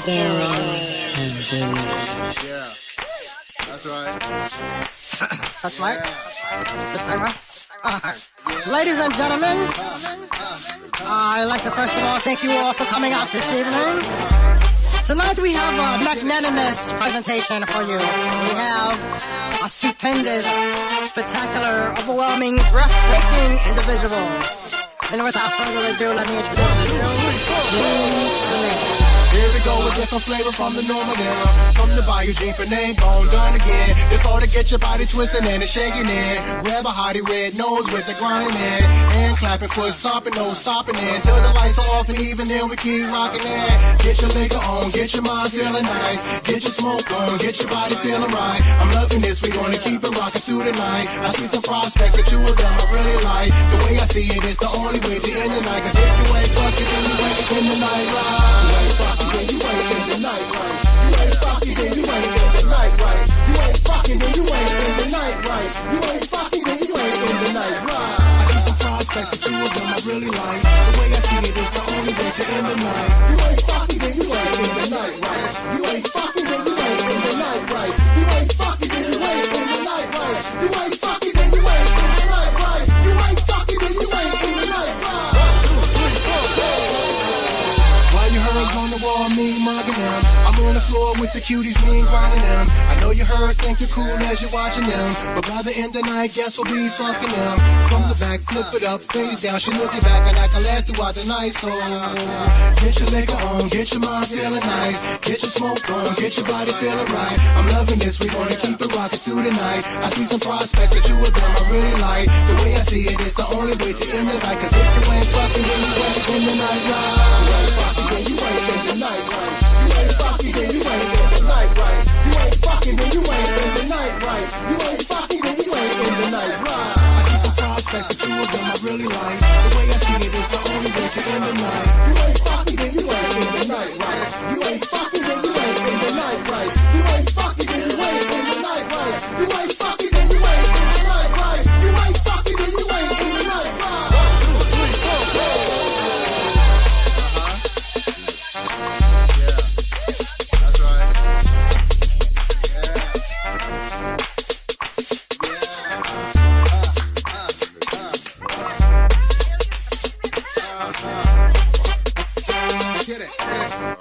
That's right. That's right. This time, ladies and gentlemen, I'd like to first of all thank you all for coming out this evening. Tonight we have a magnanimous presentation for you. We have a stupendous, spectacular, overwhelming, breathtaking individual. And without further ado, let me introduce you to Here we go with different flavor from the normal era. From the Bayou Jeep and ain't gone done again. It's all to get your body twisting and it's shaking in. Grab a hottie red nose with the grinding in. And clapping foot, stomping, no stopping in. Till the lights are off and even then we keep rocking in. Get your liquor on, get your mind feeling nice. Get your smoke on, get your body feeling right. I'm loving this, we gonna keep it rocking through the night. I see some prospects and two of them I really like. The way I see it is the only way to end the night. Cause if you ain't fucking, then you ain't in the night right. You ain't fucking, then you ain't in the night right. You ain't fucking, then you ain't in the night right. You ain't fucking, then you ain't in the night right. You ain't fucking, then you ain't in the night right. I see some prospects and two of them I really like. The way I see it is the only way to end the night. You ain't fucking, then you ain't in the night right. You ain't fucking, then you ain't in the night right. You ain't fucking, then you ain't in the night right. You ain't fucking, then you ain't in the night right. You ain't fucking, then you ain't in the night right. 1, 2, 3, 4. While you heard on the wall, me mugging them. I'm on the floor with the cuties, me grinding them. I know you heard, think you're cool as you're watching them. But by the end of the night, guess we'll be fucking them. From the back, flip it up, face down. She looking back and I can laugh throughout the night. So get your liquor on, get your mind feeling nice. Get your smoke on, get your body feeling right. I'm loving this, we gonna keep it rocking through the night. I see some prospects and two of them I really like. The way I see it is the only way to end the night. Cause if you ain't fucking, then you ain't in the night right. You ain't fucking, then you ain't in the night right. You ain't fucking, then you ain't in the night right. You ain't fucking, then you ain't in the night right. You ain't fucking, then you ain't in the night right. I see some prospects and two of them I really like. The way I see it is the only way to end the night. You ain't fucking, then you ain't in the night right. You ain't fucking, then you ain't in the night right. You ain't fucking, then you ain't in the night right. You ain't fucking, then you ain't in the night right. You ain't fucking, then you ain't in the night right. 1, 2, 3, 4. That's right. Get it. That's right.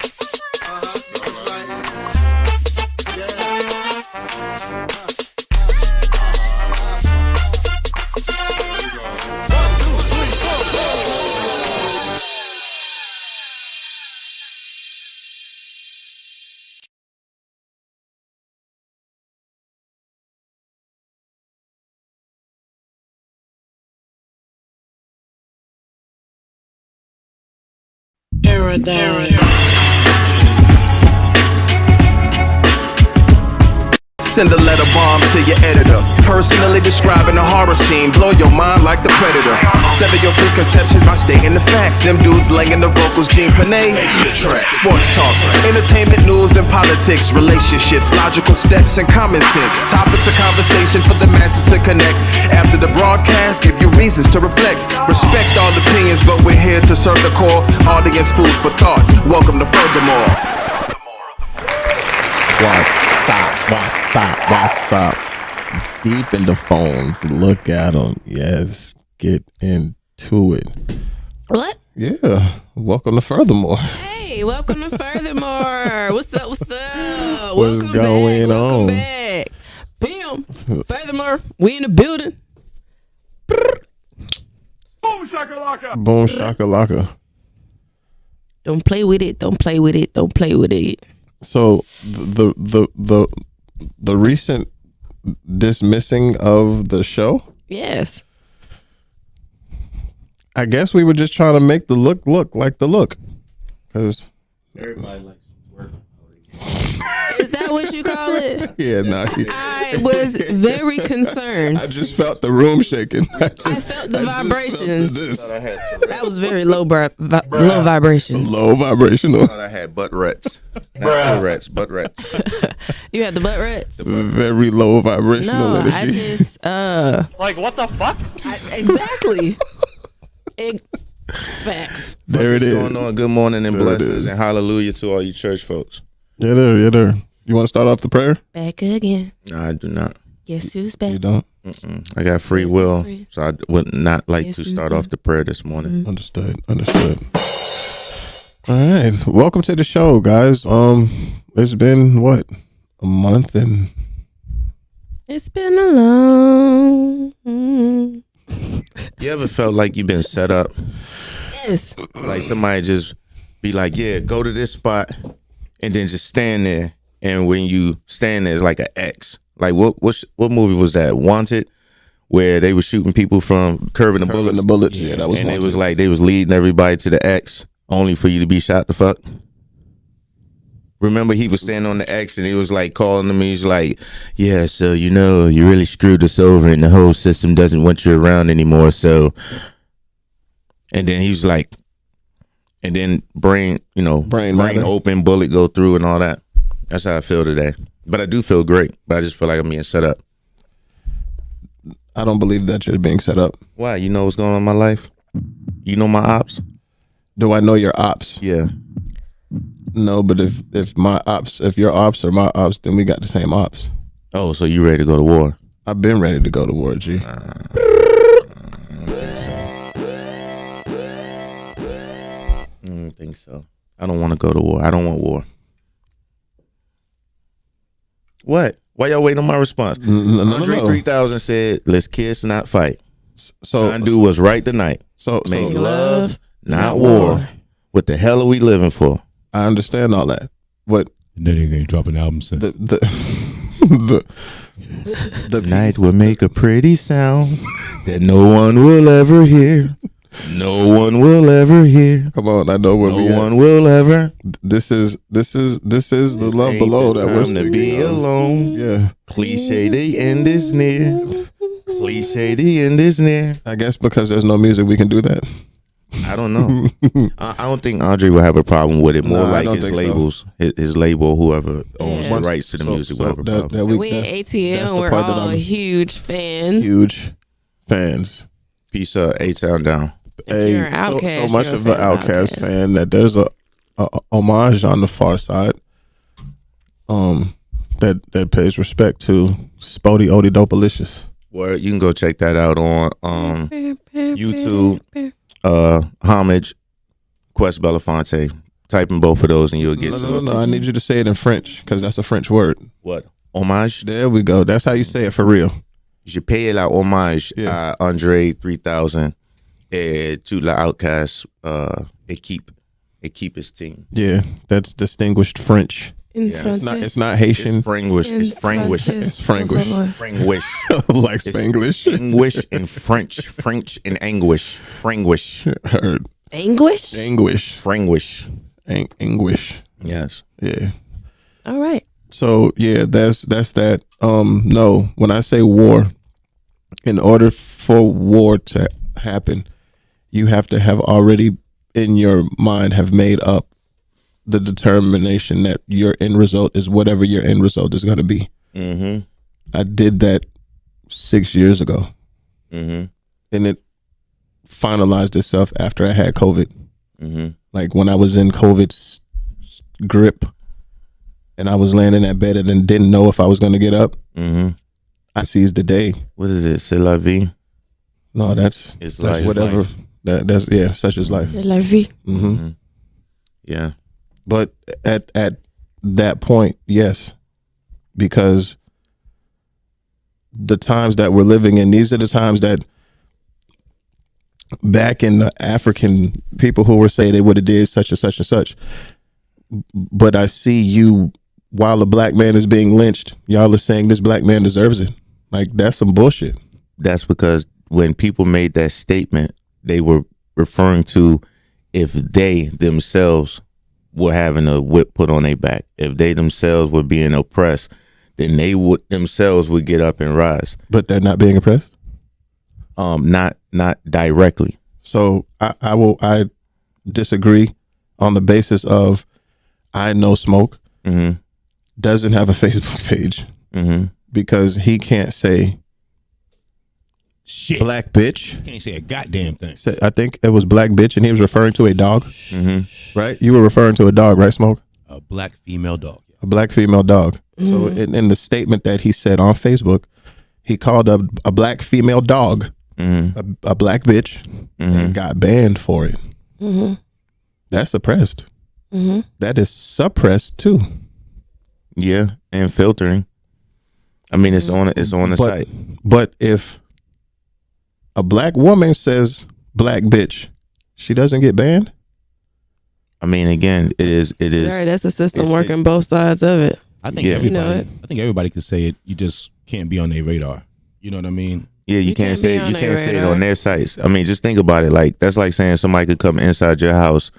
Send a letter bomb to your editor. Personally describing a horror scene. Blow your mind like the Predator. Sever your preconceptions by stating the facts. Them dudes laying the vocals. Gene Panay. Sports talk. Entertainment, news, and politics. Relationships, logical steps, and common sense. Topics of conversation for the masses to connect. After the broadcast, give you reasons to reflect. Respect all opinions, but we're here to serve the core audience food for thought. Welcome to Furthermore. What's up? Deep in the phones. Look at them. Yes. Get into it. What? Yeah. Welcome to Furthermore. Hey, welcome to Furthermore. What's up? What's Welcome going back. on? Welcome back. Bam. Furthermore, we in the building. Boom shakalaka. Boom shakalaka. Don't play with it. Don't play with it. Don't play with it. So the recent dismissing of the show. Yes. I guess we were just trying to make the look like the look, because everybody likes work. Is that what you call it? Yeah, I was very concerned. I just felt the room shaking. I felt the vibrations. Felt That was very low vibrations. Low vibrational. I thought I had butt rats. Not rats, butt rats. You had the butt rats? Very low vibrational No, I energy. just Like, what the fuck? exactly. Facts. There it What's is. going on? Good morning and There it blessings is. and hallelujah to all you church folks. Yeah, there. You want to start off the prayer? Back again. No, I do not. Guess who's back? You don't? I got free will, so I would not like Yes, to you start do. off the prayer this morning. Understood. All right. Welcome to the show, guys. It's been what? A month and It's been a long. You ever felt like you've been set up? Yes. Like somebody just be like, yeah, go to this spot and then just stand there. And when you stand there, it's like an X. Like what movie was that? Wanted, where they were shooting people from curving the bullets. Yeah, that was. And it Wanted. was like they was leading everybody to the X only for you to be shot the fuck. Remember, he was standing on the X and he was like calling them. He's like, yeah, so you really screwed us over and the whole system doesn't want you around anymore. So, and then he was like, and then brain matter. open, bullet go through and all that. That's how I feel today. But I do feel great. But I just feel like I'm being set up. I don't believe that you're being set up. Why? You know what's going on in my life? You know my ops? Do I know your ops? Yeah. No, but if your ops are my ops, then we got the same ops. Oh, so you ready to go to war? I've been ready to go to war, G. I don't think so. I don't want to go to war. I don't want war. What? Why y'all waiting on my response? Andre 3000 said, let's kiss, not fight. So Trying to do what's right tonight. Make love, not war. What the hell are we living for? I understand all that. What That nigga ain't dropping albums since. the Night will make a pretty sound that no one will ever hear. No one will ever hear. Come on, I know where No we one at. will ever. This is the love Ain't below the that we're time to speaking be of. alone. Yeah, Cliche, the end is near. Cliche, the end is near. I guess because there's no music, we can do that. I don't know. I don't think Andre will have a problem with it. More No, I like don't his think so. labels, his label, whoever owns Yeah. the rights to the music will have a that problem. We at that's ATL. We're part that all I'm huge fans. huge fans. Peace up, A-Town down. If you're an so Outkast, much you're a of an fan of Outkast Outkast. fan that there's a homage on the far side. That pays respect to Spody Odie Dopalicious. Word, you can go check that out on YouTube. Homage, Quest Belafonte. Type in both of those and you'll get to it. No. I need you to say it in French because that's a French word. What? Homage? There we go. That's how you say it for real. Je paye la hommage Yeah. à Andre 3000 et tout la Outkast équipe his team. Yeah, that's distinguished French. In Yeah, It's not Haitian. It's Franglish. It's Franglish. It's Franglish. Franglish. Like Spanglish. English and French and anguish. Franglish. Heard. Anguish? Anguish. Franglish. Anguish. Yes. Yeah. All right. So yeah, that's that. No, when I say war, in order for war to happen, you have to have already in your mind have made up the determination that your end result is whatever your end result is going to be. Mm-hmm. I did that 6 years ago, Mm-hmm. and it finalized itself after I had COVID. Mm-hmm. Like when I was in COVID's grip, and I was laying in that bed and didn't know if I was going to get up. Mm-hmm. I seized the day. What is it? C'est la vie? No, that's It's life. whatever. That's such is life. C'est la vie. Mm-hmm. Yeah. But at that point, yes, because the times that we're living in, these are the times that back in the African people who were saying they would have did such and such and such. But I see you, while a black man is being lynched, y'all are saying this black man deserves it. Like, that's some bullshit. That's because when people made that statement, they were referring to if they themselves were having a whip put on their back, if they themselves were being oppressed, then they would themselves would get up and rise. But they're not being oppressed? Not directly. So I disagree on the basis of I know Smoke Mm-hmm. doesn't have a Facebook page Mm-hmm. because he can't say Shit. Black bitch. Can't say a goddamn thing. I think it was black bitch, and he was referring to a dog. Mm-hmm. Right? You were referring to a dog, right, Smoke? A black female dog. A black female dog. So in the statement that he said on Facebook, he called a black female dog a black bitch and got banned for it. That's suppressed. That is suppressed too. Yeah, and filtering. I mean, it's on the site. But if a black woman says black bitch, she doesn't get banned? I mean, again, it is. Right, that's the system working both sides of it. I think everybody could say it. You just can't be on their radar. You know what I mean? Yeah, you can't say it on their sites. I mean, just think about it. Like, that's like saying somebody could come inside your house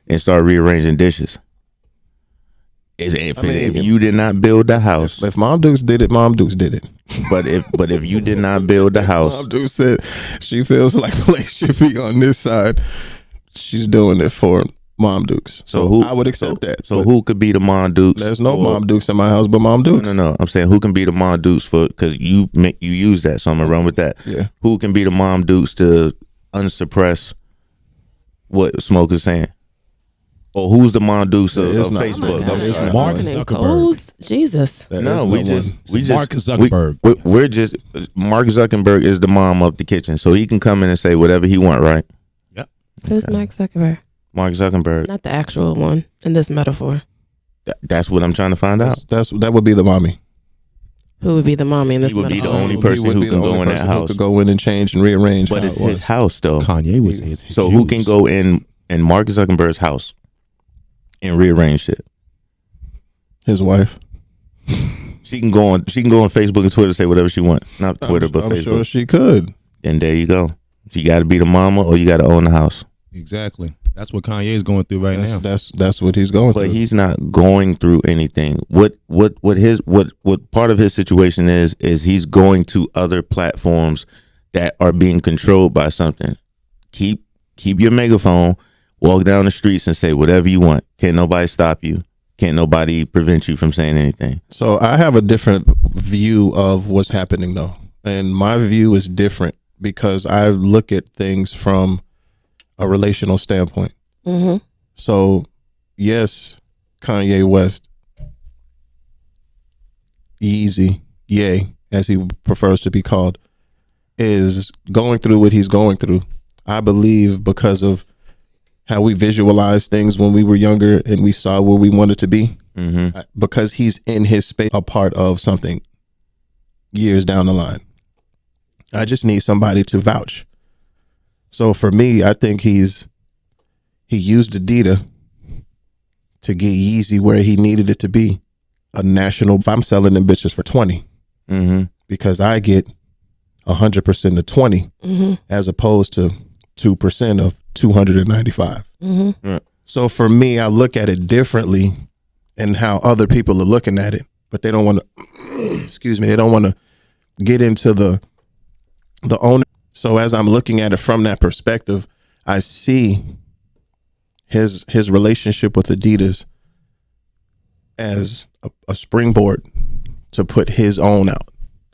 and start rearranging dishes. If you did not build the house, if Mom Dukes did it, Mom Dukes did it. But if you did not build the house, Mom Dukes said she feels like place should be on this side. She's doing it for Mom Dukes. So I would accept that. So who could be the Mom Dukes? There's no Mom Dukes in my house but Mom Dukes. No. I'm saying who can be the Mom Dukes for, because you use that, so I'm gonna run with that. Yeah. Who can be the Mom Dukes to unsuppress what Smoke is saying? Or who's the Mom Dukes of Facebook? Mark Zuckerberg. Jesus. We just Mark Zuckerberg. We're just Mark Zuckerberg is the mom of the kitchen, so he can come in and say whatever he want, right? Yep. Who's Mark Zuckerberg? Mark Zuckerberg. Not the actual one in this metaphor. That's what I'm trying to find out. That would be the mommy. Who would be the mommy in this He would metaphor? be the only person who can go in that house. Who could go in and change and rearrange. But it's his house, though. Kanye was his. So who can go in Mark Zuckerberg's house and rearrange it? His wife. She can go on Facebook and Twitter and say whatever she wants. Not Twitter, but I'm Facebook. sure she could. And there you go. She got to be the mama, or you got to own the house. Exactly. That's what Kanye is going through right now. That's what he's going through. But he's not going through anything. What part of his situation is he's going to other platforms that are being controlled by something. Keep your megaphone, walk down the streets and say whatever you want. Can't nobody stop you. Can't nobody prevent you from saying anything. So I have a different view of what's happening though. And my view is different because I look at things from a relational standpoint. So yes, Kanye West, Yeezy, Ye, as he prefers to be called, is going through what he's going through. I believe because of how we visualized things when we were younger and we saw where we wanted to be. Because he's in his space, a part of something years down the line. I just need somebody to vouch. So for me, I think he used Adidas to get Yeezy where he needed it to be. A national, I'm selling them bitches for 20 because I get 100% of 20 as opposed to 2% of 295. So for me, I look at it differently and how other people are looking at it, but they don't want to, excuse me, they don't want to get into the owner. So as I'm looking at it from that perspective, I see his relationship with Adidas as a springboard to put his own out.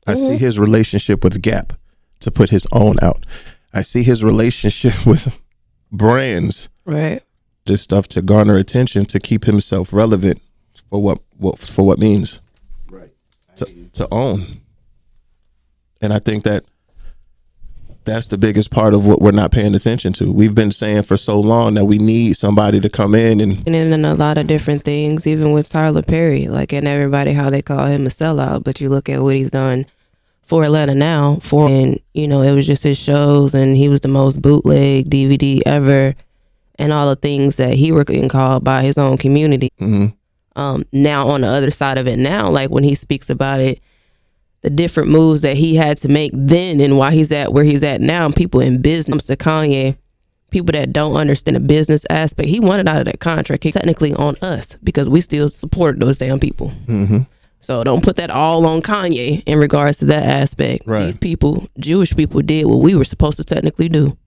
I see his relationship with Gap to put his own out. I see his relationship with brands, right? This stuff to garner attention, to keep himself relevant for what means, right? To own. And I think that's the biggest part of what we're not paying attention to. We've been saying for so long that we need somebody to come in and in a lot of different things, even with Tyler Perry, like, and everybody, how they call him a sellout, but you look at what he's done for Atlanta now, and you know, it was just his shows, and he was the most bootleg DVD ever, and all the things that he were getting called by his own community. Now on the other side of it now, like when he speaks about it, the different moves that he had to make then and why he's at where he's at now, and people in business, to Kanye, people that don't understand the business aspect, he wanted out of that contract. He technically on us because we still support those damn people. So don't put that all on Kanye in regards to that aspect. Right. These people, Jewish people, did what we were supposed to technically do.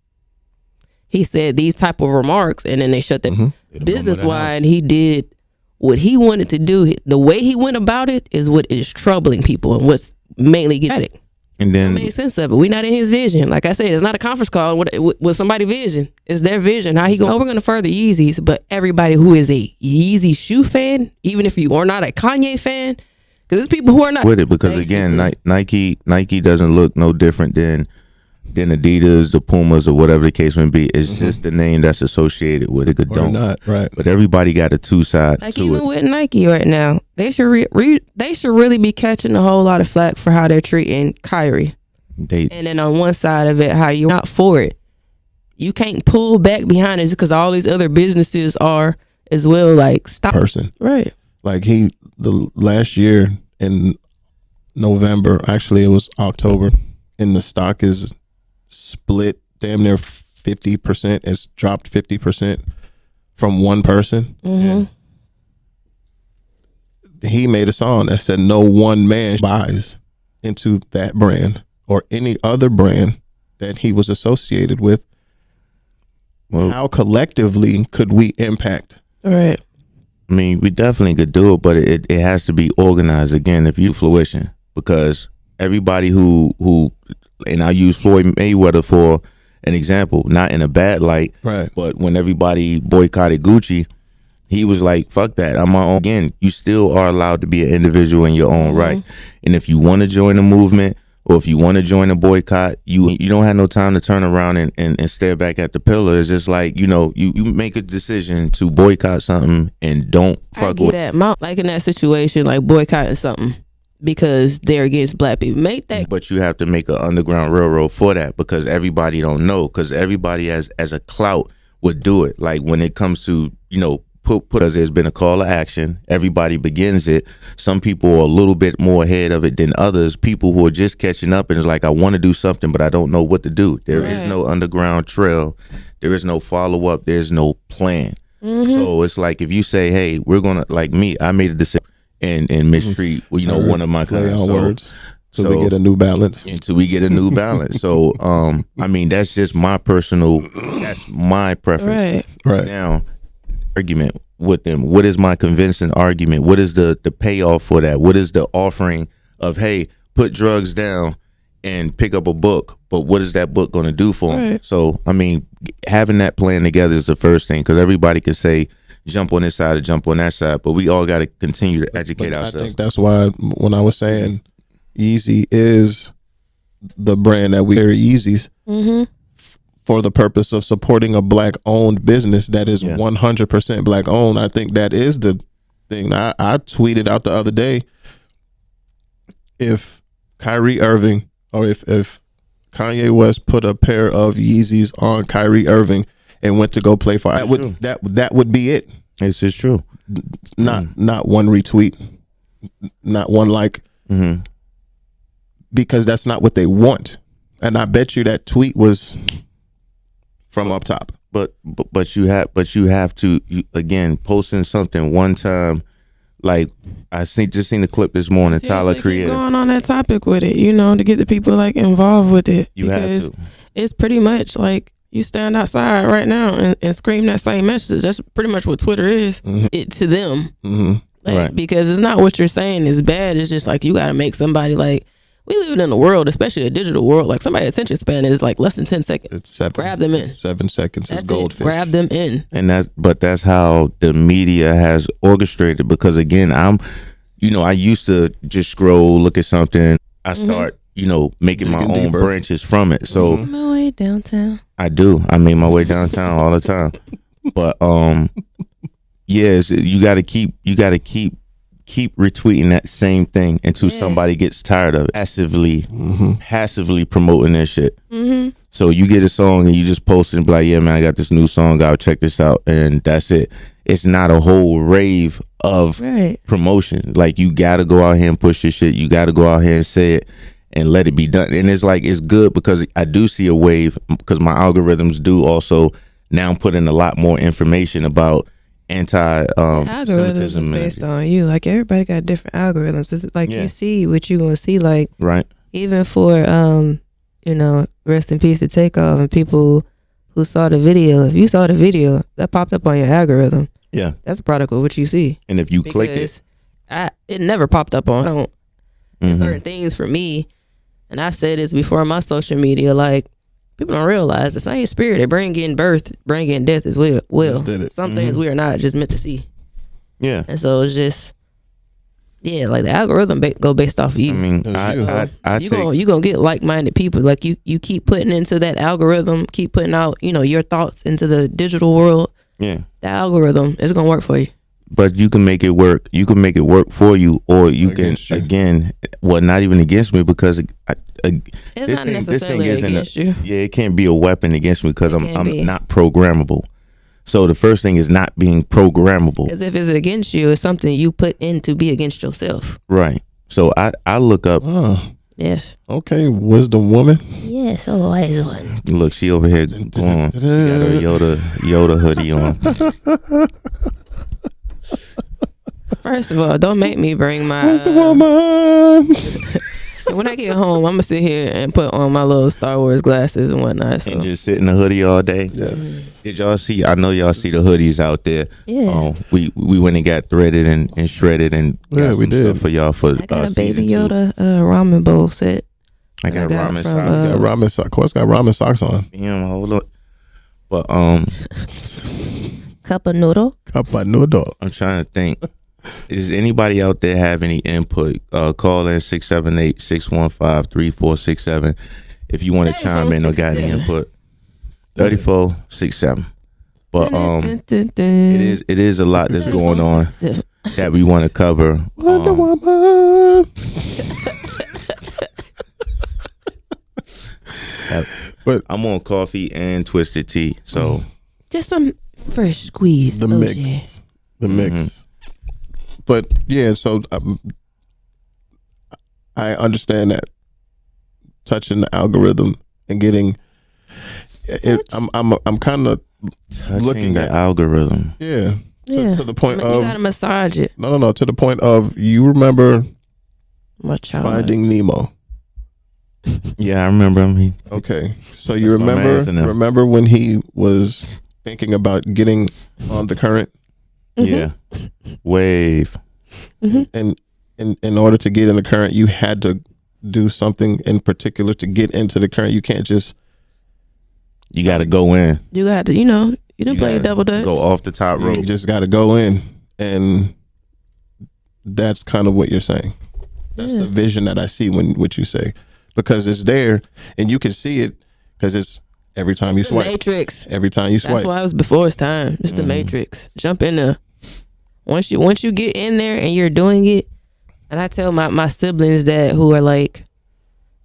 He said these type of remarks, and then they shut the business wide. He did what he wanted to do. The way he went about it is what is troubling people and what's mainly getting it. And That then made sense of it. We not in his vision. Like I said, it's not a conference call with somebody's vision. It's their vision. How he go? Oh, we're gonna further Yeezys, but everybody who is a Yeezy shoe fan, even if you are not a Kanye fan, because there's people who are not with it, because again, Nike doesn't look no different than Adidas, the Pumas, or whatever the case may be. It's just the name that's associated with it. Or not, right? But everybody got a two side like to even it. with Nike right now, they should they should really be catching a whole lot of flack for how they're treating Kyrie. And then on one side of it, how you're not for it. You can't pull back behind it because all these other businesses are as well. Like stop. Person, Right. like the last year in November, actually it was October, and the stock is split damn near 50%. It's dropped 50% from one person. He made a song that said no one man buys into that brand or any other brand that he was associated with. Well, how collectively could we impact? Right. I mean, we definitely could do it, but it has to be organized. Again, if you fruition, because everybody who and I use Floyd Mayweather for an example, not in a bad light, right? But when everybody boycotted Gucci, he was like, "Fuck that! I'm my own." Again, you still are allowed to be an individual in your own right, and if you want to join a movement or if you want to join a boycott, you don't have no time to turn around and stare back at the pillar. It's just like, you make a decision to boycott something and don't fuck with that. Like in that situation, like boycotting something because they're against black people. Make that. But you have to make an underground railroad for that, because everybody don't know, because everybody as a clout would do it. Like when it comes to, put as there's been a call to action, everybody begins it. Some people are a little bit more ahead of it than others. People who are just catching up and is like, I want to do something, but I don't know what to do. There is no underground trail. There is no follow up. There's no plan. So it's like, if you say, hey, we're going to, like me, I made a decision and mistreat, one of my clients. Words. So we get a New Balance. Until we get a New Balance. So, I mean, that's just my that's my preference. Right. Now, argument with them. What is my convincing argument? What is the payoff for that? What is the offering of, hey, put drugs down and pick up a book, but what is that book going to do for them? So, I mean, having that plan together is the first thing, because everybody can say, jump on this side or jump on that side, but we all got to continue to educate ourselves. I think that's why when I was saying Yeezy is the brand that we carry Yeezys for the purpose of supporting a black-owned business that is 100% black-owned. I think that is the thing. I tweeted out the other day, if Kyrie Irving or if Kanye West put a pair of Yeezys on Kyrie Irving and went to go play for that would be it. It's just true. Not one retweet, not one like, because that's not what they want. And I bet you that tweet was from up top. But you have to again, posting something one time. Like I just seen the clip this morning. Tyler created going on that topic with it, to get the people like involved with it. You have to. It's pretty much like you stand outside right now and scream that same message. That's pretty much what Twitter is. It to them, right? Because it's not what you're saying is bad. It's just like you got to make somebody like. We live in a world, especially a digital world, like somebody's attention span is like less than 10 seconds. It's 7. Grab them in. 7 seconds is goldfish. Grab them in. And that's how the media has orchestrated, because again, I used to just scroll, look at something. I start, making my own branches from it. So Make my way downtown. I do. I make my way downtown all the time. But yes, you got to keep retweeting that same thing until somebody gets tired of it. Passively promoting their shit. So you get a song and you just post it and be like, yeah, man, I got this new song out, check this out, and that's it. It's not a whole rave of promotion. Like, you gotta go out here and push your shit. You gotta go out here and say it and let it be done. And it's like, it's good because I do see a wave, because my algorithms do also now put in a lot more information about algorithms is based on you. Like, everybody got different algorithms. It's like you see what you're gonna see. Like, even for rest in peace to Takeoff and people who saw the video. If you saw the video, that popped up on your algorithm. Yeah, that's a product of what you see. And if you click it, it never popped up on. There's certain things for me And I've said this before on my social media, like, people don't realize the same spirit that bring in birth, bring in death as well. Just did it. Some things we are not just meant to see. Yeah. And so it's just, yeah, like the algorithm go based off of you. I mean, you gonna get like-minded people. Like you keep putting into that algorithm, keep putting out, your thoughts into the digital world. Yeah. The algorithm is gonna work for you. But you can make it work. You can make it work for you, or you Against can you. again. Well, not even against me, because It's not necessarily against you. Yeah, it can't be a weapon against me because It I'm can be. not programmable. So the first thing is not being programmable. Because if it's against you, it's something you put in to be against yourself. Right. So I look up. Oh, Yes. okay, wisdom woman. Yes, a wise one. Look, she over here going. She got her Yoda hoodie on. First of all, don't make me bring my. Wisdom woman. When I get home, I'm gonna sit here and put on my little Star Wars glasses and whatnot. So. And just sit in the hoodie all day. Yes. Did y'all see? I know y'all see the hoodies out there. Yeah. We went and got threaded and shredded and Yeah, got we some did. stuff for y'all for I got a season Baby 2. Yoda ramen bowl set. I got I got ramen from, socks. Got ramen socks. Of course, got ramen socks on. Damn, hold on. But Cup of noodle. Cup of noodle. I'm trying to think. Is anybody out there have any input? Call in 678-615-3467 if you want to chime in or got any 3467. input. 3467. But it is a lot that's going on that we want to cover. Wonder Woman. But I'm on coffee and twisted tea, so Just some fresh squeeze. the OJ. mix. The mix. But yeah, so I understand that touching the algorithm and getting it. I'm kind of touching looking the at algorithm. yeah. Yeah. To the point you of gotta massage it. no. To the point of you remember My child. Finding Nemo. Yeah, I remember him. Okay, so you That's my man's in there. remember when he was thinking about getting on the current, Yeah, wave. and in order to get in the current, you had to do something in particular to get into the current. You can't just You got to go in. You got to, you didn't play gotta double dutch. Go off the top rope. you just got to go in, and that's kind of what you're saying. That's the vision that I see when what you say, because it's there and you can see it because it's every time you The swipe. Matrix. Every time you That's swipe. why it was before its time. It's the Matrix. Jump in there. Once you get in there and you're doing it, and I tell my siblings that who are like,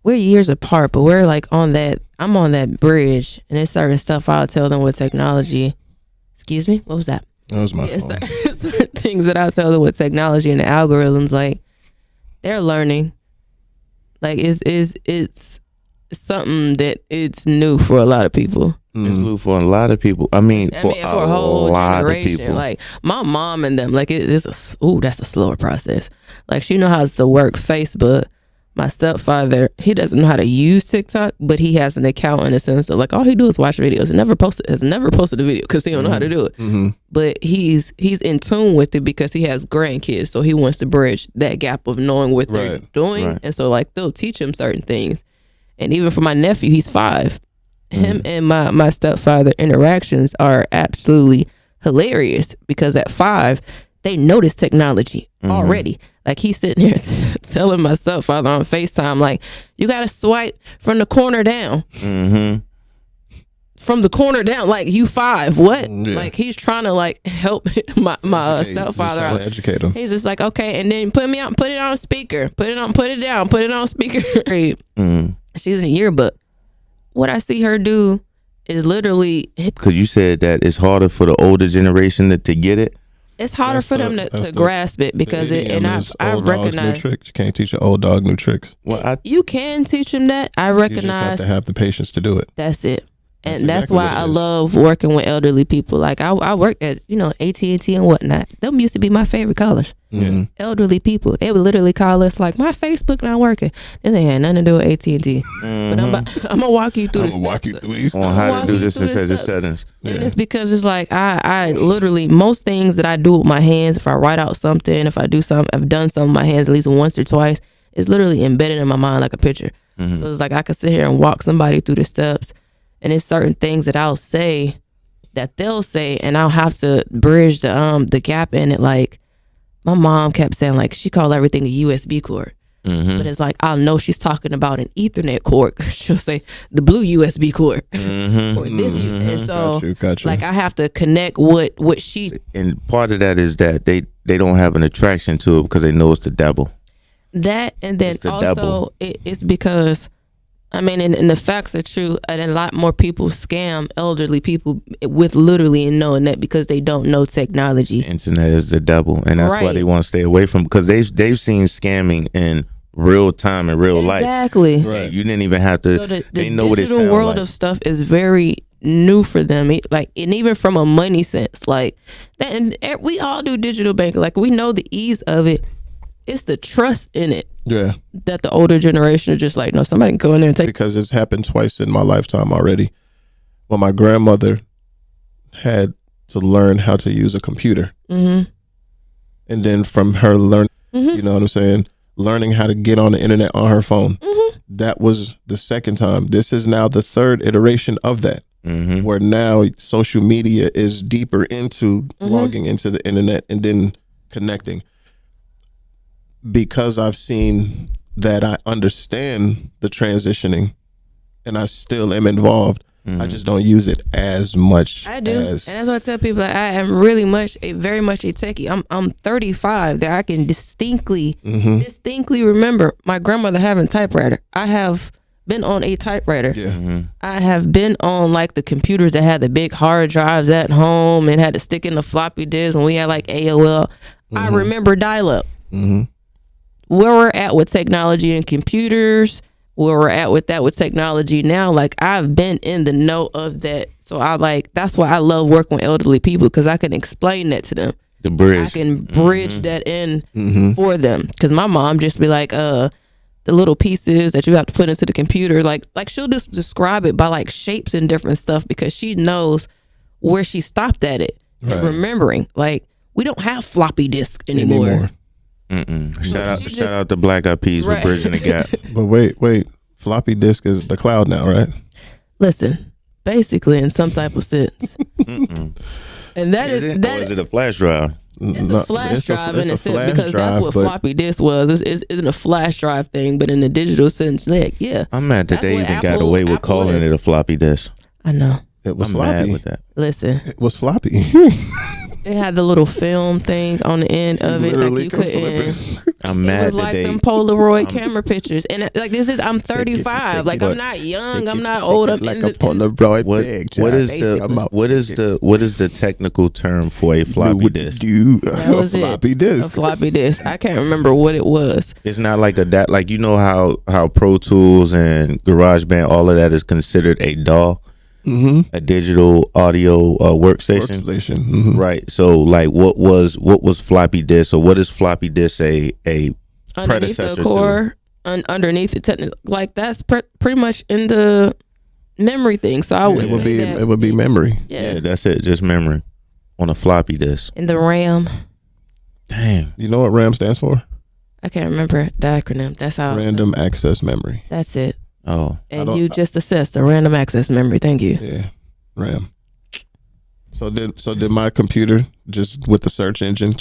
we're years apart, but we're like I'm on that bridge, and there's certain stuff I'll tell them with technology. Excuse me? What was that? That was my Yeah, phone. certain things that I'll tell them with technology and the algorithms, like they're learning. Like it's something that it's new for a lot of people. It's new for a lot of people. I mean, for a lot of people. Like my mom and them, like that's a slower process. Like she know how to work Facebook. My stepfather, he doesn't know how to use TikTok, but he has an account in a sense of like all he do is watch videos and has never posted a video because he don't know how to do it. But he's in tune with it because he has grandkids, so he wants to bridge that gap of knowing what they're doing, Right. and so like they'll teach him certain things. And even for my nephew, he's 5. Him and my stepfather interactions are absolutely hilarious because at 5 they notice technology already. Like he's sitting here telling my stepfather on FaceTime, like, you gotta swipe from the corner down. From the corner down, like you 5. What? Yeah. Like he's trying to like help my stepfather Trying out. to educate him. He's just like, okay, and then put it on speaker, put it down, put it on speaker. She's in a yearbook. What I see her do is literally, Because you said that it's harder for the older generation to get it. it's harder That's for the- them that's to the- grasp it because The idiom I is old dogs, new recognize tricks. You can't teach an old dog new tricks. Well, you can teach them that. I You just have recognize to have the patience to do it. that's it. And That's that's exactly why what it I is. love working with elderly people. Like I work at, AT&T and whatnot. Them used to be my favorite callers. Mhm. Elderly people. They would literally call us like, my Facebook not working. This ain't had nothing to do with AT&T. But I'm gonna walk you through I'm the gonna walk you steps. through these on steps. how to walk do you this through and this set the stuff. settings. And it's because it's like I literally, most things that I do with my hands, if I write out something, if I do something, I've done something with my hands at least once or twice, it's literally embedded in my mind like a picture. So it's like I could sit here and walk somebody through the steps, and it's certain things that I'll say that they'll say, and I'll have to bridge the gap in it. Like my mom kept saying, like she called everything a USB cord. But it's like I'll know she's talking about an Ethernet cord. She'll say the blue USB cord or this, and so Got you. like I have to connect what she. And part of that is that they don't have an attraction to it because they know it's the devil. That, and then It's the also devil. it's because I mean, and the facts are true, and a lot more people scam elderly people with literally knowing that because they don't know technology. Internet is the devil, and that's why Right. they want to stay away from, because they've seen scamming in real time in real life. Exactly. Right. You didn't even have to. So the they know what it digital sounds world like. of stuff is very new for them. Like, and even from a money sense, like that, and we all do digital banking. Like we know the ease of it. It's the trust in it Yeah, that the older generation are just like, no, somebody can go in there and take. because it's happened twice in my lifetime already. Well, my grandmother had to learn how to use a computer, Mm-hmm. and then from her learn, Mhm. you know what I'm saying, learning how to get on the internet on her phone. Mm-hmm. That was the second time. This is now the third iteration of that, Mhm. where now social media is deeper into logging into the internet and then connecting. Because I've seen that, I understand the transitioning, and I still am involved. I just don't use it as much. I do, as, and that's what I tell people. Like, I am really very much a techie. I'm 35. That I can distinctly remember my grandmother having a typewriter. I have been on a typewriter. yeah. I have been on like the computers that had the big hard drives at home and had to stick in the floppy disk when we had like AOL. I remember dial-up. Mm-hmm. Where we're at with technology and computers, where we're at with technology now, like I've been in the know of that. So that's why I love working with elderly people, because I can explain that to them. The bridge. I can bridge that in for them. Because my mom just be like, the little pieces that you have to put into the computer, like she'll just describe it by like shapes and different stuff, because she knows where she stopped at it Right. and remembering. Like we don't have floppy disk anymore. Shout out to Black Eyed Peas for Right. bridging the gap. But wait, floppy disk is the cloud now, right? Listen, basically in some type of sense. And that Is is it? that Or is it a flash drive? it's a flash drive in a sense, flash because that's drive, what but floppy disk was. It isn't a flash drive thing, but in a digital sense, like, yeah. I'm mad that That's they what even got Apple- away with Apple calling is. it a floppy disk. I know. It was I'm floppy. mad with that. Listen, It was floppy. it had the little film thing on the end of it, like you couldn't. I'm It mad was that like they. them Polaroid camera pictures, and like this is I'm 35. shake Like it, I'm not young. I'm not old. I'm like in a the- Polaroid What, picture. what is Basically. what is the technical term for a floppy disk? That was a floppy it. disk. A floppy disk. I can't remember what it was. It's not like like you know how Pro Tools and GarageBand, all of that is considered a DAW, a digital audio workstation. Workstation. Right. So like what was floppy disk, or what is floppy disk a Underneath predecessor the core, underneath it, like that's pretty much in the memory thing. So I would It would say be that, it would be memory. Yeah, that's it. Just memory on a floppy disk. in the RAM. Damn. You know what RAM stands for? I can't remember the acronym. That's how. Random access memory. That's it. Oh. And you just assessed a random access memory. Thank you. Yeah, RAM. So did my computer just with the search engine?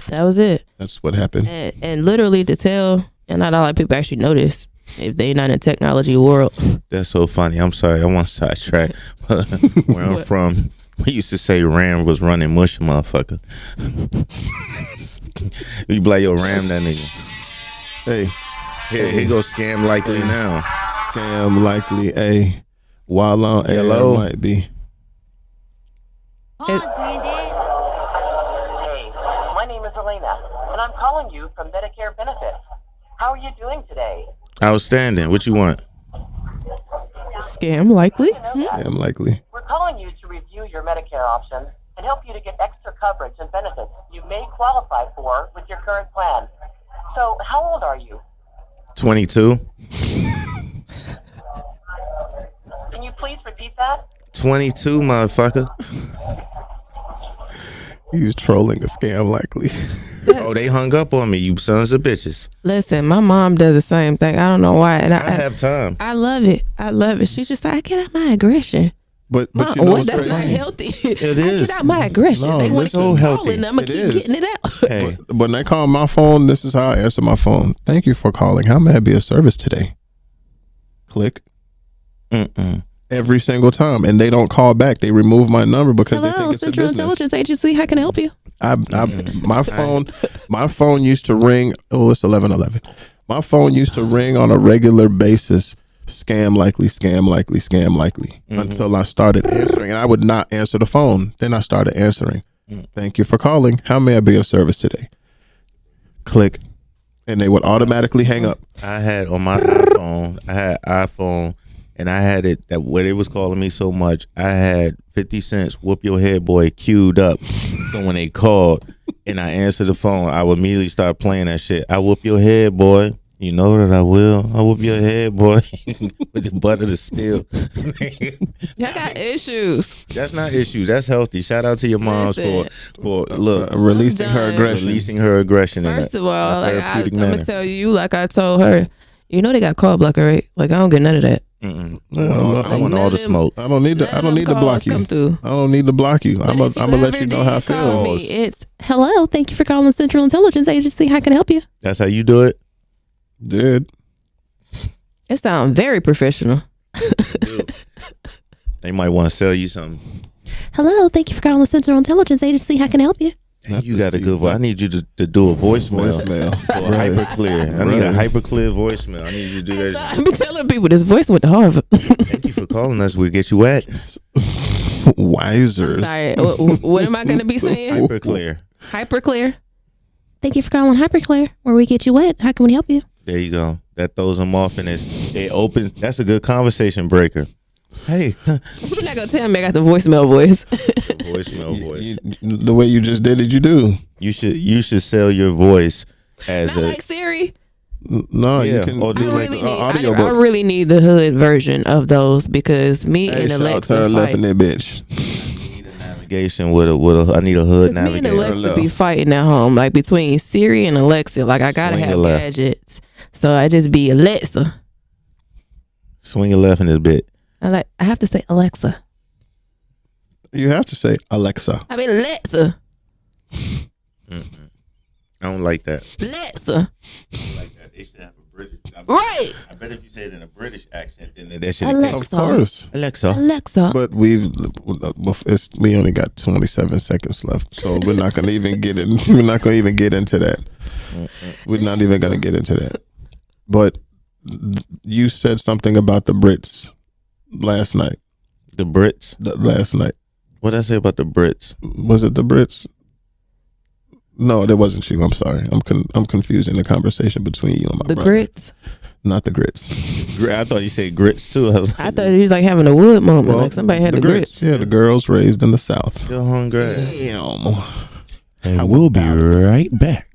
That was it. That's what happened. And literally to tell, and not a lot of people actually notice if they're not in the technology world. That's so funny. I'm sorry. I want to sidetrack. Where I'm What? from, we used to say RAM was running mush, motherfucker. You be like, yo, RAM that nigga. Hey, Here go scam likely now. scam likely a while on air Hello? might be. Pause, Granddad. Hey, my name is Elena, and I'm calling you from Medicare Benefits. How are you doing today? Outstanding. What you want? Scam likely. Scam likely. We're calling you to review your Medicare options and help you to get extra coverage and benefits you may qualify for with your current plan. So, how old are you? 22. Can you please repeat that? 22, motherfucker. He's trolling a scam likely. Oh, they hung up on me, you sons of bitches. Listen, my mom does the same thing. I don't know why. And I have time. I love it. I love it. She's just like, I get out my aggression. But Mom, you know what? what's That's not crazy? healthy. It I is. get out my aggression. No, they want it's to so keep healthy. calling. I'm going to It keep is. getting it out. Hey, But when they call my phone, this is how I answer my phone. Thank you for calling. How may I be of service today? Click. Every single time, and they don't call back. They remove my number because they Hello, think it's Central a business. Intelligence Agency. How can I help you? My phone used to ring. Oh, it's 11:11. My phone used to ring on a regular basis. Scam likely, scam likely, scam likely. Until I started answering, and I would not answer the phone. Then I started answering. Thank you for calling. How may I be of service today? Click, and they would automatically hang up. I had on my iPhone, and I had it that when it was calling me so much, I had 50 Cent's "Whoop Your Head Boy" queued up. So when they called and I answered the phone, I would immediately start playing that shit. I whoop your head, boy. You know that I will. I whoop your head, boy. With the butt of the steel. Y'all got issues. That's not issues. That's healthy. Shout out to your moms for look Releasing her done. aggression. releasing her aggression. First in of all, a like, therapeutic I'm manner. going to tell you, like I told her, you know they got call blocker, right? Like, I don't get none of that. I want all the smoke. I don't need to. I don't need to block you. Come through. I don't need to block you. I'm But if gonna let ever you know how I did call feel. me, it's hello. Thank you for calling Central Intelligence Agency. How can I help you? That's how you do it. Dude, It sounds very professional. They might want to sell you something. Hello. Thank you for calling Central Intelligence Agency. How can I help you? You got a good voice. I need you to do a voicemail. For Right. hyper clear. I need a Right. hyper clear voicemail. I need you to do that. I be telling people this voice went to Harvard. Thank you for calling us. We'll get you wet. Wiser. Sorry. What am I going to be saying? Hyper clear. Hyper clear. Thank you for calling Hyper Clear, where we get you wet. How can we help you? There you go. That throws them off, and it opens. That's a good conversation breaker. Hey, You're not going to tell me I got the voicemail voice. voicemail voice. The way you just did it, you do. You should sell your voice as Not a like Siri. No, Yeah, you can or I do like really, need, audio I books. really need the hood version of those because me Hey, and shout out to Alexa her left fight. in that bitch. need a navigation with a. I need a hood 'Cause me and navigator. Alexa be fighting at home, like between Siri and Alexa. Like I gotta Swing have your left. gadgets, so I just be Alexa. Swing your left in this bit. I have to say Alexa. You have to say Alexa. I mean Alexa, I don't like that. Alexa. I don't like that. They should have a British. Right. I bet if you say it in a British accent, then that should. Alexa. Of course. Alexa. Alexa. But we only got 27 seconds left, so we're not gonna even get in. We're not gonna even get into that. We're not even gonna get into that. But you said something about the Brits last night. The Brits. Last night, What did I say about the Brits? was it the Brits? No, that wasn't you. I'm sorry. I'm confusing the conversation between you and my The brother. grits. Not the grits. I thought you said grits too. I was I like, thought he was like having a wood moment, like somebody had the grits. Yeah, the girls raised in the South. still hungry. Damn. And we'll be right back.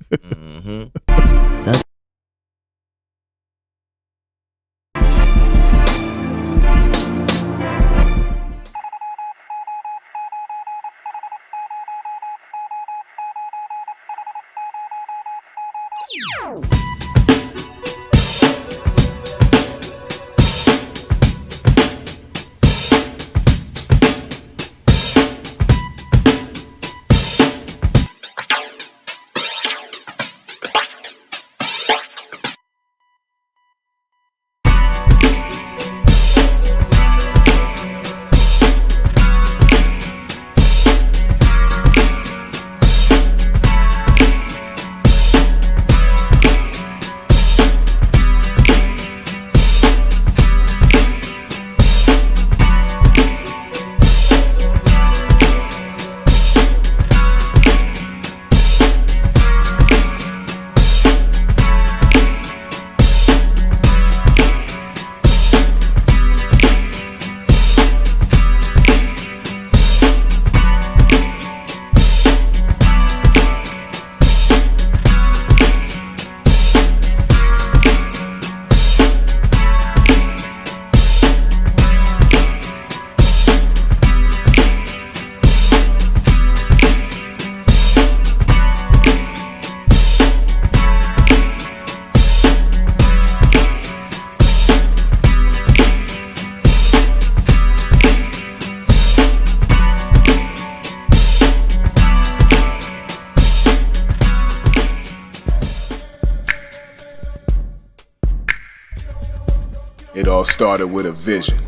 It all started with a vision,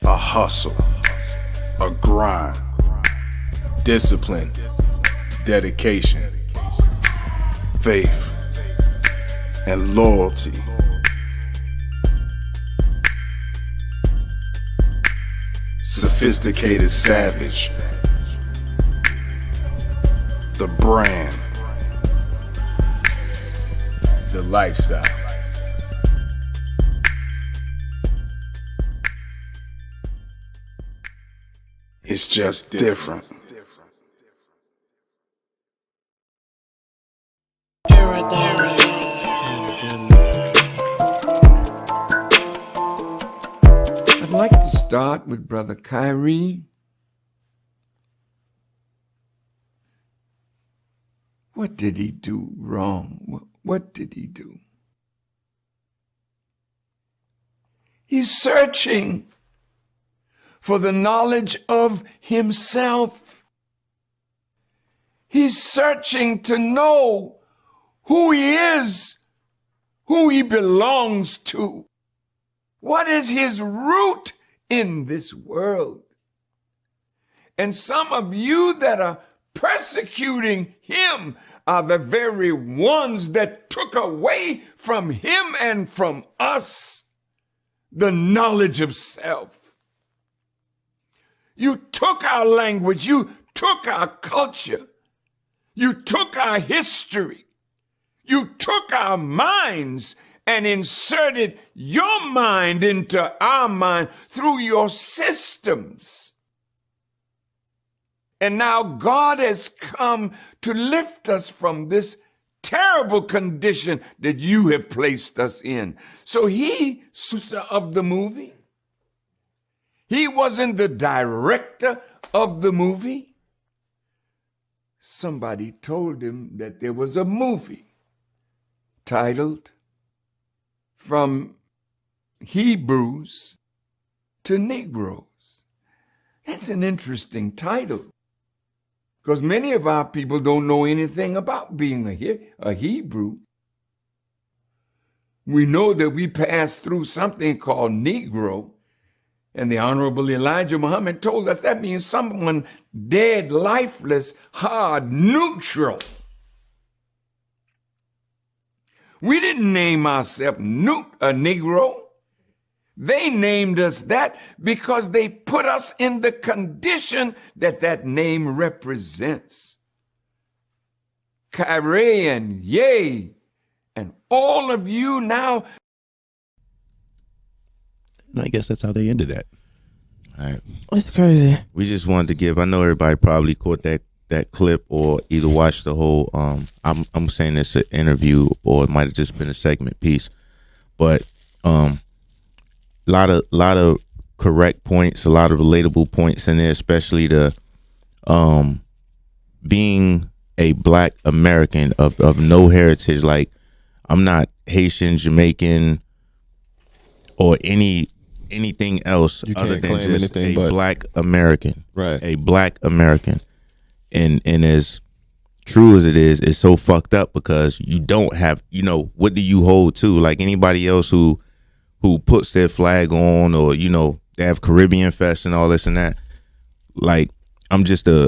a hustle, a grind, discipline, dedication, faith, and loyalty. Sophisticated savage, the brand, the lifestyle. It's just different. I'd like to start with Brother Kyrie. What did he do wrong? What did he do? He's searching for the knowledge of himself. He's searching to know who he is, who he belongs to. What is his root in this world? And some of you that are persecuting him are the very ones that took away from him and from us the knowledge of self. You took our language, you took our culture, you took our history, you took our minds and inserted your mind into our mind through your systems. And now God has come to lift us from this terrible condition that you have placed us in. So he, of the movie, he wasn't the director of the movie. Somebody told him that there was a movie titled From Hebrews to Negroes. That's an interesting title, because many of our people don't know anything about being a Hebrew. We know that we passed through something called Negro, and the Honorable Elijah Muhammad told us that means someone dead, lifeless, hard, neutral. We didn't name ourselves a Negro. They named us that because they put us in the condition that that name represents. Kyrie and Ye and all of you now. And I guess that's how they ended that. All right. It's crazy. We just wanted to give, I know everybody probably caught that clip or either watched the whole, I'm saying it's an interview or it might have just been a segment piece, but lot of correct points, a lot of relatable points in there, especially the being a Black American of no heritage. Like, I'm not Haitian, Jamaican, or anything else other than just a Black American. Right. A Black American. And as true as it is, it's so fucked up because you don't have, what do you hold to? Like anybody else who puts their flag on, or, they have Caribbean Fest and all this and that. Like, I'm just your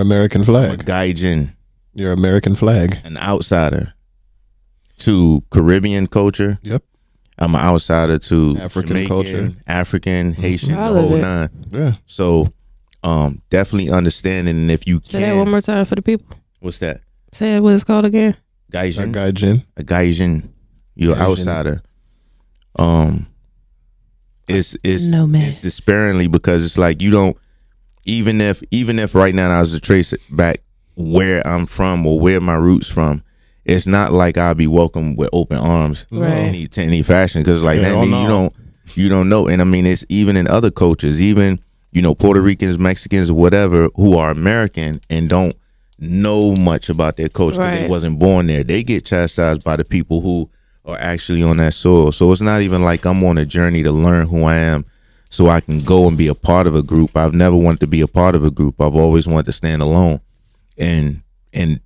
American flag. A gaijin. Your American flag. An outsider to Caribbean culture. Yep. I'm an outsider to African Jamaican, culture. African, Haitian, the All of whole it. nine. Yeah. So, definitely understanding, and if you can. Say that one more time for the people. What's that? Say what it's called again. Gaijin. A gaijin. You're an outsider. It's No, man. it's despairingly because it's like you don't, even if right now I was to trace it back where I'm from or where my roots from, it's not like I'll be welcomed with open arms Right. in any fashion, because like that means you don't know. And I mean, it's even in other cultures, even Puerto Ricans, Mexicans, whatever, who are American and don't know much about their culture because they Right. wasn't born there. They get chastised by the people who are actually on that soil. So it's not even like I'm on a journey to learn who I am so I can go and be a part of a group. I've never wanted to be a part of a group. I've always wanted to stand alone. And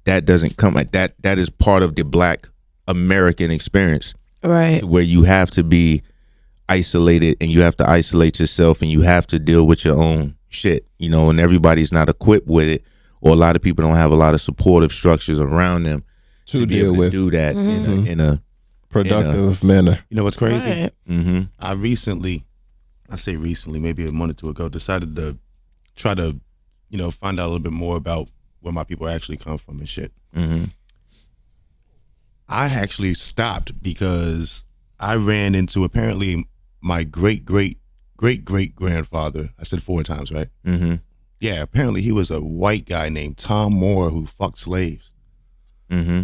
that doesn't come like that. That is part of the Black American experience. Right. where you have to be isolated and you have to isolate yourself and you have to deal with your own shit, and everybody's not equipped with it, or a lot of people don't have a lot of supportive structures around them to be deal able with. to do that in a Productive manner. You know what's crazy? Right. mm-hmm. I say recently, maybe a month or two ago, decided to try to, find out a little bit more about where my people actually come from and shit. Mm-hmm. I actually stopped because I ran into apparently my great grandfather. I said 4 times, right? Mm-hmm. Yeah, apparently he was a white guy named Tom Moore who fucked slaves. Mm-hmm.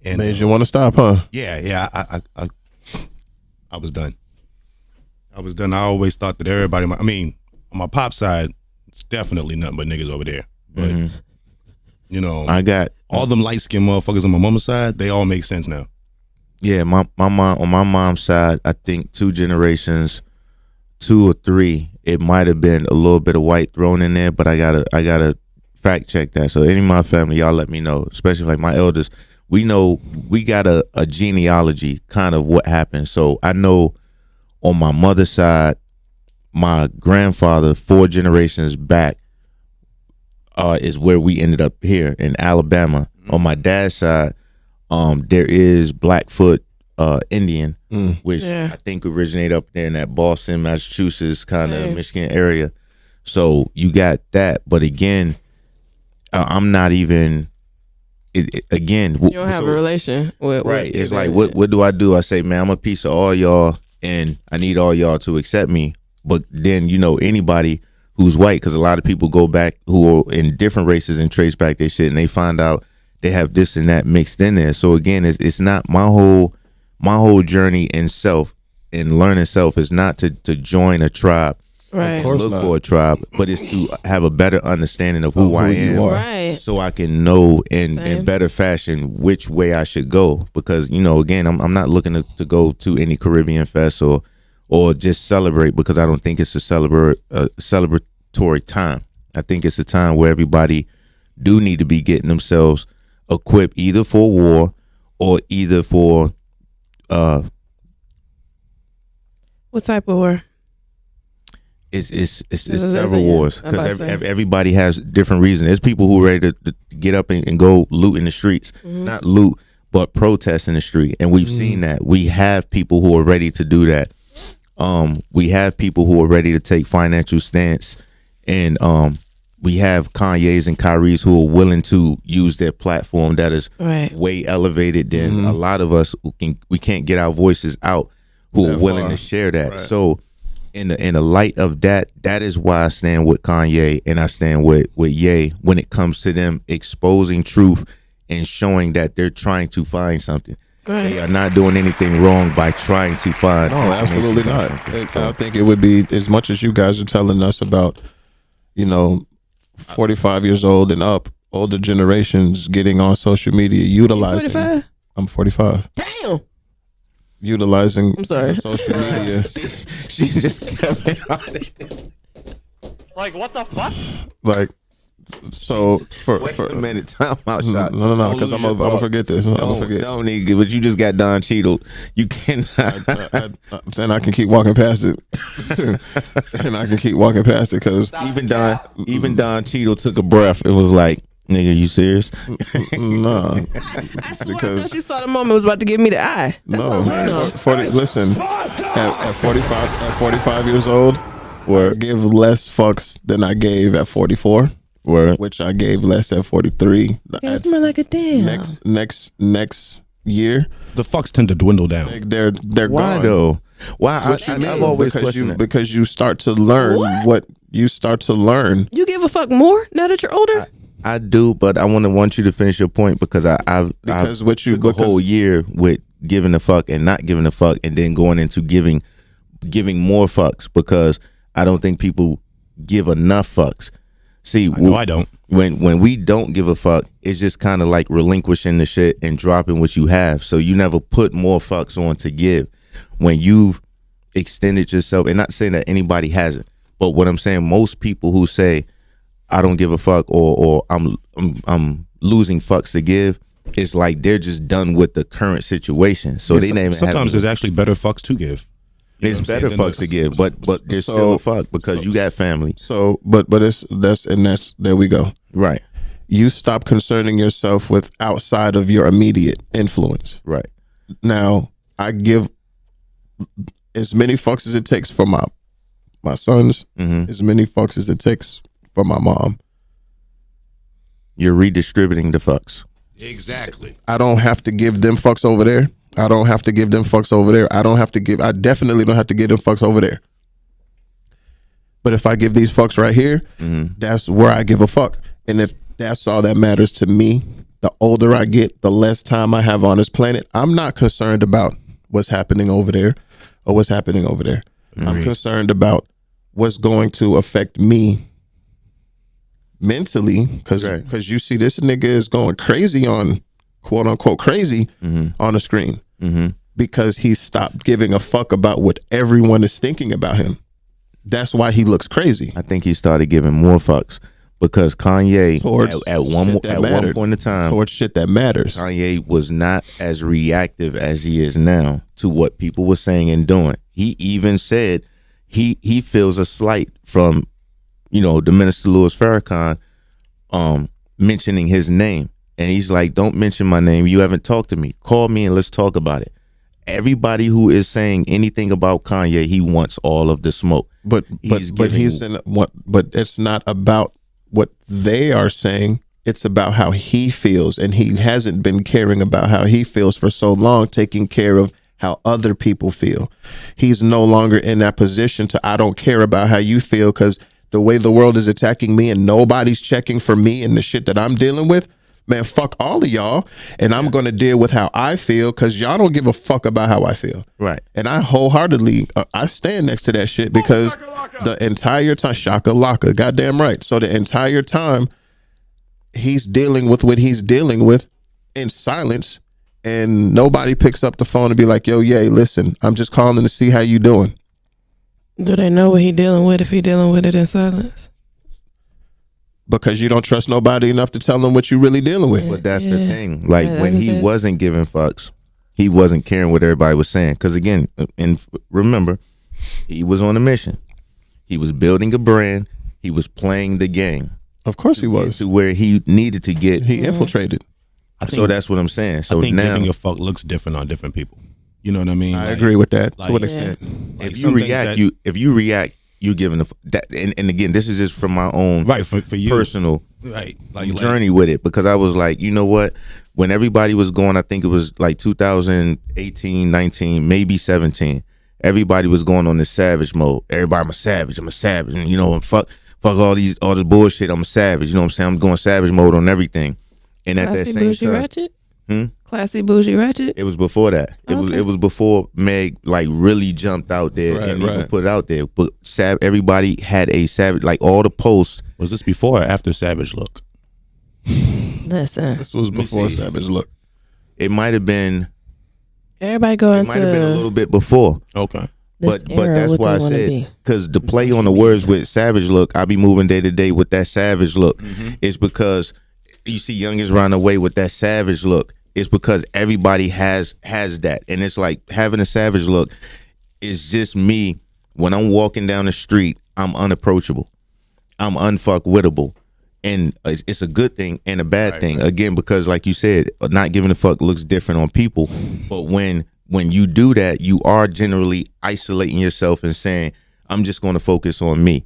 And Made you want to stop, huh? Yeah, I was done. I always thought that everybody, on my pop side, it's definitely nothing but niggas over there. But I got all them light skinned motherfuckers on my mama's side, they all make sense now. Yeah, my mom, on my mom's side, I think 2 generations, 2 or 3, it might have been a little bit of white thrown in there, but I gotta fact check that. So any of my family, y'all let me know, especially like my elders. We know we got a genealogy kind of what happened. So I know on my mother's side, my grandfather 4 generations back is where we ended up here in Alabama. On my dad's side, there is Blackfoot Indian, which I think originated up there in that Boston, Massachusetts kind of Michigan area. So you got that, but again, I'm not even. Again, You don't have a relation with right. It's like what do? I say, man, I'm a piece of all y'all, and I need all y'all to accept me. But then anybody who's white, because a lot of people go back who are in different races and trace back their shit, and they find out they have this and that mixed in there. So again, it's not my whole journey in self and learning self is not to join a tribe. Right. Of course look for a tribe, but it's to have a better understanding of who I am, right? So I can know in better fashion which way I should go. Because again, I'm not looking to go to any Caribbean fest or just celebrate, because I don't think it's a celebratory time. I think it's a time where everybody do need to be getting themselves equipped either for war or either for what type of war? It's several wars, because everybody has different reasons. There's people who are ready to get up and go loot in the streets, not loot, but protest in the street. And we've seen that. We have people who are ready to do that. We have people who are ready to take financial stance, and we have Kanye's and Kyrie's who are willing to use their platform that is way elevated than a lot of us we can't get our voices out, who are willing to share that. Right. So in the light of that is why I stand with Kanye and I stand with Ye when it comes to them exposing truth and showing that they're trying to find something. Right. They are not doing anything wrong by trying to find. No, absolutely not. I think it would be, as much as you guys are telling us about, 45 years old and up, older generations getting on social media, utilizing. 45? I'm 45. Damn. Utilizing social media. She just kept it on it. Like, what the fuck? Like, so wait a minute, time out shot. No, because I'm gonna forget this. I'm gonna forget. Don't need, but you just got Don Cheadle. You cannot. And I can keep walking past it. And I can keep walking past it because even Don Cheadle took a breath and was like, "Nigga, you serious?" No. I swear, I thought you saw the moment was about to give me the eye. That's listen, at 45 years old, I give less fucks than I gave at 44. Which I gave less at 43. It's more like a damn. Next year, the fucks tend to dwindle down. They're why gone. Though? Why? I've always because you start to learn what you start to learn. You give a fuck more now that you're older. I do, but I want you to finish your point because I've took a whole year with giving a fuck and not giving a fuck, and then going into giving more fucks because I don't think people give enough fucks. See, I don't. When we don't give a fuck, it's just kind of like relinquishing the shit and dropping what you have. So you never put more fucks on to give. When you've extended yourself, and not saying that anybody hasn't, but what I'm saying, most people who say I don't give a fuck or I'm losing fucks to give, it's like they're just done with the current situation. So they never. Sometimes there's actually better fucks to give. It's better fucks to give, but there's still a fuck because you got family. So, but that's there we go. Right. You stop concerning yourself with outside of your immediate influence. Right. Now, I give as many fucks as it takes for my sons, as many fucks as it takes for my mom. You're redistributing the fucks. Exactly. I don't have to give them fucks over there. I don't have to give them fucks over there. I definitely don't have to give them fucks over there. But if I give these fucks right here, that's where I give a fuck. And if that's all that matters to me, the older I get, the less time I have on this planet. I'm not concerned about what's happening over there or what's happening over there. I'm concerned about what's going to affect me mentally, because you see this nigga is going crazy on quote unquote crazy on the screen because he stopped giving a fuck about what everyone is thinking about him. That's why he looks crazy. I think he started giving more fucks because Kanye at one point in time towards shit that matters. Kanye was not as reactive as he is now to what people were saying and doing. He even said he feels a slight from the Minister Louis Farrakhan mentioning his name. And he's like, don't mention my name. You haven't talked to me. Call me and let's talk about it. Everybody who is saying anything about Kanye, he wants all of the smoke. But it's not about what they are saying. It's about how he feels. And he hasn't been caring about how he feels for so long, taking care of how other people feel. He's no longer in that position to, I don't care about how you feel because the way the world is attacking me and nobody's checking for me and the shit that I'm dealing with. Man, fuck all of y'all, and I'm going to deal with how I feel because y'all don't give a fuck about how I feel. Right. And I wholeheartedly, I stand next to that shit because the entire time, shaka laka, goddamn right. So the entire time, he's dealing with what he's dealing with in silence, and nobody picks up the phone and be like, yo, yay, listen, I'm just calling to see how you doing. Do they know what he dealing with if he dealing with it in silence? Because you don't trust nobody enough to tell them what you're really dealing with. But that's the thing. Like when he wasn't giving fucks, he wasn't caring what everybody was saying. Because again, and remember, he was on a mission. He was building a brand. He was playing the game. Of course he was. To where he needed to get. He infiltrated. So that's what I'm saying. So I think now, giving a fuck looks different on different people. You know what I mean? I agree with that to an extent. If you react, you giving that, and again, this is just from my own for you personal journey with it, because I was like, you know what, when everybody was going, I think it was like 2018, 19, maybe 17, everybody was going on this savage mode. Everybody, I'm a savage, and and fuck all this bullshit, I'm a savage, you know what I'm saying, I'm going savage mode on everything. And at that same time, ratchet? Classy bougie ratchet. It was before that. It was before Meg like really jumped out there and even put it out there. But everybody had a savage, like all the posts. Was this before or after Savage Look? Listen, this was before Savage Look. It might have been. Everybody going to. It might have been a little bit before. Okay. But that's why I said, because the play on the words with Savage Look, I be moving day to day with that Savage Look. It's because you see youngins run away with that Savage Look. It's because everybody has that. And it's like having a savage look is just me. When I'm walking down the street, I'm unapproachable. I'm unfuckwittable. And it's a good thing and a bad thing. Again, because like you said, not giving a fuck looks different on people. But when you do that, you are generally isolating yourself and saying, I'm just going to focus on me.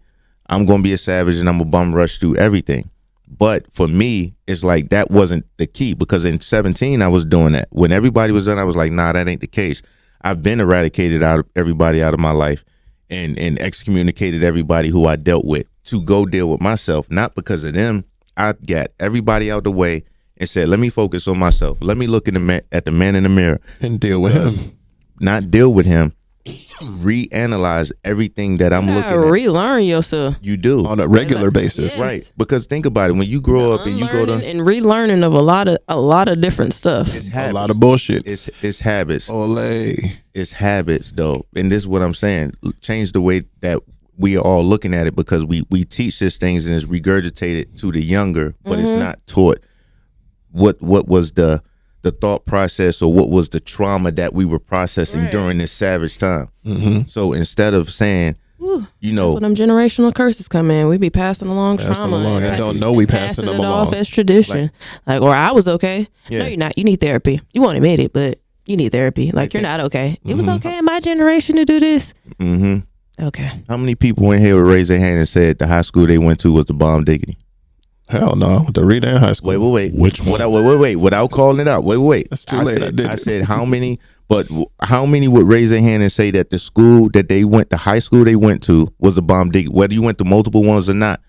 I'm going to be a savage and I'm going to bum rush through everything. But for me, it's like that wasn't the key, because in 17, I was doing that. When everybody was done, I was like, nah, that ain't the case. I've been eradicated everybody out of my life and excommunicated everybody who I dealt with to go deal with myself. Not because of them. I got everybody out the way and said, let me focus on myself. Let me look at the man in the mirror. And deal with him. Not deal with him. Reanalyze everything that I'm looking at. Relearn yourself. You do on a regular basis, right? Because think about it, when you grow up and you go to and relearning of a lot of different stuff. It's habits. A lot of bullshit. It's habits. Olay. It's habits, though, and this is what I'm saying. Change the way that we are all looking at it, because we teach these things and it's regurgitated to the younger, but it's not taught what was the thought process, or what was the trauma that we were processing Right. during this savage time. Mm-hmm. So instead of saying, Whew. you That's know, when them generational curses come in. We be passing along Passing trauma along and don't know we passing them it off along. as tradition. Like, or I was okay. Yeah. No, you're not. You need therapy. You won't admit it, but you need therapy. Like, you're not okay. It was okay in my generation to do this. mm-hmm. Okay. How many people in here would raise their hand and said the high school they went to was the bomb diggity? Hell no, I went to Redan High School. Wait. Which one? Wait. Without calling it out. Wait. That's too late. I did I it. said how many, but how many would raise their hand and say that the school that they went, the high school they went to, was a bomb diggity? Whether you went to multiple ones or not,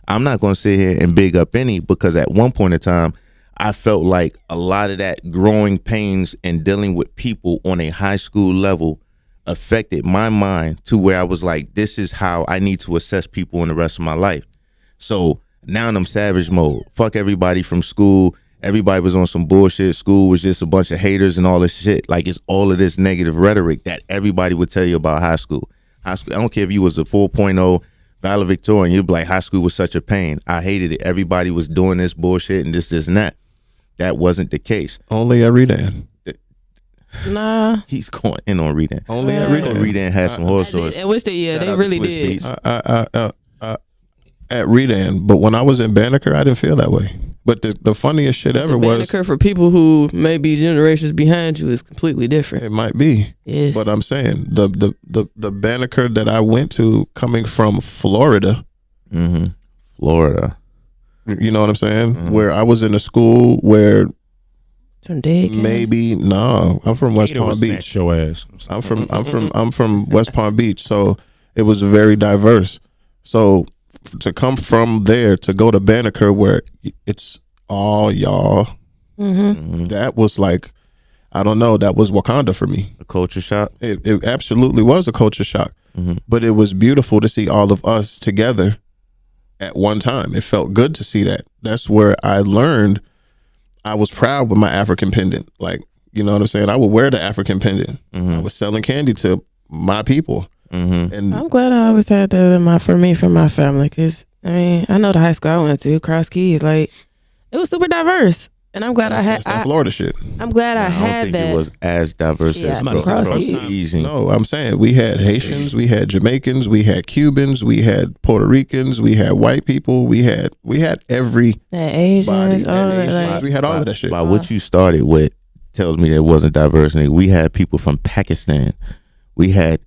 I'm not going to sit here and big up any, because at one point in time, I felt like a lot of that growing pains and dealing with people on a high school level affected my mind to where I was like, this is how I need to assess people in the rest of my life. So now I'm savage mode. Fuck everybody from school. Everybody was on some bullshit. School was just a bunch of haters and all this shit. Like, it's all of this negative rhetoric that everybody would tell you about high school. I don't care if you was a 4.0 valedictorian, you'd be like, high school was such a pain. I hated it. Everybody was doing this bullshit and this and that. That wasn't the case. Only at Redan. Nah. He's going in on Redan. Only at Yeah. Redan. Redan had some horse stories. I wish they, Shout they out to really Swiss did. Beats. At Redan, but when I was in Banneker, I didn't feel that way. But the funniest shit ever was, Banneker for people who may be generations behind you is completely different. it might be, Yes. but I'm saying the Banneker that I went to, coming from Florida, Mm-hmm. Florida. you know what I'm saying? Where I was in a school where From Dead Can. maybe I'm from West Gator Palm was Beach. snatch your ass. I'm from West Palm Beach, so it was very diverse. So to come from there to go to Banneker, where it's all y'all, that was like, I don't know, that was Wakanda for me. A culture shock. It absolutely was a culture shock, but it was beautiful to see all of us together at one time. It felt good to see that. That's where I learned. I was proud with my African pendant. Like, you know what I'm saying? I would wear the African pendant. I was selling candy to my people. And I'm glad I always had that in for my family, because I mean, I know the high school I went to, Cross Keys, like, it was super diverse, and I'm glad that's that Florida shit. I'm glad I I don't had think that. it was as diverse Yeah, as Cross Cross Keys. Keys. No, I'm saying we had Haitians, we had Jamaicans, we had Cubans, we had Puerto Ricans, we had white people, we had every That Asians, body, all and that, Asians. like, We had all of that shit. By what you started with tells me there wasn't diversity. We had people from Pakistan. We had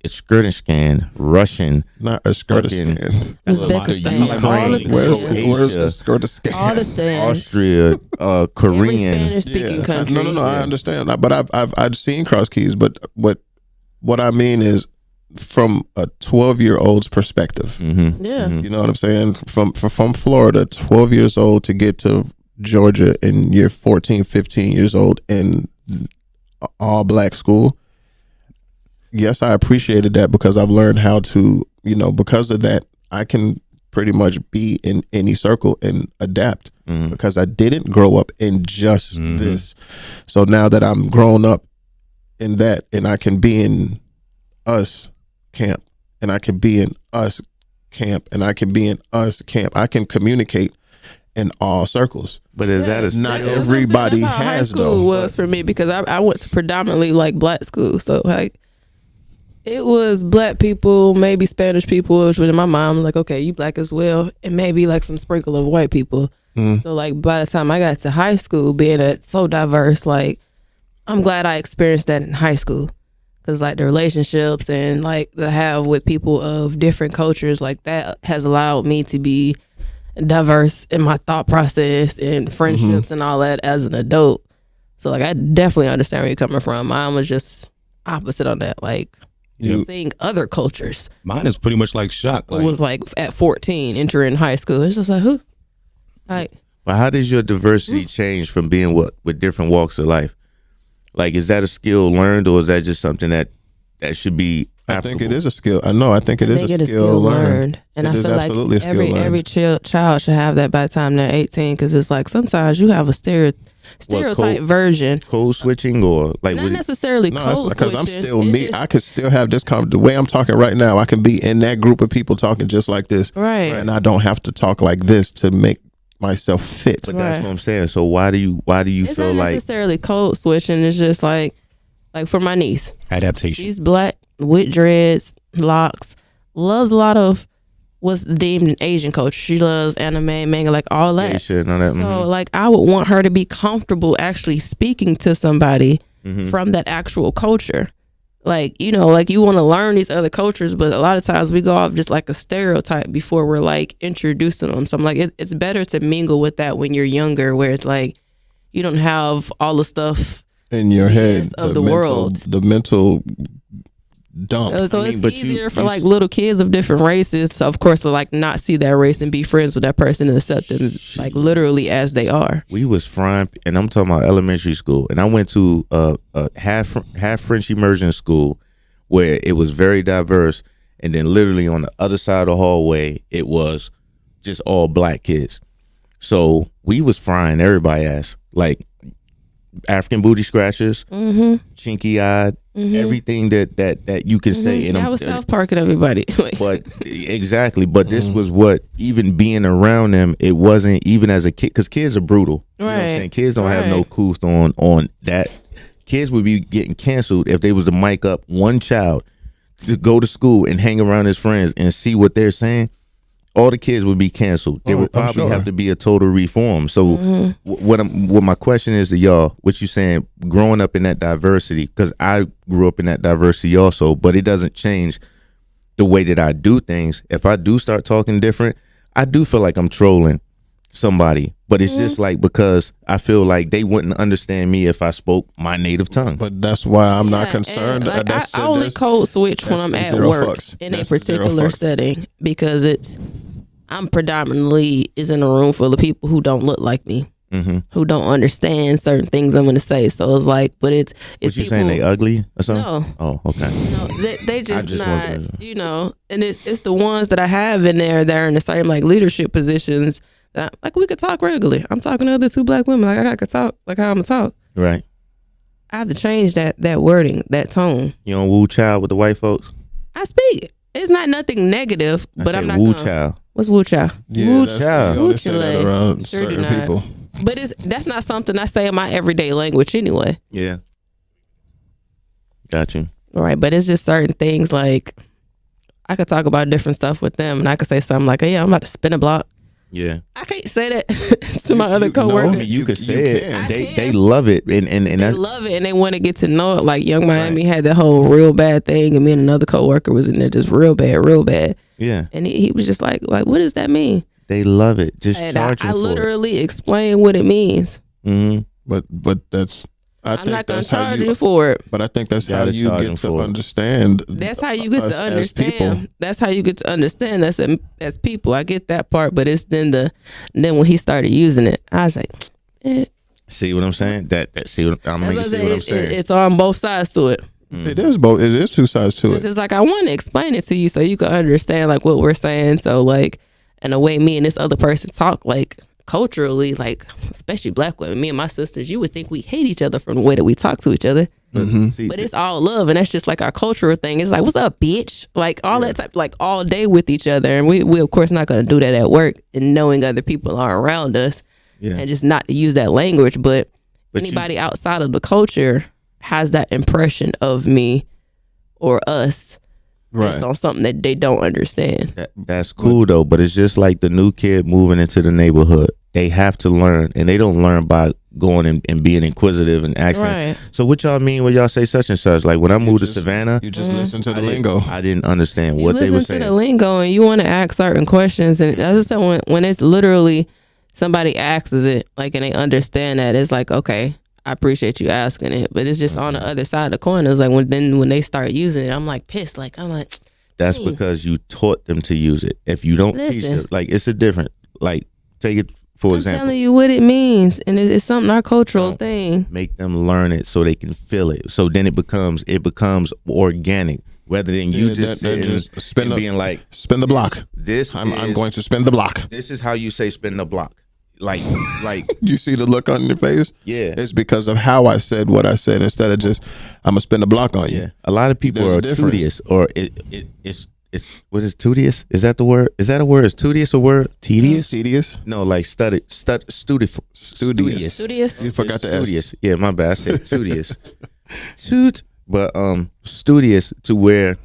Kyrgyzstan, Russian, Not a Kyrgyzstan. Uzbekistan, all the Where's stands, the Kyrgyzstan? all the stands, Austria, every Korean. Spanish speaking country. No, I understand. But I've seen Cross Keys. But what I mean is, from a 12-year-old's perspective, Yeah. you know what I'm saying? From Florida, 12 years old, to get to Georgia, and you're 14, 15 years old in all black school. Yes, I appreciated that, because I've learned how to, because of that, I can pretty much be in any circle and adapt, because I didn't grow up in just this. So now that I'm grown up in that, and I can be in us camp, and I can be in us camp, and I can be in us camp, I can communicate in all circles. But is that a Not skill? everybody That's how high has, school though. was for me, because I went to predominantly like black school, so like it was black people, maybe Spanish people, which was my mom like, okay, you black as well, and maybe like some sprinkle of white people. So like by the time I got to high school, being so diverse, like I'm glad I experienced that in high school, because like the relationships and like that I have with people of different cultures, like that has allowed me to be diverse in my thought process and friendships and all that as an adult. So like I definitely understand where you're coming from. Mine was just opposite on that, like seeing other cultures. Mine is pretty much like shock. It was like at 14 entering high school, it's just like, who, like, Well, how does your diversity change from being with different walks of life? Like, is that a skill learned, or is that just something that should be? I think it is a skill. I know. I think it is a skill learned. And It I is feel absolutely a like skill learned. every child should have that by the time they're 18, because it's like sometimes you have a stereotype version. Code switching, or like Not necessarily No, code it's because I'm switching. still It's me. just- I could still have this the way I'm talking right now. I can be in that group of people talking just like this, Right. and I don't have to talk like this to make myself fit. But that's what I'm saying. So why do you It's feel not like necessarily code switching. It's just like for my niece. Adaptation. She's black with dreads, locks, loves a lot of what's deemed an Asian culture. She loves anime, manga, like all that. shit and all that? So like I would want her to be comfortable actually speaking to somebody from that actual culture. Like, you know, like you want to learn these other cultures, but a lot of times we go off just like a stereotype before we're like introducing them. So I'm like, it's better to mingle with that when you're younger, where it's like you don't have all the stuff in your head of the world. The mental dump. So it's easier for like little kids of different races, so of course, to like not see that race and be friends with that person and accept them like literally as they are. We was frying, and I'm talking about elementary school, and I went to a half French immersion school where it was very diverse, and then literally on the other side of the hallway, it was just all black kids. So we was frying everybody ass, like African booty scratchers, chinky eyed, everything that you can say. And I was South Parking everybody. But exactly. But this was what, even being around them, it wasn't even as a kid, because kids are brutal. You know what I'm saying? Kids don't have no couth on that. Kids would be getting canceled if they was to mic up one child to go to school and hang around his friends and see what they're saying. All the kids would be canceled. There would probably have to be a total reform. So what my question is to y'all, what you saying, growing up in that diversity, because I grew up in that diversity also, but it doesn't change the way that I do things. If I do start talking different, I do feel like I'm trolling somebody, but it's just like, because I feel like they wouldn't understand me if I spoke my native tongue. But that's why I'm not concerned. Like, I only code switch when I'm at work in a particular setting, because I'm predominantly is in a room full of people who don't look like me, who don't understand certain things I'm going to say. So it's like, but it's what you people, saying, they ugly or something? No. Oh, okay. No, they just not, you know, and it's the ones that I have in there that are in the same like leadership positions. Like we could talk regularly. I'm talking to other two black women. Like I could talk like how I'm gonna talk. Right. I have to change that wording, that tone. You don't woo child with the white folks? I speak. It's not nothing negative, but I'm not woo gonna, child. What's woo child? Yeah, woo child. Woo child around sure certain people. But that's not something I say in my everyday language anyway. Yeah. Got you. All right, but it's just certain things like I could talk about different stuff with them, and I could say something like, "Oh yeah, I'm about to spin a block." Yeah. I can't say that to my other coworkers. No, you could say it. They love it, and they love it, and they want to get to know it. Like Young Miami had that whole real bad thing, and me and another coworker was in there just real bad. Yeah. And he was just like, what does that mean? They love it. Just and charge them I for literally explain what it means. But that's. I'm not gonna charge you for it. But I think that's how you get to understand. That's how you get to understand. That's how you get to understand us as people. I get that part, but it's then when he started using it, I was like, See what I'm saying? See what I'm saying? It's on both sides to it. It is both. It is two sides to it. It's like I want to explain it to you so you can understand like what we're saying. So like, and the way me and this other person talk, like culturally, like especially black women, me and my sisters, you would think we hate each other from the way that we talk to each other. But it's all love, and that's just like our cultural thing. It's like, what's up, bitch? Like all that type, like all day with each other, and we of course not gonna do that at work and knowing other people are around us, and just not to use that language. But anybody outside of the culture has that impression of me or us. Based on something that they don't understand. That's cool though, but it's just like the new kid moving into the neighborhood. They have to learn, and they don't learn by going and being inquisitive and asking. So what y'all mean when y'all say such and such? Like when I moved to Savannah, you just listen to the lingo. I didn't understand what they were saying. You listen to the lingo, and you want to ask certain questions. And as I said, when it's literally somebody asks it, like, and they understand that, it's like, okay, I appreciate you asking it, but it's just on the other side of the coin. It's like when they start using it, I'm like pissed. Like I'm like, that's because you taught them to use it. If you don't teach it, like it's a different. Like take it for example. I'm telling you what it means, and it's something our cultural thing. Make them learn it so they can feel it. So then it becomes organic, rather than you just sitting and being like, spin the block. I'm going to spin the block. This is how you say spin the block. Like you see the look on your face. Yeah, it's because of how I said what I said instead of just I'm gonna spin the block on you. Yeah, a lot of people are studious, or it's what is studious? Is that the word? Is that a word? Is studious a word? Tedious. No, like studious. Studious. You forgot to ask. Studious. Yeah, my bad. I said studious. But studious to where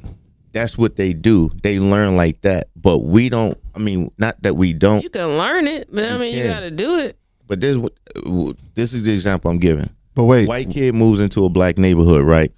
that's what they do. They learn like that. But we don't. I mean, not that we don't. You can learn it, but I mean, you got to do it. But this is the example I'm giving. But wait, White kid moves into a black neighborhood, right?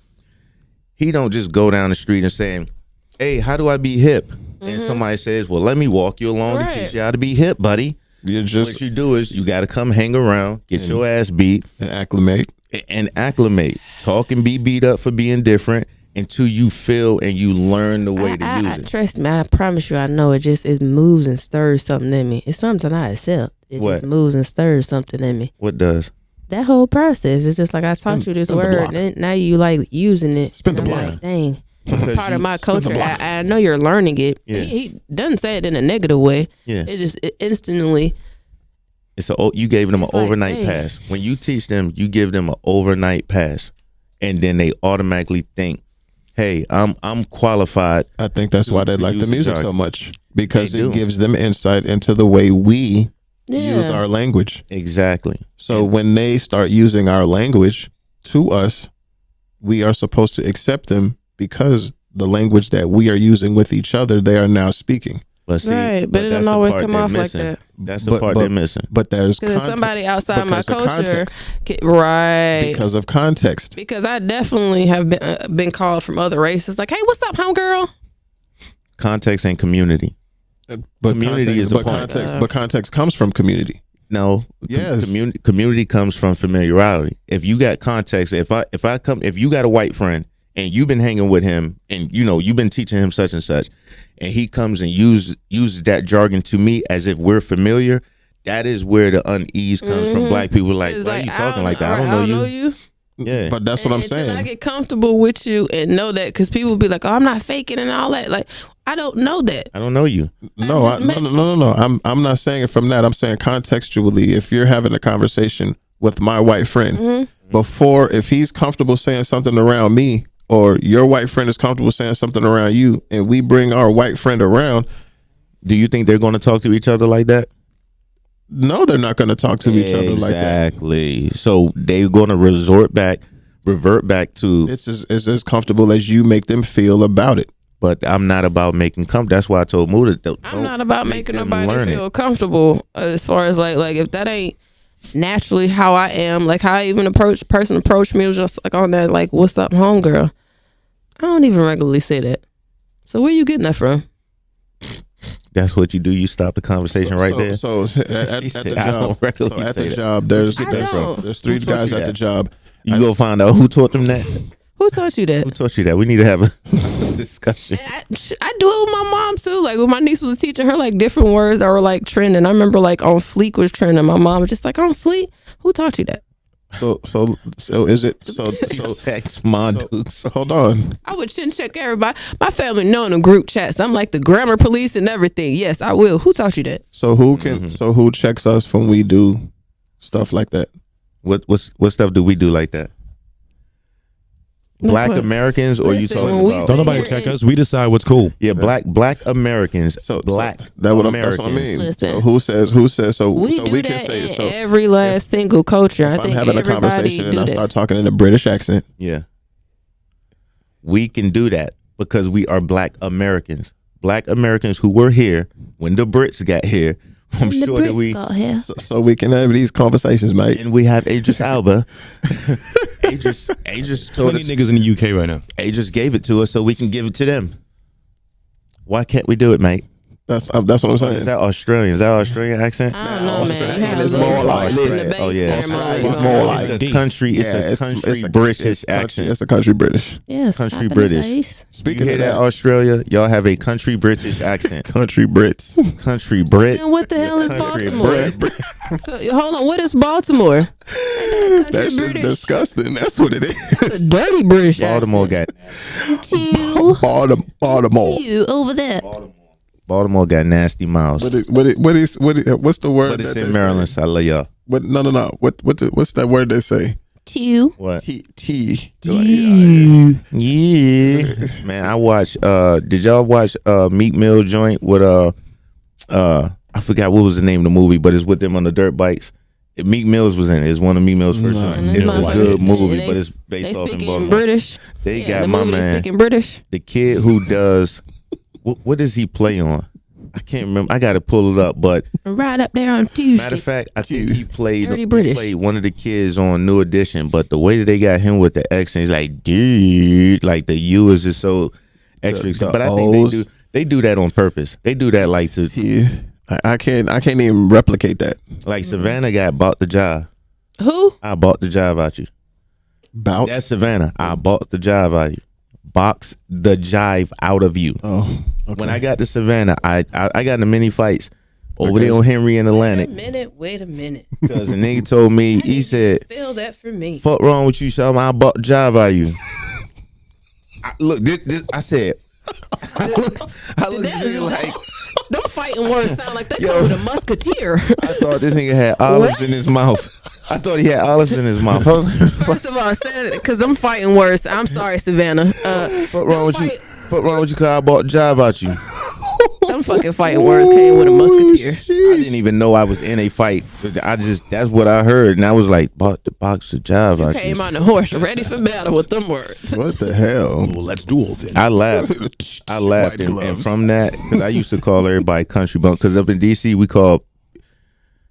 He don't just go down the street and saying, "Hey, how do I be hip?" And somebody says, "Well, let me walk you along to teach you how to be hip, buddy." What you do is you got to come hang around, get your ass beat, and acclimate. Talk and be beat up for being different until you feel and you learn the way to use it. Trust me, I promise you, I know it moves and stirs something in me. It's something I accept. It just moves and stirs something in me. What does? That whole process. It's just like I taught you this word, and now you like using it. Spin the block. Like, dang. It's part of my culture. I know you're learning it. Yeah. He doesn't say it in a negative way. Yeah. It instantly. You gave them an overnight dang. pass. When you teach them, you give them an overnight pass, and then they automatically think, "Hey, I'm qualified." I think that's why they like the music so much, because They do. it gives them insight into the way we use our language. Exactly. So when they start using our language to us, we are supposed to accept them because the language that we are using with each other, they are now speaking. But see, Right, but it that's don't the always part come they're off like missing. that. That's the part they're missing. But there's Because context, somebody outside my because of culture, context. right? Because of context. Because I definitely have been called from other races, like, "Hey, what's up, homegirl?" Context and community. But Community context, is the but point. context, but context comes from community. No, Yes. community comes from familiarity. If you got context, if you got a white friend and you've been hanging with him and you've been teaching him such and such, and he comes and uses that jargon to me as if we're familiar, that is where the unease comes from. Black people like, It's why like, are you talking like that? I don't know you. Yeah, But that's what I'm Until I saying. get comfortable with you and know that, because people be like, "Oh, I'm not faking" and all that. Like, I don't know that. I don't know you. No, I'm not saying it from that. I'm saying contextually. If you're having a conversation with my white friend, before, if he's comfortable saying something around me, or your white friend is comfortable saying something around you, and we bring our white friend around, do you think they're going to talk to each other like that? No, they're not going to talk to each other like that. Exactly. So they're going to revert back to. It's as comfortable as you make them feel about it. But I'm not about making That's why I told Muda. I'm not about making nobody feel comfortable. As far as like if that ain't naturally how I am, like how I even person approached me was just like on that, like, "What's up, homegirl?" I don't even regularly say that. So where you getting that from? That's what you do. You stop the conversation right there. So at the job, there's three guys at the job. You go find out who taught them that. Who taught you that? Who taught you that? We need to have a discussion. I do it with my mom too. Like when my niece was teaching her like different words that were like trending. I remember like on fleek was trending. My mom was just like, "On fleek? Who taught you that?" So is it so hold on. I would chin check everybody. My family know in the group chats. I'm like the grammar police and everything. Yes, I will. Who taught you that? So who checks us when we do stuff like that? What stuff do we do like that? Black Americans, or you talking about? Don't nobody check us. We decide what's cool. Yeah, black Americans. That's what Americans. I mean. Listen. So who says so? We so do we that can say in so. every last single culture. I If I'm think having a everybody conversation and do I that. start talking in a British accent, Yeah, we can do that because we are Black Americans. Black Americans who were here when the Brits got here. I'm sure that we so we can have these conversations, mate. And we have Idris Elba. Idris told 20 us, niggas in the UK right now. Idris gave it to us so we can give it to them. Why can't we do it, mate? That's what I'm saying. Is that Australian? Is that Australian accent? I don't know, man. You have It's a more little like in this. the Oh, yeah. bass there, It's Mo. more like It's a country. It's a country British accent. It's a country British. Yes, Country slap in the British. face. You hear that, Australia? Y'all have a country British accent. Country Brits. Country Brit. And what the hell is Country Baltimore? Brit. So, hold on, what is Baltimore? That's just disgusting. That's what it is. It's a dirty British Baltimore got Baltimore. you over there. Baltimore got nasty mouths. What's the word? But it's that in they Maryland, say? so I love y'all. No. What's that word they say? Two. What? T. Yeah. Man, I watched did y'all watch Meek Mill joint with I forgot what was the name of the movie, but it's with them on the dirt bikes. Meek Mills was in it. It's one of Meek Mill's first joints. It's a good movie, but it's based off in Baltimore. British. They got my man speaking British. the kid who does what does he play on? I can't remember. I got to pull it up, but Right up there on Tuesday. matter of fact, I think he played British. one of the kids on New Edition. But the way that they got him with the accent, he's like, dude, like the U is just so extra. The but I think they do that on purpose. They do that like to I can't even replicate that. like Savannah got bought the job. Who? I bought the job out you. Bout. That's Savannah. I bought the job out of you. Box the jive out of you. Oh, okay. When I got to Savannah, I got in the many fights over there on Henry and Atlantic. Wait a minute. Because the nigga told me, he said, Spell that for me. fuck wrong with you, Sean? I bought the job out of you. Look, this, I said, I looked at you like, Them fighting words sound like they come with a musketeer. I thought this nigga had olives in his mouth. I thought he had olives in his mouth. First of all, I said it because them fighting words. I'm sorry, Savannah. Fuck wrong with you? Fuck wrong with you? Cause I bought the job out you. Them fucking fighting words came with a musketeer. I didn't even know I was in a fight. That's what I heard, and I was like, bought the box the job out you. Came on the horse ready for battle with them words. What the hell? Well, let's duel then. I laughed, and from that, because I used to call everybody country bump, because up in DC we call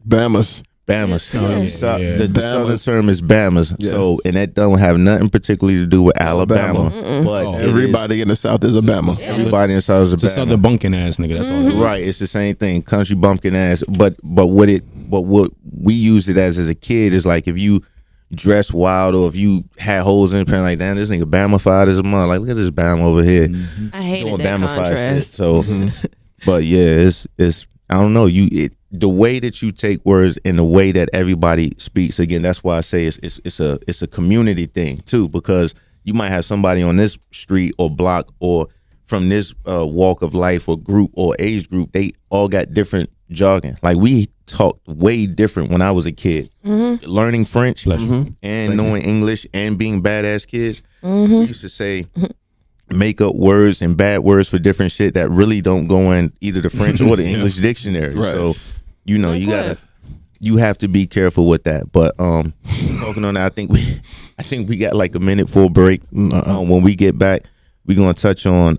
Bamas. Bamas. yeah. The southern Bamas. term is Bamas. Yes. So, and that don't have nothing particularly to do with Alabama. But Everybody in the South is a Bama. everybody in the South is a It's a Bama. southern bunking ass nigga. That's all. Right, it's the same thing, country bumpkin ass. But what we used it as a kid is like if you dress wild or if you had holes in the pants like damn, this nigga Bama-fied as a mother. Like look at this Bama over here I hated doing that Bama-fied contrast. shit. So, but yeah, it's I don't know the way that you take words and the way that everybody speaks. Again, that's why I say it's a community thing too, because you might have somebody on this street or block or from this walk of life or group or age group, they all got different jargon. Like we talked way different when I was a kid. Learning French and knowing English and being badass kids. We used to say make up words and bad words for different shit that really don't go in either the French or the English dictionary. Right. So, you have to be careful with that. But talking on that, I think we got like a minute for a break. When we get back, we're gonna touch on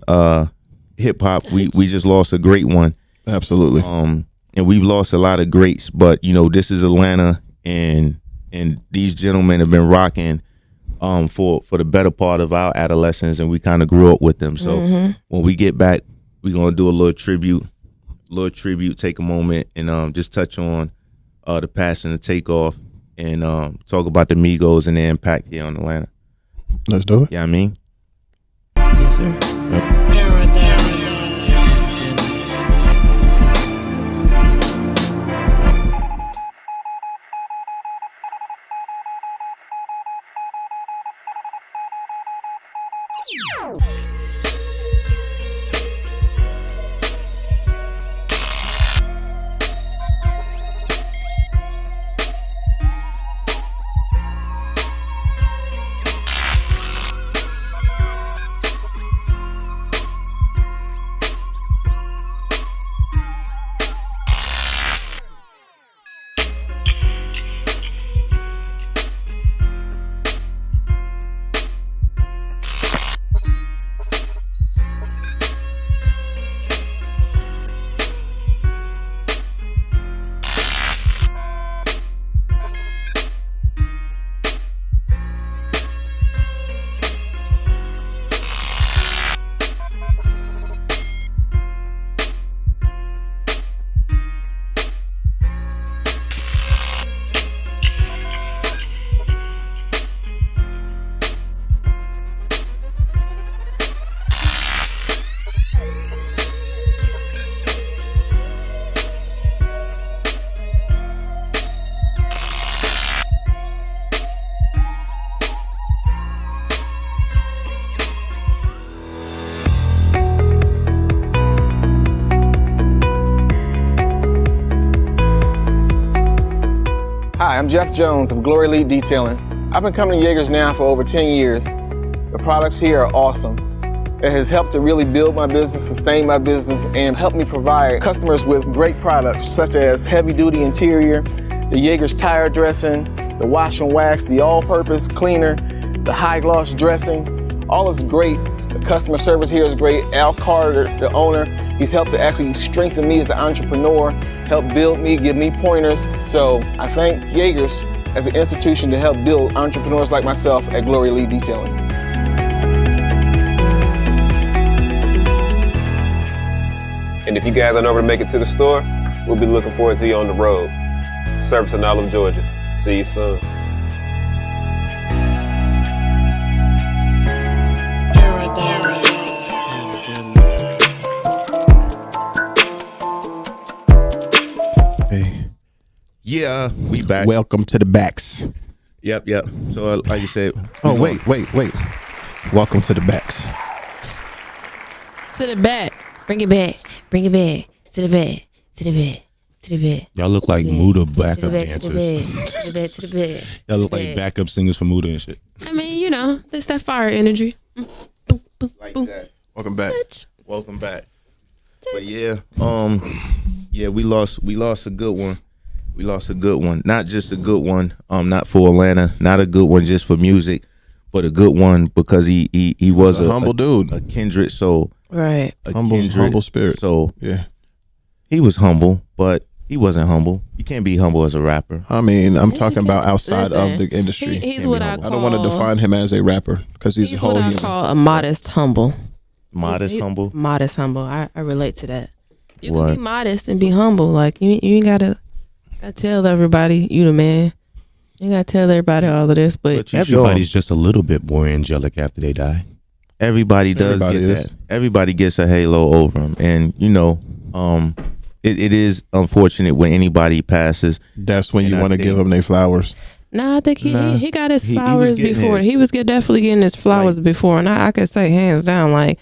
hip hop. We just lost a great one. Absolutely. And we've lost a lot of greats, but this is Atlanta, and these gentlemen have been rocking for the better part of our adolescence, and we kind of grew up with them. So when we get back, we're gonna do a little tribute, take a moment and just touch on the passing of Takeoff and talk about the Migos and their impact here on Atlanta. Let's do it. Yeah, I mean. Yes, sir. Hi, I'm Jeff Jones of Glory Lead Detailing. I've been coming to Jaegers now for over 10 years. The products here are awesome. It has helped to really build my business, sustain my business, and help me provide customers with great products such as heavy-duty interior, the Jaegers tire dressing, the wash and wax, the all-purpose cleaner, the high-gloss dressing. All is great. The customer service here is great. Al Carter, the owner, he's helped to actually strengthen me as an entrepreneur, help build me, give me pointers. So I thank Jaegers as an institution to help build entrepreneurs like myself at Glory Lee Detailing. And if you guys aren't able to make it to the store, we'll be looking forward to you on the road. Servicing all of Georgia. See you soon. Hey. Yeah, we back. Welcome to the backs. Yep. So like you said. Oh, wait. Welcome to the backs. To the back. Bring it back. Bring it back. To the back. To the back. To the back. Y'all look like Muda backup To dancers. the back. To the back. To the back. Y'all look like backup singers for Muda and shit. I mean, you know, there's that fire energy. Like that. Welcome back. Welcome back. But yeah, we lost a good one. We lost a good one. Not just a good one, not for Atlanta, not a good one just for music, but a good one because he was a humble dude. A kindred soul. Right. Humble spirit. So yeah. He was humble, but he wasn't humble. You can't be humble as a rapper. I mean, I'm talking about outside Listen, of the industry. he's what I I don't want to call- define him as a rapper because he's a whole what I human. call a modest humble. Humble? Modest humble. I relate to that. You can What? be modest and be humble. Like you ain't gotta tell everybody you the man. You gotta tell everybody all of this, but Everybody's just a little bit more angelic after they die. Everybody does Everybody get is. that. Everybody gets a halo over them, and it is unfortunate when anybody passes. That's when And you I want to think- give them their flowers. I think he got his he was flowers getting before. his. He was definitely getting his flowers before, and I could say hands down, like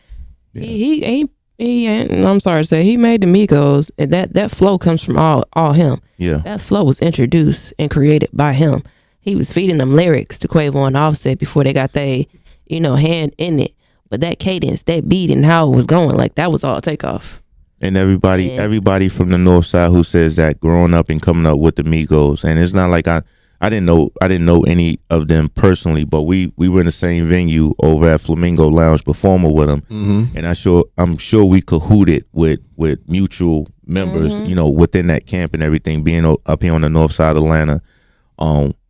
he ain't. I'm sorry to say, he made the Migos, and that flow comes from all him. Yeah. That flow was introduced and created by him. He was feeding them lyrics to Quavo and Offset before they got their, hand in it. But that cadence, that beat, and how it was going, like that was all Takeoff. And everybody from the North Side who says that growing up and coming up with the Migos, and it's not like I didn't know any of them personally, but we were in the same venue over at Flamingo Lounge performing with them, and I'm sure we cahooted with mutual members, within that camp and everything. Being up here on the North Side of Atlanta,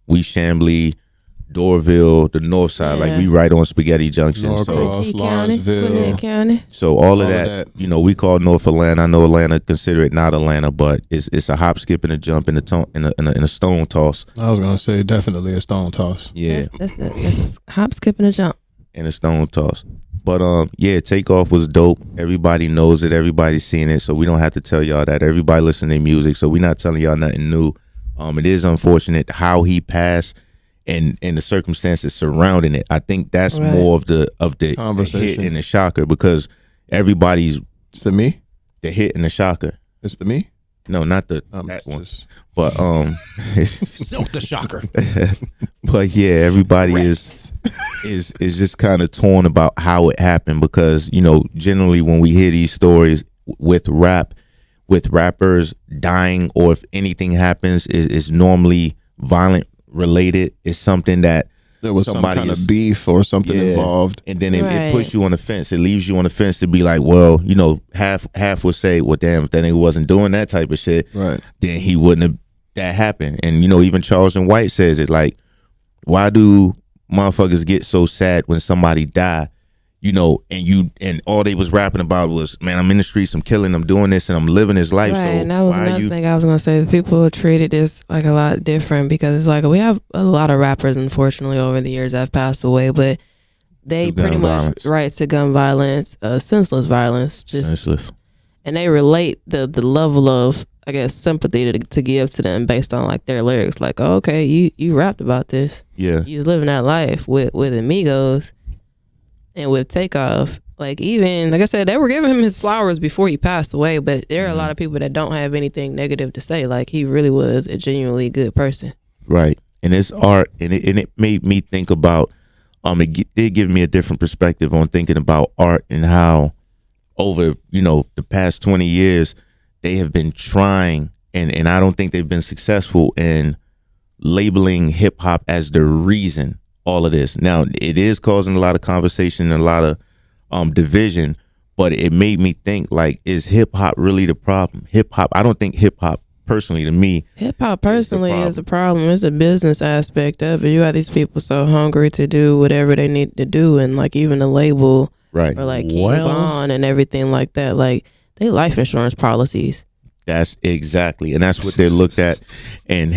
we Chamblee, Dorville, the North Side, like we right on Spaghetti Junction. Norcross, G County, Lawrenceville. Gwinnett County. So all of that, we call North Atlanta. I know Atlanta consider it not Atlanta, but it's a hop, skip, and a jump in a stone toss. I was gonna say definitely a stone toss. Yeah, That's a hop, skip, and a jump. and a stone toss. But Takeoff was dope. Everybody knows it. Everybody's seen it. So we don't have to tell y'all that. Everybody listen to music. So we're not telling y'all nothing new. It is unfortunate how he passed and the circumstances surrounding it. I think that's Right. more of the Conversation. hit and the shocker because everybody's It's the me. the hit and the shocker. It's the me. No, not that one. But Silk the shocker. but yeah, everybody is just kind of torn about how it happened because generally when we hear these stories with rappers dying or if anything happens is normally violent related. It's something that There was some somebody kind is- of beef or something involved. and then it Right. puts you on the fence. It leaves you on the fence to be like, well, half would say, well, damn, if that nigga wasn't doing that type of shit, Right. then he wouldn't have that happen. And even Charleston White says it, like, why do motherfuckers get so sad when somebody die? And all they was rapping about was, man, I'm in the streets, I'm killing, I'm doing this, and I'm living this life. Right, So and that was why are another you? thing I was gonna say. People treated this like a lot different because it's like we have a lot of rappers, unfortunately, over the years that have passed away, but they To gun pretty violence. much right to gun violence, senseless violence, just Senseless. and they relate the level of sympathy to give to them based on like their lyrics. Like, oh, okay, you rapped about this, Yeah. you was living that life with Amigos and with Takeoff. Like even like I said, they were giving him his flowers before he passed away, but there are a lot of people that don't have anything negative to say. Like he really was a genuinely good person. Right. and it's art, and it made me think about. Did give me a different perspective on thinking about art and how over the past 20 years they have been trying, and I don't think they've been successful in labeling hip hop as the reason all of this. Now it is causing a lot of conversation and a lot of division, but it made me think, like, is hip hop really the problem? Hip hop, I don't think hip hop personally, to me, hip hop personally is a problem. It's a business aspect of it. You got these people so hungry to do whatever they need to do, and like even the label, right, or like keep on and everything like that. Like they life insurance policies. That's exactly, and that's what they looked at and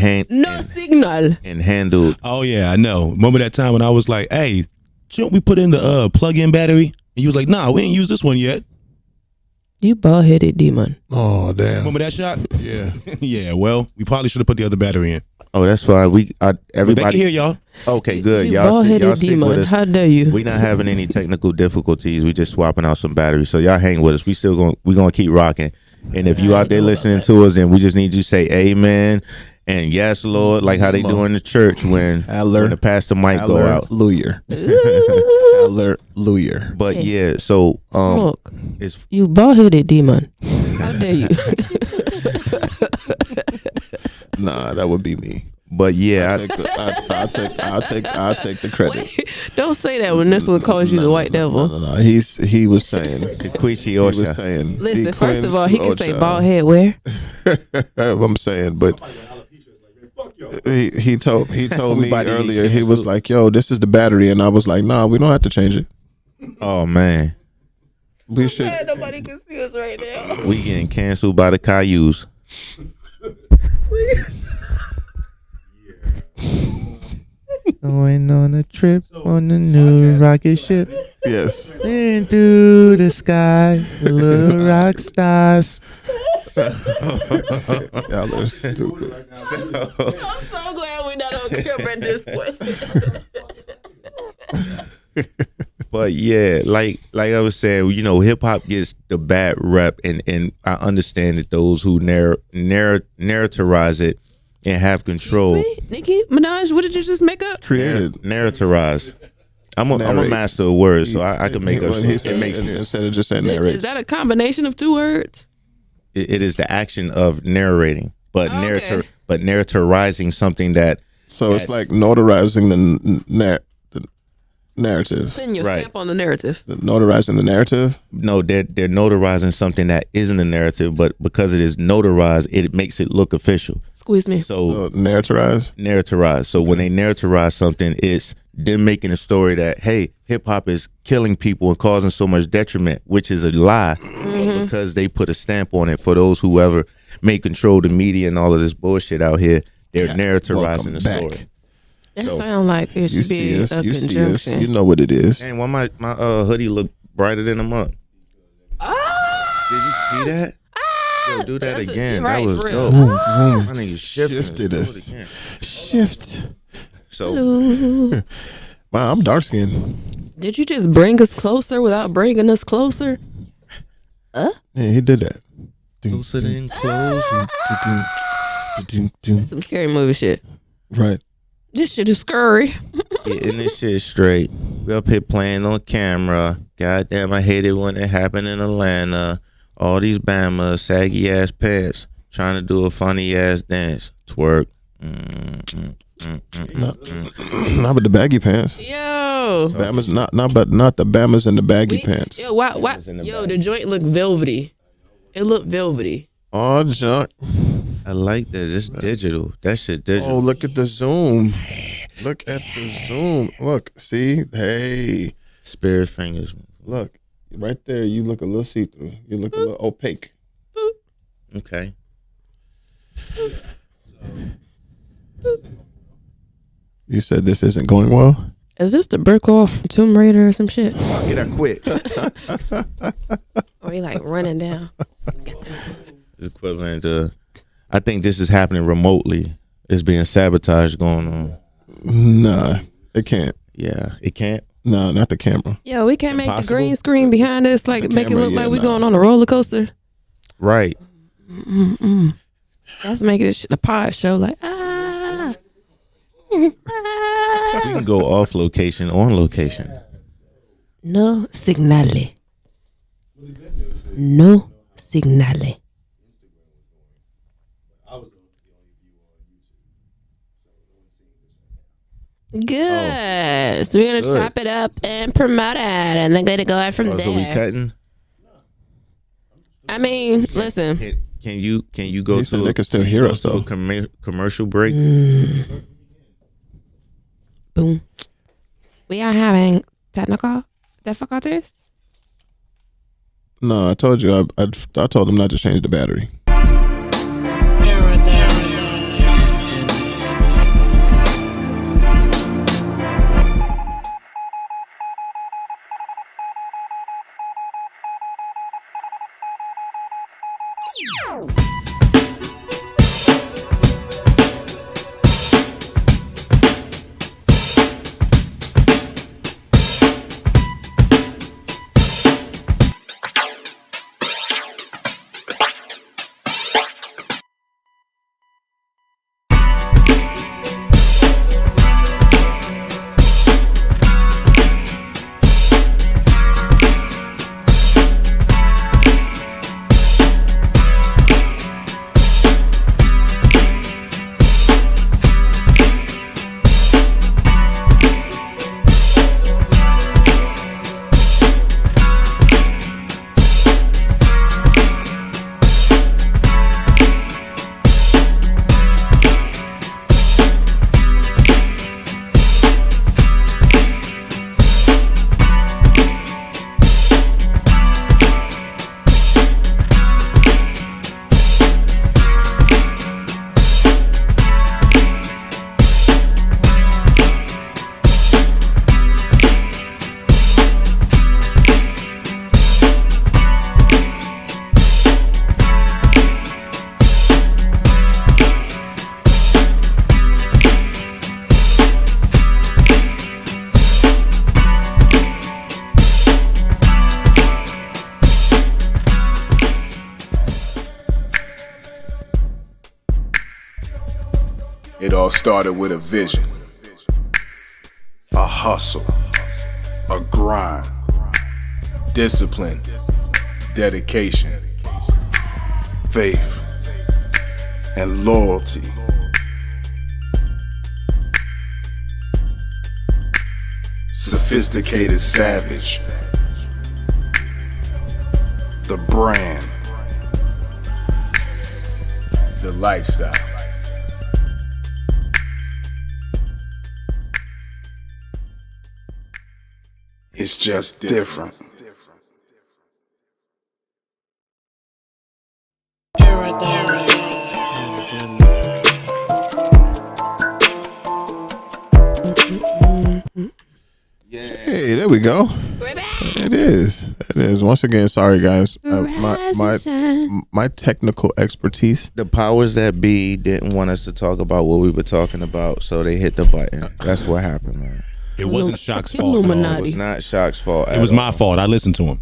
signal and handled. Oh yeah, I know. Remember that time when I was like, "Hey, shouldn't we put in the plug-in battery?" And you was like, "Nah, we ain't used this one yet." You bald-headed demon. Oh damn! Remember that shot? Yeah. Yeah. Well, we probably should have put the other battery in. Oh, that's fine. Everybody They can hear y'all. Okay, good. You Y'all bald-headed stick demon. with us. How dare you? We not having any technical difficulties. We just swapping out some batteries. So y'all hang with us. We gonna keep rocking. And if you out there listening to us, then we just need you to say amen and yes, Lord, like how they do in the church when the pastor might go out. Hallelujah. Hallelujah. But yeah, so it's you bald-headed demon. How dare you? Nah, that would be me. But yeah, I'll take the credit. Wait, don't say that when this one calls you the white devil. No. He was saying. He was saying. Listen, first of all, he can say bald head where? I'm saying, but he told me earlier. He was like, "Yo, this is the battery," and I was like, "Nah, we don't have to change it." Oh man, we should. Nobody can see us right now. We getting canceled by the Cayuse. Going on a trip on the new rocket ship. Yes. Into the sky, the little rock stars. Y'all are stupid. I'm so glad we're not on camera at this point. But yeah, like I was saying, hip hop gets the bad rep, and I understand that those who narratize it and have control. Nicki Minaj, what did you just make up? Created. Narratize. I'm a master of words, so I can make up. It makes sense. Instead of just saying narrate. Is that a combination of two words? It is the action of narrating, but okay. narrativizing something that. So it's like notarizing the narrative. Putting your stamp on the narrative. Notarizing the narrative? No, they're notarizing something that isn't a narrative, but because it is notarized, it makes it look official. Squeeze me. So narratize. So when they narratize something, it's them making a story that, hey, hip hop is killing people and causing so much detriment, which is a lie, because they put a stamp on it. For those who ever may control the media and all of this bullshit out here, they're narrativizing the story. That sounds like it should be a conjunction. You know what it is. And why my hoodie look brighter than a month? Did you see that? Yo, do that again. That was dope. My nigga shifted us. Shift. So, wow, I'm dark skinned. Did you just bring us closer without bringing us closer? Yeah, he did that. Closer than close. That's some scary movie shit. Right. This shit is scary. Getting this shit straight. We up here playing on camera. Goddamn, I hate it when it happened in Atlanta. All these Bamas, saggy ass pants, trying to do a funny ass dance. Twerk. Not with the baggy pants. Yo. Bamas, not the Bamas and the baggy pants. Yo, why? Yo, the joint look velvety. It looked velvety. Oh, junk. I like that. It's digital. That shit digital. Oh, look at the zoom. Look at the zoom. Look, see? Hey. Spirit fingers. Look, right there, you look a little see-through. You look a little opaque. Okay. You said this isn't going well? Is this the brick wall from Tomb Raider or some shit? Get that quick. Or he like running down. It's equivalent to, I think this is happening remotely. It's being sabotage going on. Nah, it can't. Yeah, it can't. No, not the camera. Yo, we can't Impossible. make the green screen behind us like make it look like we're nah. going on a roller coaster. Right. That's making this shit a pod show. Like We can go off location, on location. No signale. No signale. Good. So we're gonna Good. chop it up and promote it, and then gonna go out from Oh, there. so we cutting? I mean, listen. Can you go He said to? they can still hear us, though. Commercial break. Boom. We are having technical difficulties. No, I told you. I told him not to change the battery. It all started with a vision, a hustle, a grind, discipline, dedication, faith, and loyalty. Sophisticated savage, the brand, the lifestyle. It's just different. Hey, there we go. It is. It is. Once again, sorry guys. My technical expertise. The powers that be didn't want us to talk about what we were talking about, so they hit the button. That's what happened, man. It wasn't Shock's fault. No, it was not Shock's fault. It was my fault. I listened to him.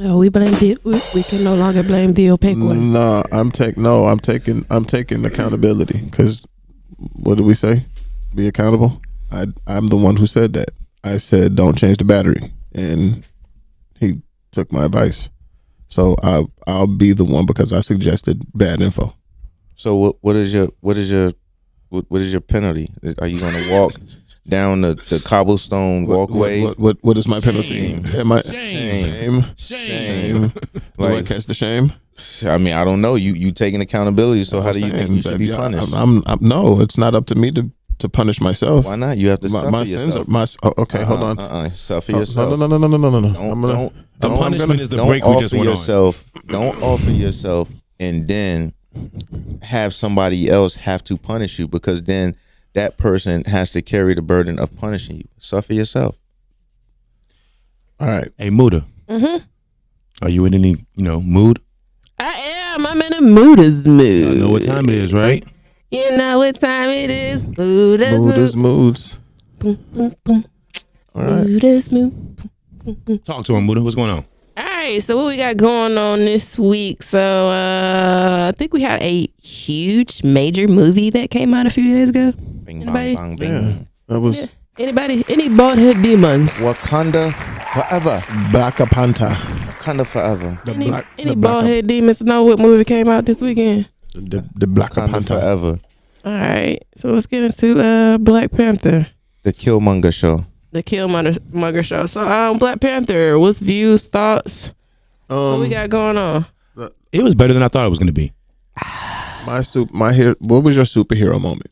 Oh, we blame the. We can no longer blame the opaque one. No, I'm taking accountability because what did we say? Be accountable. I'm the one who said that. I said don't change the battery, and he took my advice. So I'll be the one because I suggested bad info. So what is your penalty? Are you going to walk down the cobblestone walkway? What is my penalty? Shame. Do I catch the shame? I mean, I don't know. You taking accountability. So how do you think you should be punished? No, it's not up to me to punish myself. Why not? You have to suffer my yourself. sins are okay. Hold on. Suffer yourself. No. The punishment is the break we just went on. Don't offer yourself and then have somebody else have to punish you, because then that person has to carry the burden of punishing you. Suffer yourself. All right. Hey, Muda. Mm-hmm. Are you in any mood? I am. I'm in a mooders mood. I know what time it is, right? You know what time it is. Mooders moods. Boom, boom, boom. All right. Mooders mood. Talk to him, Muda. What's going on? All right. right, so what we got going on this week? So I think we had a huge major movie that came out a few days ago. Bing, Anybody? bang, bang, bing. Yeah, that was Anybody? Any bald head demons? Wakanda forever. Black Panther. Wakanda forever. Any bald head demons know what movie came out this weekend? The Black Wakanda Panther. forever. All right, so let's get into Black Panther, The Killmonger show. the Killmonger show. So Black Panther, what's views, thoughts? What we got going on? It was better than I thought it was going to be. What was your superhero moment?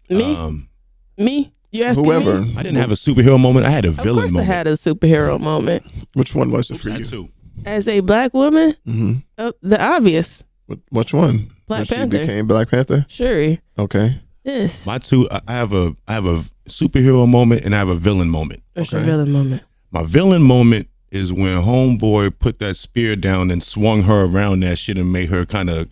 Me? You asking Whoever. me? I didn't have a superhero moment. I had a Of villain course moment. I had a superhero moment. Which one was it for That you? too. As a black woman, the obvious. Which one? Black When she Panther. became Black Panther? Shuri. Okay. Yes. My two, I have a superhero moment and I have a villain moment. What's your villain moment? My villain moment is when Homeboy put that spear down and swung her around that shit and made her kind of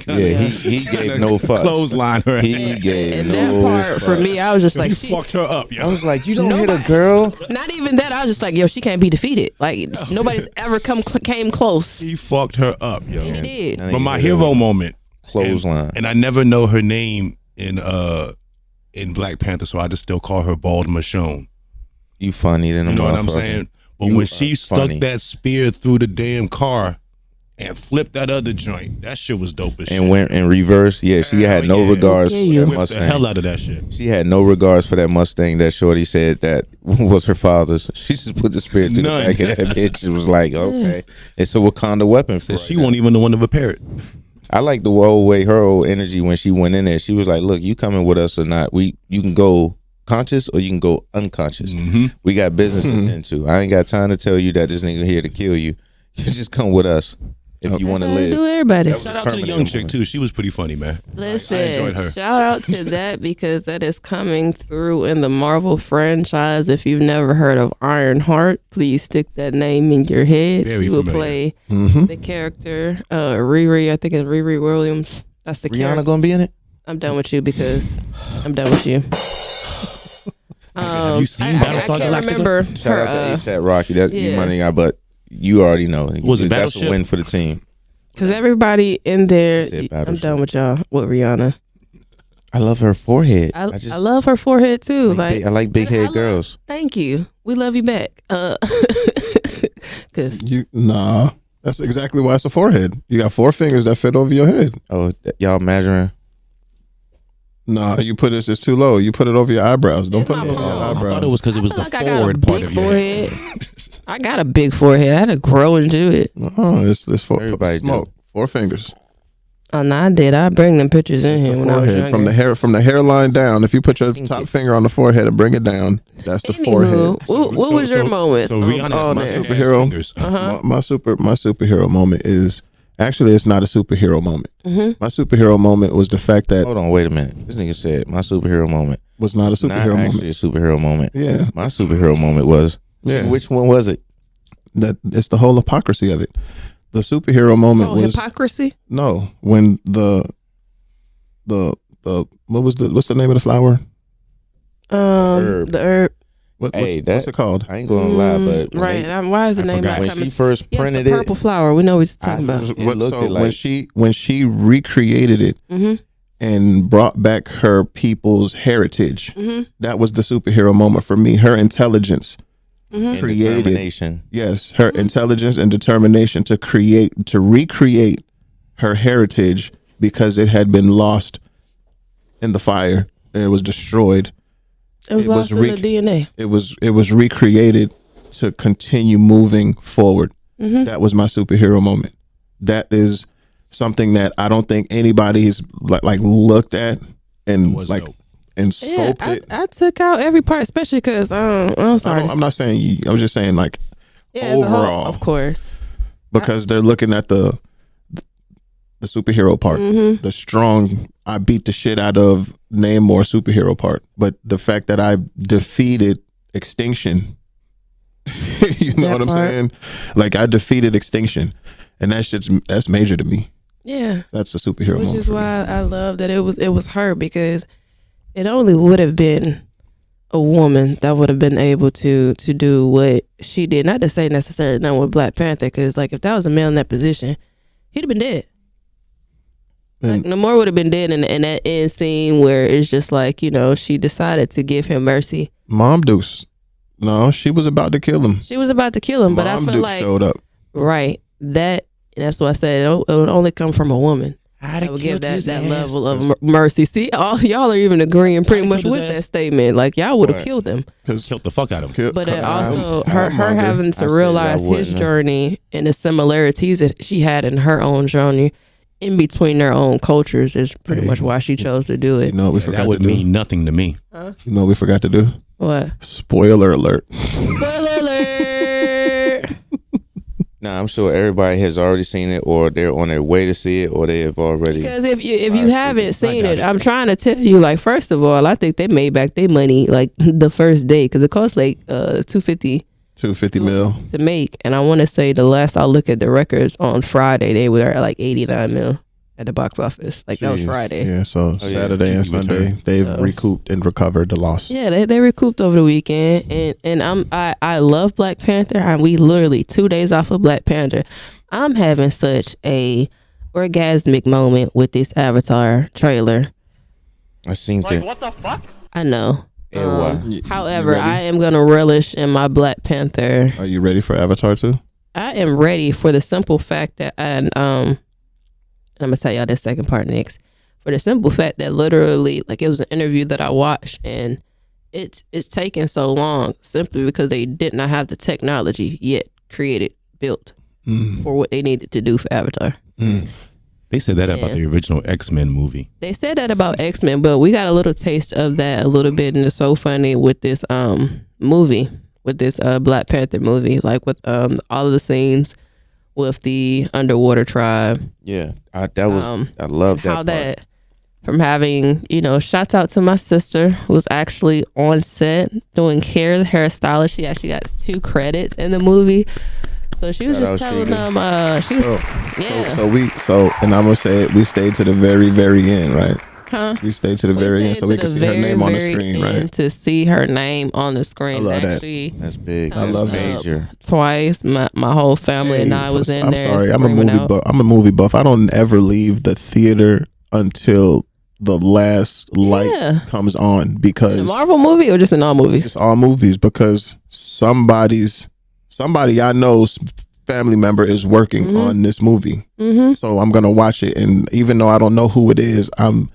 he gave no fuck. Clothesline her. He gave And no that part for fuck. me, I was just like, He fucked her up, yo. I was like, you don't hit a girl. not even that. I was just like, yo, she can't be defeated. Like nobody's ever came close. He fucked her up, yo. And he did. But my hero moment, clothesline, and I never know her name in Black Panther, so I just still call her Bald Michonne. You funny than a You know what I'm motherfucker. saying? But You when are she stuck funny. that spear through the damn car and flipped that other joint, that shit was dope as shit. And went in reverse. Yeah, she had no regards for that Whipped the Mustang. hell out of that shit. She had no regards for that Mustang that Shorty said that was her father's. She just put the spear to the None. back of that bitch. It was like, okay. It's a Wakanda weapon. For She won't even the one to repair it. I like the whole way, her whole energy when she went in there. She was like, look, you coming with us or not. You can go conscious or you can go unconscious. We got business to tend to. I ain't got time to tell you that this nigga here to kill you. You just come with us if you want to That's how they live. do everybody. That was Shout a out to the young Terminator chick moment. too. She was pretty funny, man. Listen, I enjoyed her. shout out to that because that is coming through in the Marvel franchise. If you've never heard of Ironheart, please stick that name in your head. Very She will familiar. play the character Riri. I think it's Riri Williams. That's the Rihanna character. gonna be in it? I'm done with you because I'm done with you. Have you seen I Battlestar can't Galactica? remember Shout her. out to ASAP Rocky. That you yeah. money out, but you already know. Was it That's a Battleship? win for the team. Because everybody in there, Said I'm Battleship. done with y'all. With Rihanna, I love her forehead. I love her forehead too. Like I like big head girls. Thank you. We love you back. Cause Nah. That's exactly why it's a forehead. You got 4 fingers that fit over your head. Oh, y'all measuring? Nah, you put it's too low. You put it over your eyebrows. Don't It's put my it over your palm. I eyebrows. thought it was because it was the like I got a forward part big of your head. forehead. I got a big forehead. I had to grow into it. Oh, it's 4 Everybody do. smoke. 4 fingers. Oh no, I did. I bring them pictures in here The when I was forehead younger. from the hairline down. If you put your top finger on the forehead and bring it down, that's the forehead. Anywho, what was your moment? So Rihanna Oh, has my my superhero. fingers. My superhero moment is actually it's not a superhero moment. My superhero moment was the fact that Hold on, wait a minute. This nigga said my superhero moment was not a superhero not actually moment. a superhero moment. Yeah. My superhero moment was. Yeah. Which one was it? That it's the whole hypocrisy of it. The superhero moment Oh, was hypocrisy. no when the what's the name of the flower? Herb. The herb. Hey, what's it called? I ain't gonna lie, but when Right. they- Why is the I name forgot. not when coming? she first Yes, printed the it, purple flower. We know what you're talking about. it looked So like when she recreated it and brought back her people's heritage, that was the superhero moment for me. Her intelligence and created, determination. yes, her intelligence and determination to recreate her heritage because it had been lost in the fire. It was destroyed. It was lost in the DNA. It was recreated to continue moving forward. That was my superhero moment. That is something that I don't think anybody's like looked at and Was like dope. and scoped it. I took out every part, especially because I'm sorry. I'm not saying you. I'm just saying like Yeah, as a whole, overall, of course. because they're looking at the superhero part, the strong. I beat the shit out of Namor superhero part, but the fact that I defeated extinction, you know That what I'm part. saying? Like I defeated extinction, and that's major to me. Yeah. That's a superhero Which moment is for me. why I love that it was her because it only would have been a woman that would have been able to do what she did. Not to say necessarily not with Black Panther, because like if that was a male in that position, he'd have been dead. Like Namor would have been dead in that end scene where it's just like, you know, she decided to give him mercy. Mom Deuce. No, she was about to kill him. She was about to kill him, but I feel Duke like showed up. Right. That's what I said. It would only come from a woman. I would give that level of mercy. See, all y'all are even agreeing pretty much with that statement. Like y'all would have killed him. Killed the fuck out of him. But also her having to realize his journey and the similarities that she had in her own journey in between their own cultures is pretty much why she chose to do it. You know what we forgot that would to do? mean nothing to me. Huh? You know what we forgot to do? What? Spoiler alert. Spoiler alert. Nah, I'm sure everybody has already seen it, or they're on their way to see it, or they have already. Because if you haven't seen it, I'm trying to tell you, like, first of all, I think they made back their money like the first day, because it cost like $250 mil to make, and I want to say the last I look at the records on Friday, they were at like 89 mil at the box office. Like that was Friday. Yeah, so Saturday and Sunday they've recouped and recovered the loss. Yeah, they recouped over the weekend, and I love Black Panther. We literally 2 days off of Black Panther. I'm having such a orgasmic moment with this Avatar trailer. I seen Like, what the fuck? I know. You However, ready? I am gonna relish in my Black Panther. Are you ready for Avatar 2? I am ready for the simple fact that, and I'm gonna tell y'all this second part next. For the simple fact that literally, like, it was an interview that I watched, and it's taken so long simply because they did not have the technology yet built for what they needed to do for Avatar. They said that about the original X-Men movie. They said that about X-Men, but we got a little taste of that a little bit, and it's so funny with this movie, with this Black Panther movie, like with all of the scenes with the underwater tribe. Yeah, I love that. How that from having, you know, shouts out to my sister who was actually on set doing hairstylist. She actually got 2 credits in the movie. So she was just telling them, So and I'm gonna say it, we stayed to the very, very end, right? Huh? We stayed to the very end so we could see her name on the screen, right? To see her name on the screen. I love actually, that's big. I love major. Twice, my whole family and I was in there. I'm sorry, I'm a movie buff. I don't ever leave the theater until the last light comes on, because in a Marvel movie or just in all movies? Just all movies, because somebody I know's family member is working on this movie. So I'm gonna watch it, and even though I don't know who it is, I'm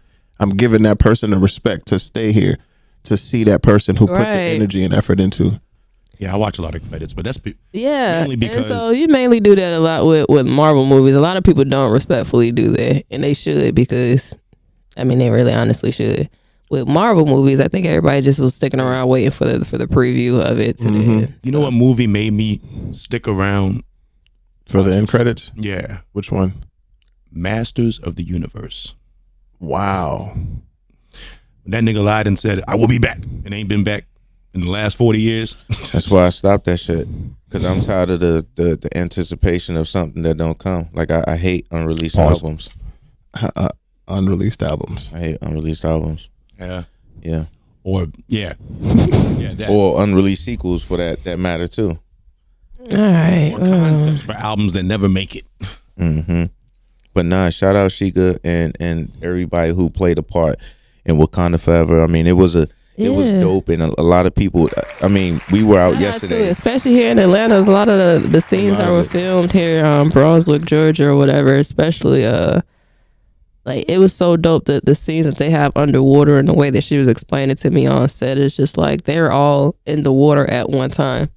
giving that person the respect to stay here to see that person who puts the energy and effort into. Yeah, I watch a lot of credits, but that's mainly because and so you mainly do that a lot with Marvel movies. A lot of people don't respectfully do that, and they should, because I mean they really honestly should. With Marvel movies, I think everybody just was sticking around waiting for the preview of it. You know what movie made me stick around for the end credits? Yeah. Which one? Masters of the Universe. Wow. That nigga lied and said, I will be back, and ain't been back in the last 40 years. That's why I stopped that shit, because I'm tired of the anticipation of something that don't come. Like I hate unreleased albums. Unreleased albums. I hate unreleased albums. Yeah. Or or unreleased sequels for that matter too. All right. Or concepts for albums that never make it. But nah, shout out Sheikah and everybody who played a part in Wakanda Forever. I mean, it was dope, and a lot of people. I mean, we were out yesterday, too, especially here in Atlanta. A lot of the scenes that were filmed here, Brunswick, Georgia, or whatever. Especially, like, it was so dope that the scenes that they have underwater and the way that she was explaining to me on set is just like they're all in the water at one time.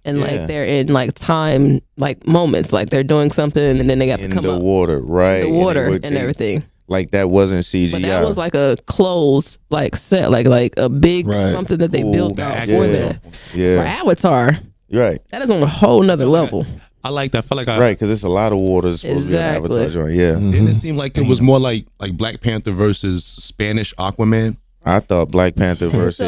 And like they're in like time, like moments, like they're doing something and then they got to come in the up. water, right? The water and everything. Like that wasn't CGI. But that was like a closed like set, like a big something that they built out for that. Yeah. For Avatar. Right. That is on a whole nother level. I like that. I feel like right, because it's a lot of water supposed to be an Avatar joint. Yeah. Didn't it seem like it was more like Black Panther versus Spanish Aquaman? I thought Black Panther versus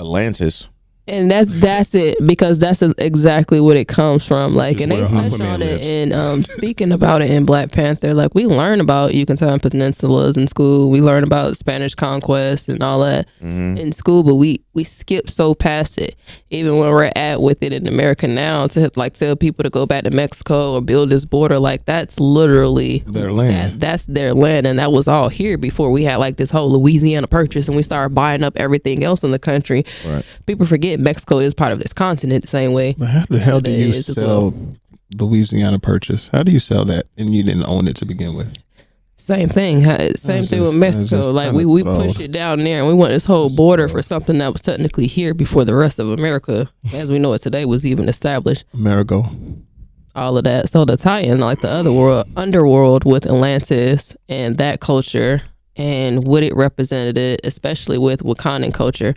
Atlantis. And that's it, because that's exactly what it comes from. Like, and they touch on it and speaking about it in Black Panther. Like, we learn about Yucatan Peninsulas in school. We learn about Spanish conquest and all that in school, but we skip so past it. Even when we're at with it in America now, to like tell people to go back to Mexico or build this border, like that's literally their land. That's their land, and that was all here before we had like this whole Louisiana Purchase, and we started buying up everything else in the country. Right. People forget Mexico is part of this continent the same way. But how the hell do you sell Louisiana Purchase? How do you sell that and you didn't own it to begin with? Same thing. Same thing with Mexico. Like we pushed it down there, and we want this whole border for something that was technically here before the rest of America, as we know it today, was even established. Amerigo. All of that. So the tie-in, like the other underworld with Atlantis and that culture and what it represented, especially with Wakandan culture.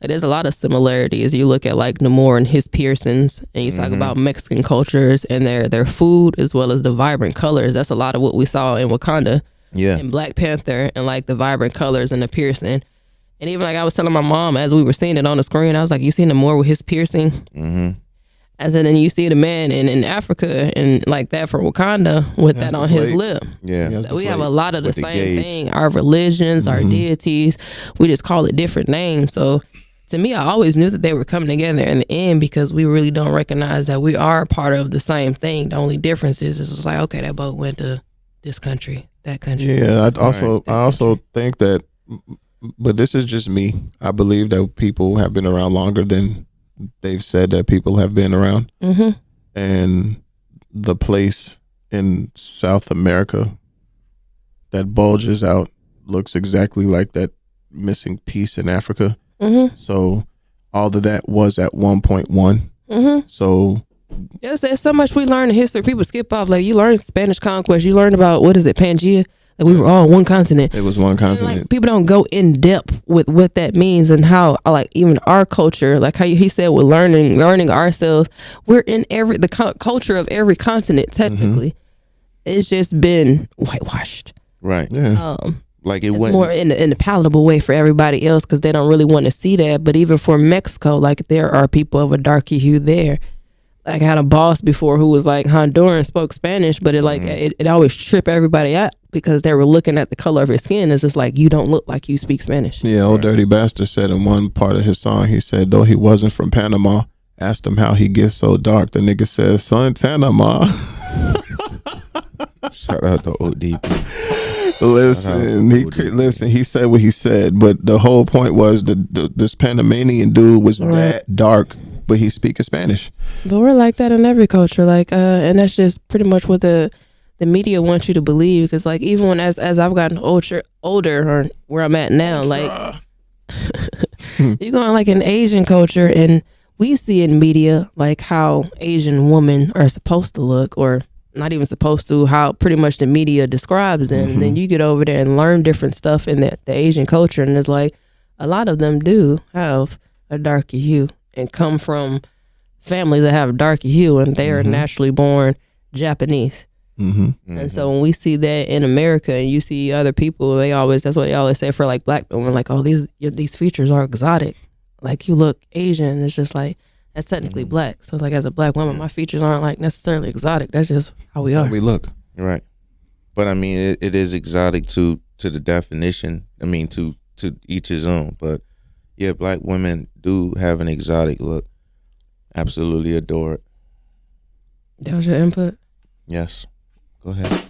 There's a lot of similarities. You look at like Namor and his piercings, and you talk about Mexican cultures and their food, as well as the vibrant colors. That's a lot of what we saw in Wakanda, in Black Panther, and like the vibrant colors and the piercing. And even like I was telling my mom as we were seeing it on the screen, I was like, "You seen Namor with his piercing?" I said, and you see the man in Africa and like that for Wakanda with that on his lip. Yeah, so we have a lot of the same thing. Our religions, our deities, we just call it different names. So. To me, I always knew that they were coming together in the end, because we really don't recognize that we are part of the same thing. The only difference is it's just like, okay, that boat went to this country, that country. Yeah, I also think that, but this is just me. I believe that people have been around longer than they've said that people have been around. And the place in South America that bulges out looks exactly like that missing piece in Africa. So all of that was at 1.1. So there's so much we learn in history. People skip off. Like, you learn Spanish conquest. You learn about, what is it, Pangea? Like, we were all one continent. It was one continent. Like, people don't go in depth with what that means and how, like, even our culture, like how he said with learning ourselves, we're in the culture of every continent, technically. It's just been whitewashed. Right. Yeah. Like it's more in the palatable way for everybody else, because they don't really want to see that. But even for Mexico, like, there are people of a darker hue there. Like, I had a boss before who was like Honduran, spoke Spanish, but it always tripped everybody out because they were looking at the color of his skin. It's just like, you don't look like you speak Spanish. Yeah, Old Dirty Bastard said in one part of his song, he said, though he wasn't from Panama, asked him how he gets so dark. The nigga says, son, Panama. Shout out to ODP. Listen, he said what he said, but the whole point was this Panamanian dude was that dark, but he's speaking Spanish. But we're like that in every culture, like, and that's just pretty much what the media wants you to believe. Because like, even when as I've gotten older, or where I'm at now, like, you're going like an Asian culture, and we see in media like how Asian women are supposed to look, or not even supposed to, how pretty much the media describes them. And then you get over there and learn different stuff in the Asian culture, and it's like a lot of them do have a darker hue and come from families that have a darker hue, and they are naturally born Japanese. And so when we see that in America, and you see other people, that's what they always say for like Black women, like, oh, these features are exotic, like, you look Asian. It's just like, that's technically Black. So like, as a Black woman, my features aren't like necessarily exotic. That's just how we are. How we look. Right. But I mean, it is exotic to the definition. I mean, to each his own. But yeah, Black women do have an exotic look. Absolutely adore it. That was your input? Yes. Go ahead.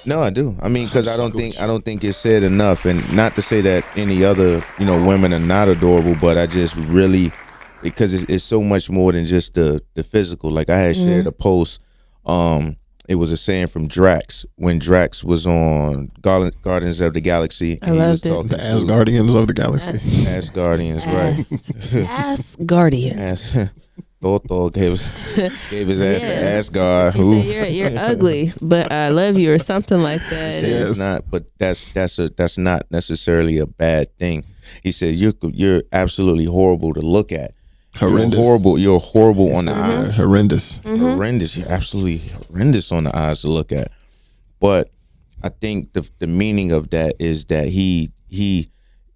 No, I do. I mean, because I don't think it's said enough, and not to say that any other women are not adorable, but I just really, because it's so much more than just the physical. Like, I had shared a post. It was a saying from Drax when Drax was on Guardians of the Galaxy. And I loved The Asgardians of the Galaxy. Asgardians, right? Asgardians. Thor gave his ass to Asgard. He said, you're ugly, but I love you, or something like that. It's not, but that's not necessarily a bad thing. He said you're absolutely horrible to look at. Horrendous. You're horrible on the eyes. Horrendous. Horrendous. You're absolutely horrendous on the eyes to look at. But I think the meaning of that is that he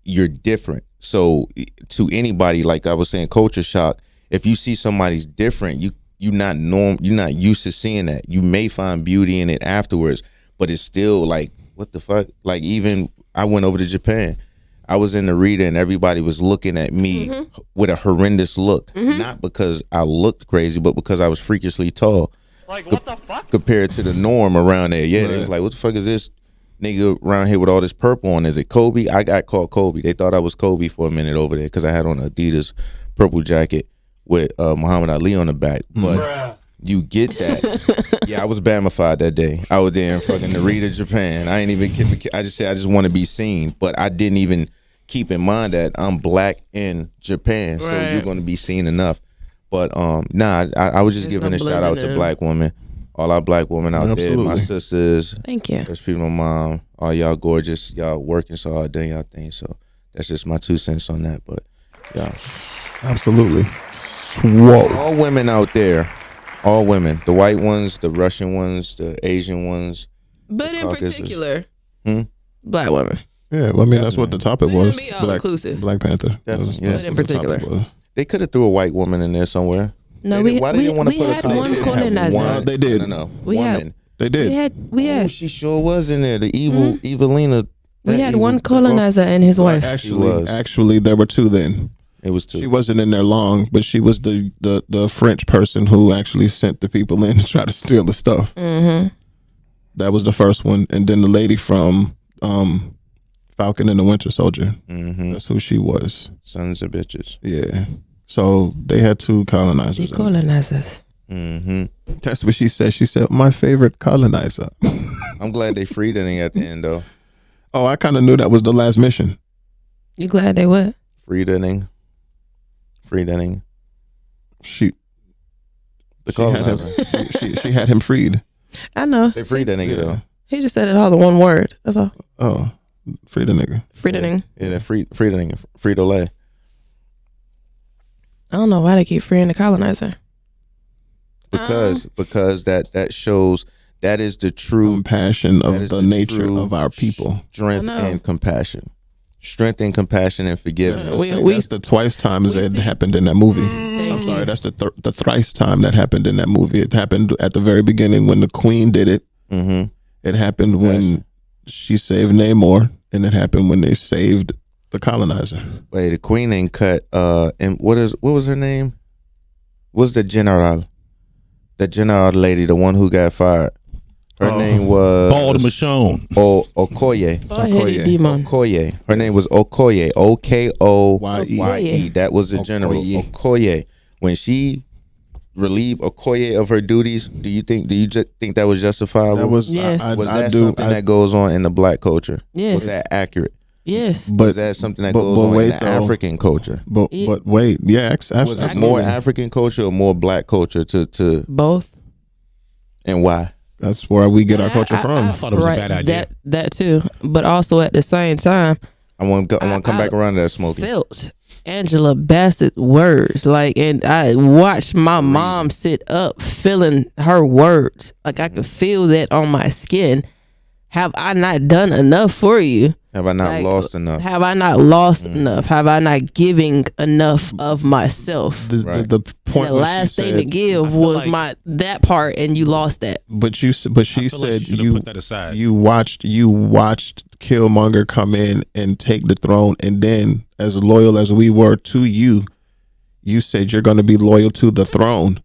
you're different. So to anybody, like I was saying, culture shock. If you see somebody's different, you're not used to seeing that. You may find beauty in it afterwards, but it's still like, what the fuck? Like, even I went over to Japan. I was in the Rita and everybody was looking at me with a horrendous look. Not because I looked crazy, but because I was freakishly tall. Like, what the fuck? Compared to the norm around there. Yeah, they was like, what the fuck is this nigga around here with all this purple on? Is it Kobe? I got called Kobe. They thought I was Kobe for a minute over there because I had on an Adidas purple jacket with Muhammad Ali on the back. But you get that. Yeah, I was Bamified that day. I was there in fucking Narita, Japan. I ain't even, I just said I just want to be seen. But I didn't even keep in mind that I'm black in Japan. So you're going to be seen enough. But I was just giving a shout out to black women. All our black women out there, my sisters. Thank you. There's people, my mom. All y'all gorgeous. Y'all working so hard doing y'all thing. So that's just my 2 cents on that. But yeah. Absolutely. Whoa. All women out there. All women. The white ones, the Russian ones, the Asian ones. But in particular, black women. Yeah, well, I mean, that's what the topic was. Be all inclusive. Black Panther. Definitely. But in particular. They could have threw a white woman in there somewhere. No, why they didn't want to put had a one colonizer. They did. No. We woman. had- They did. We had She sure was in there. The evil Evelina. we had one colonizer and his wife. Actually, there were 2 then. It was 2. She wasn't in there long, but she was the French person who actually sent the people in to try to steal the stuff. That was the first one, and then the lady from Falcon and the Winter Soldier. That's who she was. Sons of bitches. Yeah. So they had 2 colonizers. The colonizers. That's what she said. She said, my favorite colonizer. I'm glad they freed it at the end, though. Oh, I kind of knew that was the last mission. You glad they what? Freed it. She The colonizer. she had him freed. I know. They freed that nigga, though. He just said it all in one word. That's all. Oh, free the nigga. Free the nigga. Yeah, they freed the nigga. Frito-Lay. I don't know why they keep freeing the colonizer. Because that shows that is the true compassion of the nature of our people. Strength and compassion. Strength and compassion and forgiveness. That's the twice times that happened in that movie. I'm sorry, that's the thrice time that happened in that movie. It happened at the very beginning when the Queen did it. It happened when she saved Namor, and it happened when they saved the colonizer. Wait, the Queen ain't cut. And what was her name? What's the general? The general lady, the one who got fired. Her name was Bald Michonne. Okoye. Okoye. Her name was Okoye. Okoye. That was the general. Okoye. When she relieved Okoye of her duties, do you just think that was justifiable? That was yes. Was that something that goes on in the black culture? Yes. Was that accurate? Yes. But was that something that goes on in the African culture? But wait, yeah, was it more African culture or more black culture to both? And why? That's where we get our culture from. I thought it was a bad idea. That too, but also at the same time, I want to come back around to that, Smokey. Felt Angela Bassett's words, and I watched my mom sit up feeling her words, like I could feel that on my skin. Have I not done enough for you? Have I not lost enough? Have I not lost enough? Have I not giving enough of myself? The point. And the last thing to give was that part, and you lost that. But she said you put that aside. You watched Killmonger come in and take the throne, and then as loyal as we were to you, you said you're going to be loyal to the throne.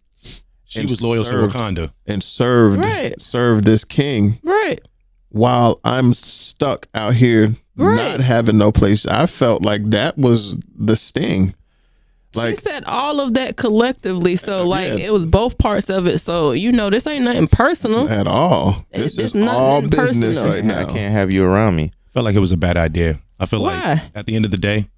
She was loyal to Wakanda and served this king. Right. While I'm stuck out here not having no place. I felt like that was the sting. She said all of that collectively, so it was both parts of it. So this ain't nothing personal at all. This is all business right now. I can't have you around me. Felt like it was a bad idea. I feel like at the end of the day,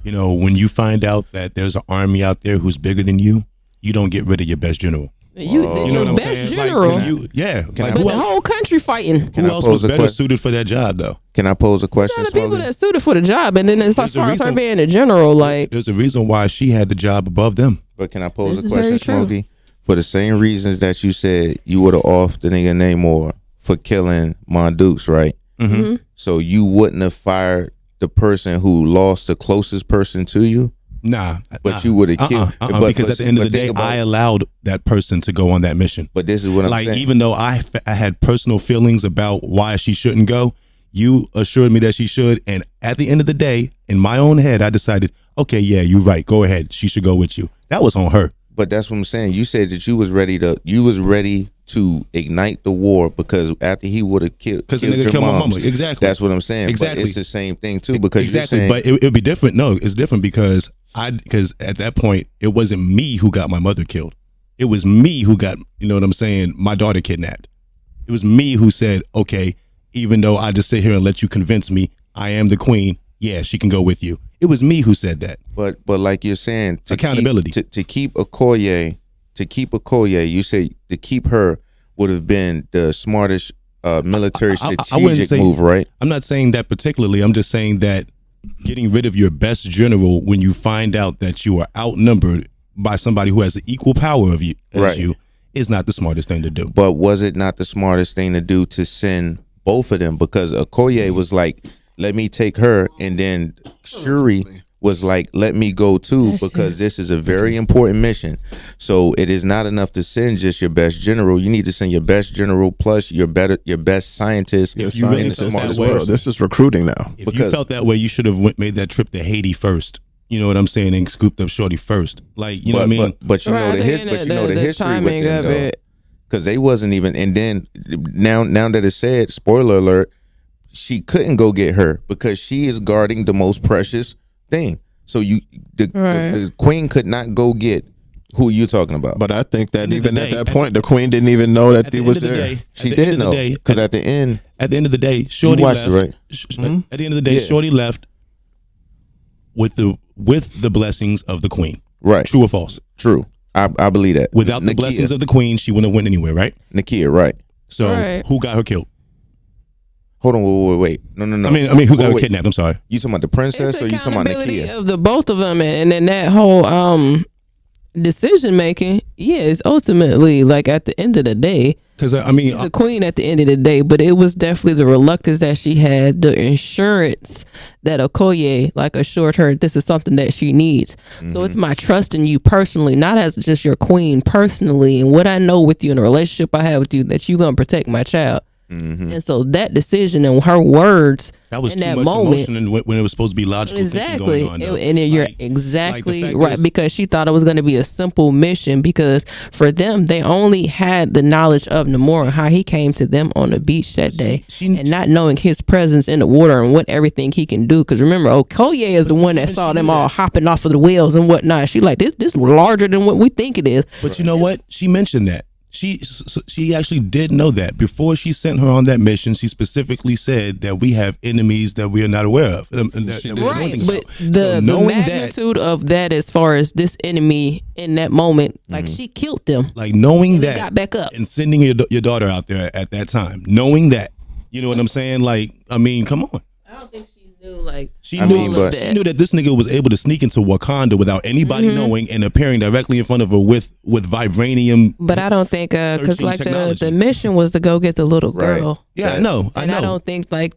when you find out that there's an army out there who's bigger than you, you don't get rid of your best general. You know what I'm saying? General. But the whole country fighting. Who else was better suited for that job, though? Can I pose a question? Some of the people that suited for the job, and then as far as her being a general, there's a reason why she had the job above them. But can I pose a question, Smokey? For the same reasons that you said you would have off the nigga Namor for killing Mondukes, right? Mm-hmm. So you wouldn't have fired the person who lost the closest person to you. Nah, but you would have killed. Because at the end of the day, I allowed that person to go on that mission. But this is what I'm saying. Like, even though I had personal feelings about why she shouldn't go, you assured me that she should. And at the end of the day, in my own head, I decided, okay, yeah, you're right. Go ahead. She should go with you. That was on her. But that's what I'm saying. You said that you was ready to ignite the war because after he would have killed your mom. Exactly. That's what I'm saying. Exactly. But it's the same thing too because exactly. You're saying, but it'd be different. No, it's different because at that point it wasn't me who got my mother killed. It was me who got, you know what I'm saying, my daughter kidnapped. It was me who said, okay, even though I just sit here and let you convince me I am the queen, yeah, she can go with you. It was me who said that. But like you're saying, accountability. To keep Okoye, you say to keep her would have been the smartest military strategic move, right? I'm not saying that particularly. I'm just saying that getting rid of your best general when you find out that you are outnumbered by somebody who has the equal power of you as you is not the smartest thing to do. But was it not the smartest thing to do to send both of them? Because Okoye was like, let me take her, and then Shuri was like, let me go too, because this is a very important mission. So it is not enough to send just your best general. You need to send your best general plus your best scientist. If you really felt that way, this is recruiting now. If you felt that way, you should have made that trip to Haiti first. You know what I'm saying, and scooped up Shorty first. Like, you know what I mean? But you know the history with them, though, because they wasn't even. And then now that it's said, spoiler alert, she couldn't go get her because she is guarding the most precious thing. So the queen could not go get who you talking about. But I think that even at that point, the queen didn't even know that he was there. She did know, because at the end of the day, Shorty left. Right? At the end of the day, Shorty left with the blessings of the queen. Right? True or false? True. I believe that. Without the blessings of the queen, she wouldn't have went anywhere. Right? Nakia. Right. So who got her killed? Hold on, wait. No. I mean, who got her kidnapped? I'm sorry. You talking about the princess, or you talking about Nakia? Of the both of them, and then that whole decision making, is ultimately, like, at the end of the day, because I mean, she's a queen at the end of the day. But it was definitely the reluctance that she had, the insurance that Okoye assured her this is something that she needs. So it's my trust in you personally, not as just your queen personally, and what I know with you in the relationship I have with you, that you're gonna protect my child. And so that decision and her words that was in too that much moment, emotion when it was supposed to be logical thinking going on. And you're exactly right, because she thought it was going to be a simple mission, because for them, they only had the knowledge of Namor and how he came to them on the beach that day, and not knowing his presence in the water and what everything he can do. Because remember, Okoye is the one that saw them all hopping off of the whales and whatnot. She like, this larger than what we think it is. But you know what? She mentioned that. She actually did know that before she sent her on that mission. She specifically said that we have enemies that we are not aware of. But the magnitude of that, as far as this enemy in that moment, like she killed them. Like knowing that, got back up and sending your daughter out there at that time, knowing that, you know what I'm saying? Like, I mean, come on. I don't think she knew. Like, she knew that this nigga was able to sneak into Wakanda without anybody knowing and appearing directly in front of her with vibranium. But I don't think because like the mission was to go get the little girl. Right. Yeah, I know. I don't think like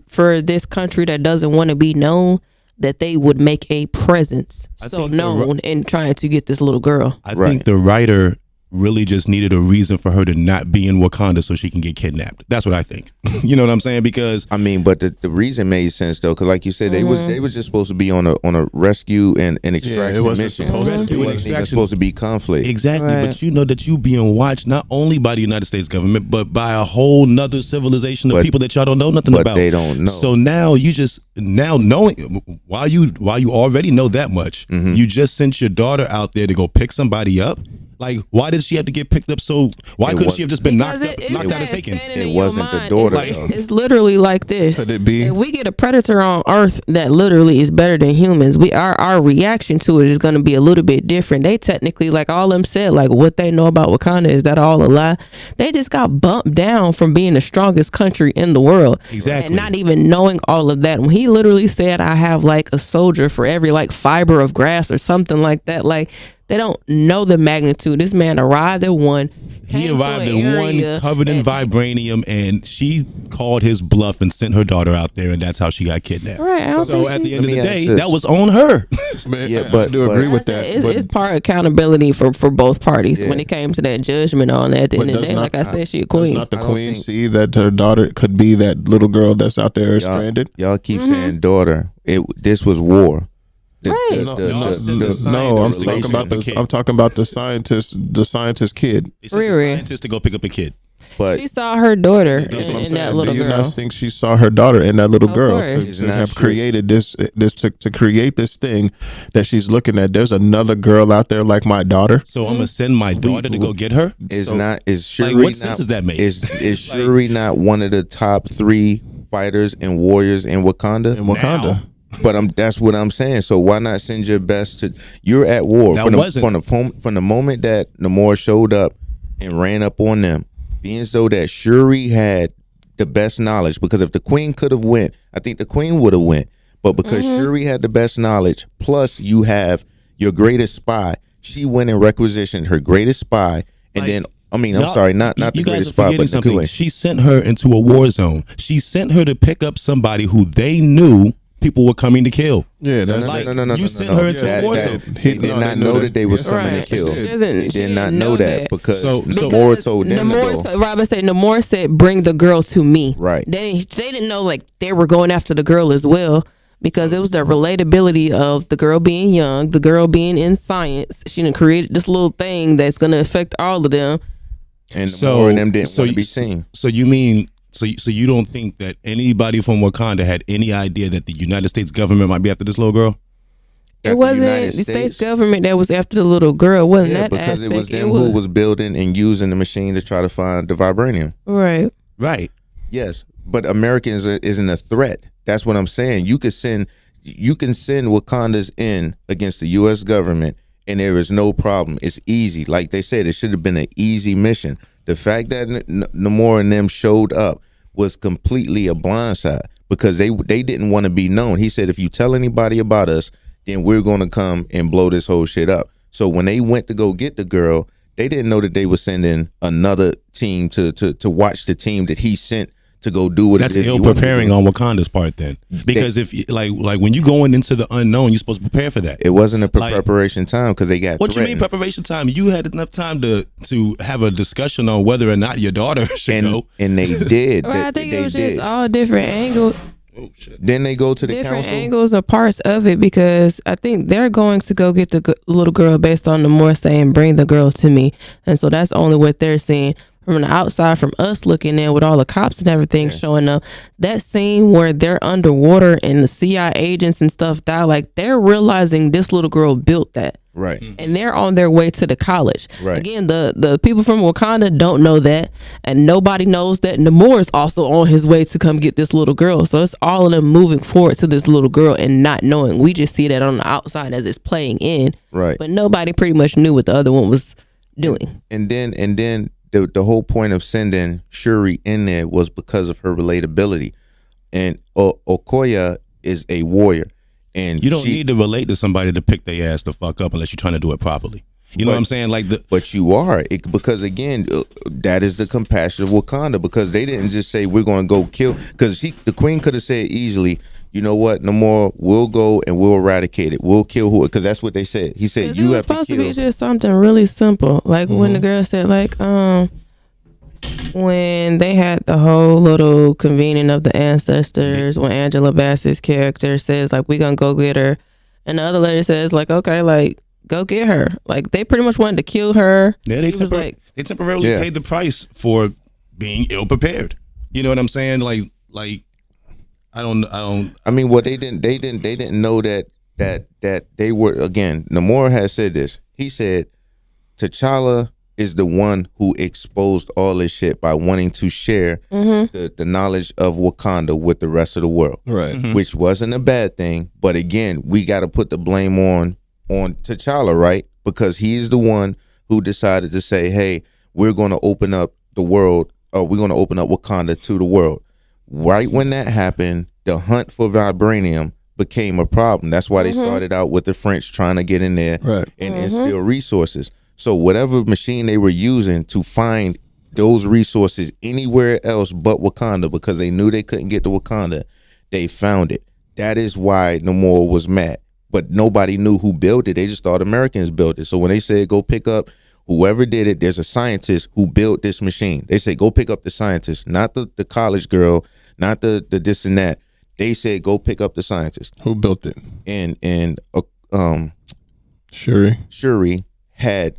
for this country that doesn't want to be known, that they would make a presence known in trying to get this little girl. I think the writer really just needed a reason for her to not be in Wakanda so she can get kidnapped. That's what I think. You know what I'm saying? Because I mean, but the reason made sense though, because like you said, they was just supposed to be on a rescue and extraction mission. It wasn't even supposed to be conflict. Exactly. Right. But you know that you being watched not only by the United States government, but by a whole nother civilization of people that y'all don't know nothing about. They don't know. So now knowing while you already know that much, you just sent your daughter out there to go pick somebody up. Like, why did she have to get picked up? So why couldn't she have just been knocked out and taken? It wasn't the daughter. It's literally like this. Could it be? If we get a predator on Earth that literally is better than humans, our reaction to it is going to be a little bit different. They technically, like all them said, like what they know about Wakanda, is that all a lie? They just got bumped down from being the strongest country in the world. Exactly. And not even knowing all of that. When he literally said, I have like a soldier for every like fiber of grass or something like that, like They don't know the magnitude. This man arrived at one. He came to arrived an in one area covered in that- vibranium, and she called his bluff and sent her daughter out there, and that's how she got kidnapped. Right. I don't So think at the she- end of Let the me day, ask this. that was on her. Man, Yeah, I do agree with that. It's, but, it's part accountability for both parties Yeah. when it came to that judgment on that. At the but end of the does day, not- like I said, she a does queen. not the I don't queen think- see that her daughter could be that little girl that's out there stranded? Y'all keep saying daughter. This was war. Right. No, Y'all send the I'm scientist to go talking pick about up a the kid. I'm talking about the scientist kid. They sent the Riri. scientist to go pick up a kid. But She saw her daughter That's what I'm in that saying. little Do you girl. not think she saw her daughter in that little Of girl course. It's to not have true. created this to create this thing that she's looking at? There's another girl out there like my daughter. So I'm gonna send my daughter to go get her. is So- not is Shuri what not, sense does that make? Is Shuri not one of the top 3 fighters and warriors in Wakanda? In Wakanda. Now. But that's what I'm saying. So why not send your best to? You're at war That from wasn't- from the moment that Namor showed up and ran up on them, being so that Shuri had the best knowledge. Because if the Queen could have went, I think the Queen would have went. But because Shuri had the best knowledge, plus you have your greatest spy, she went and requisitioned her greatest spy, and Like, then I'm Y'all- sorry, not the you guys greatest are spy, forgetting but the something. Queen. She sent her into a war zone. She sent her to pick up somebody who they knew people were coming to kill. Yeah, No, that, no. You sent her into a war zone. They did not know that they was coming to Right. kill. She doesn't- They she did not didn't know know that that. because So- Namor told them to go. Namor said, bring the girl to me. Right. They didn't know like they were going after the girl as well because it was the relatability of the girl being young, the girl being in science. She done created this little thing that's going to affect all of them. And So- Namor and them didn't so want to you- be seen. So you mean so you don't think that anybody from Wakanda had any idea that the United States government might be after this little girl? That It the wasn't United the state's government that was after the little girl. It wasn't Yeah, that because aspect. it was them who was building and using the machine to try to find the vibranium. right. Right. Yes, but Americans isn't a threat. That's what I'm saying. You can send Wakandas in against the U.S. government, and there is no problem. It's easy. Like they said, it should have been an easy mission. The fact that Namor and them showed up was completely a blindside because they didn't want to be known. He said, if you tell anybody about us, then we're going to come and blow this whole shit up. So when they went to go get the girl, they didn't know that they were sending another team to watch the team that he sent to go do what That's it is ill he wanted to preparing do. on Wakanda's part then. Because if like when you going into the unknown, you're supposed to prepare for that. It wasn't a Like- preparation time because they got What you mean threatened. preparation time? You had enough time to have a discussion on whether or not your daughter should go. And they did. Well, I think they it was did. just all different angles. Then they go to the Different council. angles or parts of it because I think they're going to go get the little girl based on the more saying bring the girl to me, and so that's only what they're seeing from the outside, from us looking in with all the cops and everything showing up. That scene where they're underwater and the CIA agents and stuff die, like they're realizing this little girl built that. Right. And they're on their way to the college. Right. Again, the people from Wakanda don't know that, and nobody knows that Namor is also on his way to come get this little girl. So it's all of them moving forward to this little girl and not knowing. We just see that on the outside as it's playing in. Right. But nobody pretty much knew what the other one was doing. And then the whole point of sending Shuri in there was because of her relatability. And Okoye is a warrior. And You don't need to relate to somebody to pick their ass the fuck up unless you're trying to do it properly. You know what I'm saying? Like But you are because again, that is the compassion of Wakanda because they didn't just say we're going to go kill. Because the Queen could have said easily, you know what, no more. We'll go and we'll eradicate it. We'll kill who? Because that's what they said. He said It you was have to supposed to kill. be just something really simple. Like when the girl said like, when they had the whole little convening of the ancestors, when Angela Bassett's character says like, we gonna go get her. And the other lady says like, okay, like go get her. Like they pretty much wanted to kill her. Yeah, He was like, they temporarily paid the price for being ill prepared. You know what I'm saying? Like I don't. I mean, well, they didn't know that they were, again, Namor has said this. He said T'Challa is the one who exposed all this shit by wanting to share the knowledge of Wakanda with the rest of the world. Right. Which wasn't a bad thing, but again, we got to put the blame on T'Challa, right? Because he's the one who decided to say, hey, we're going to open up the world, or we're going to open up Wakanda to the world. Right when that happened, the hunt for vibranium became a problem. That's why they started out with the French trying to get in there and instill resources. So whatever machine they were using to find those resources anywhere else but Wakanda, because they knew they couldn't get to Wakanda, they found it. That is why Namor was mad. But nobody knew who built it. They just thought Americans built it. So when they said go pick up whoever did it, there's a scientist who built this machine. They say go pick up the scientist, not the college girl, not the this and that. They said go pick up the scientist. Who built it? And Shuri had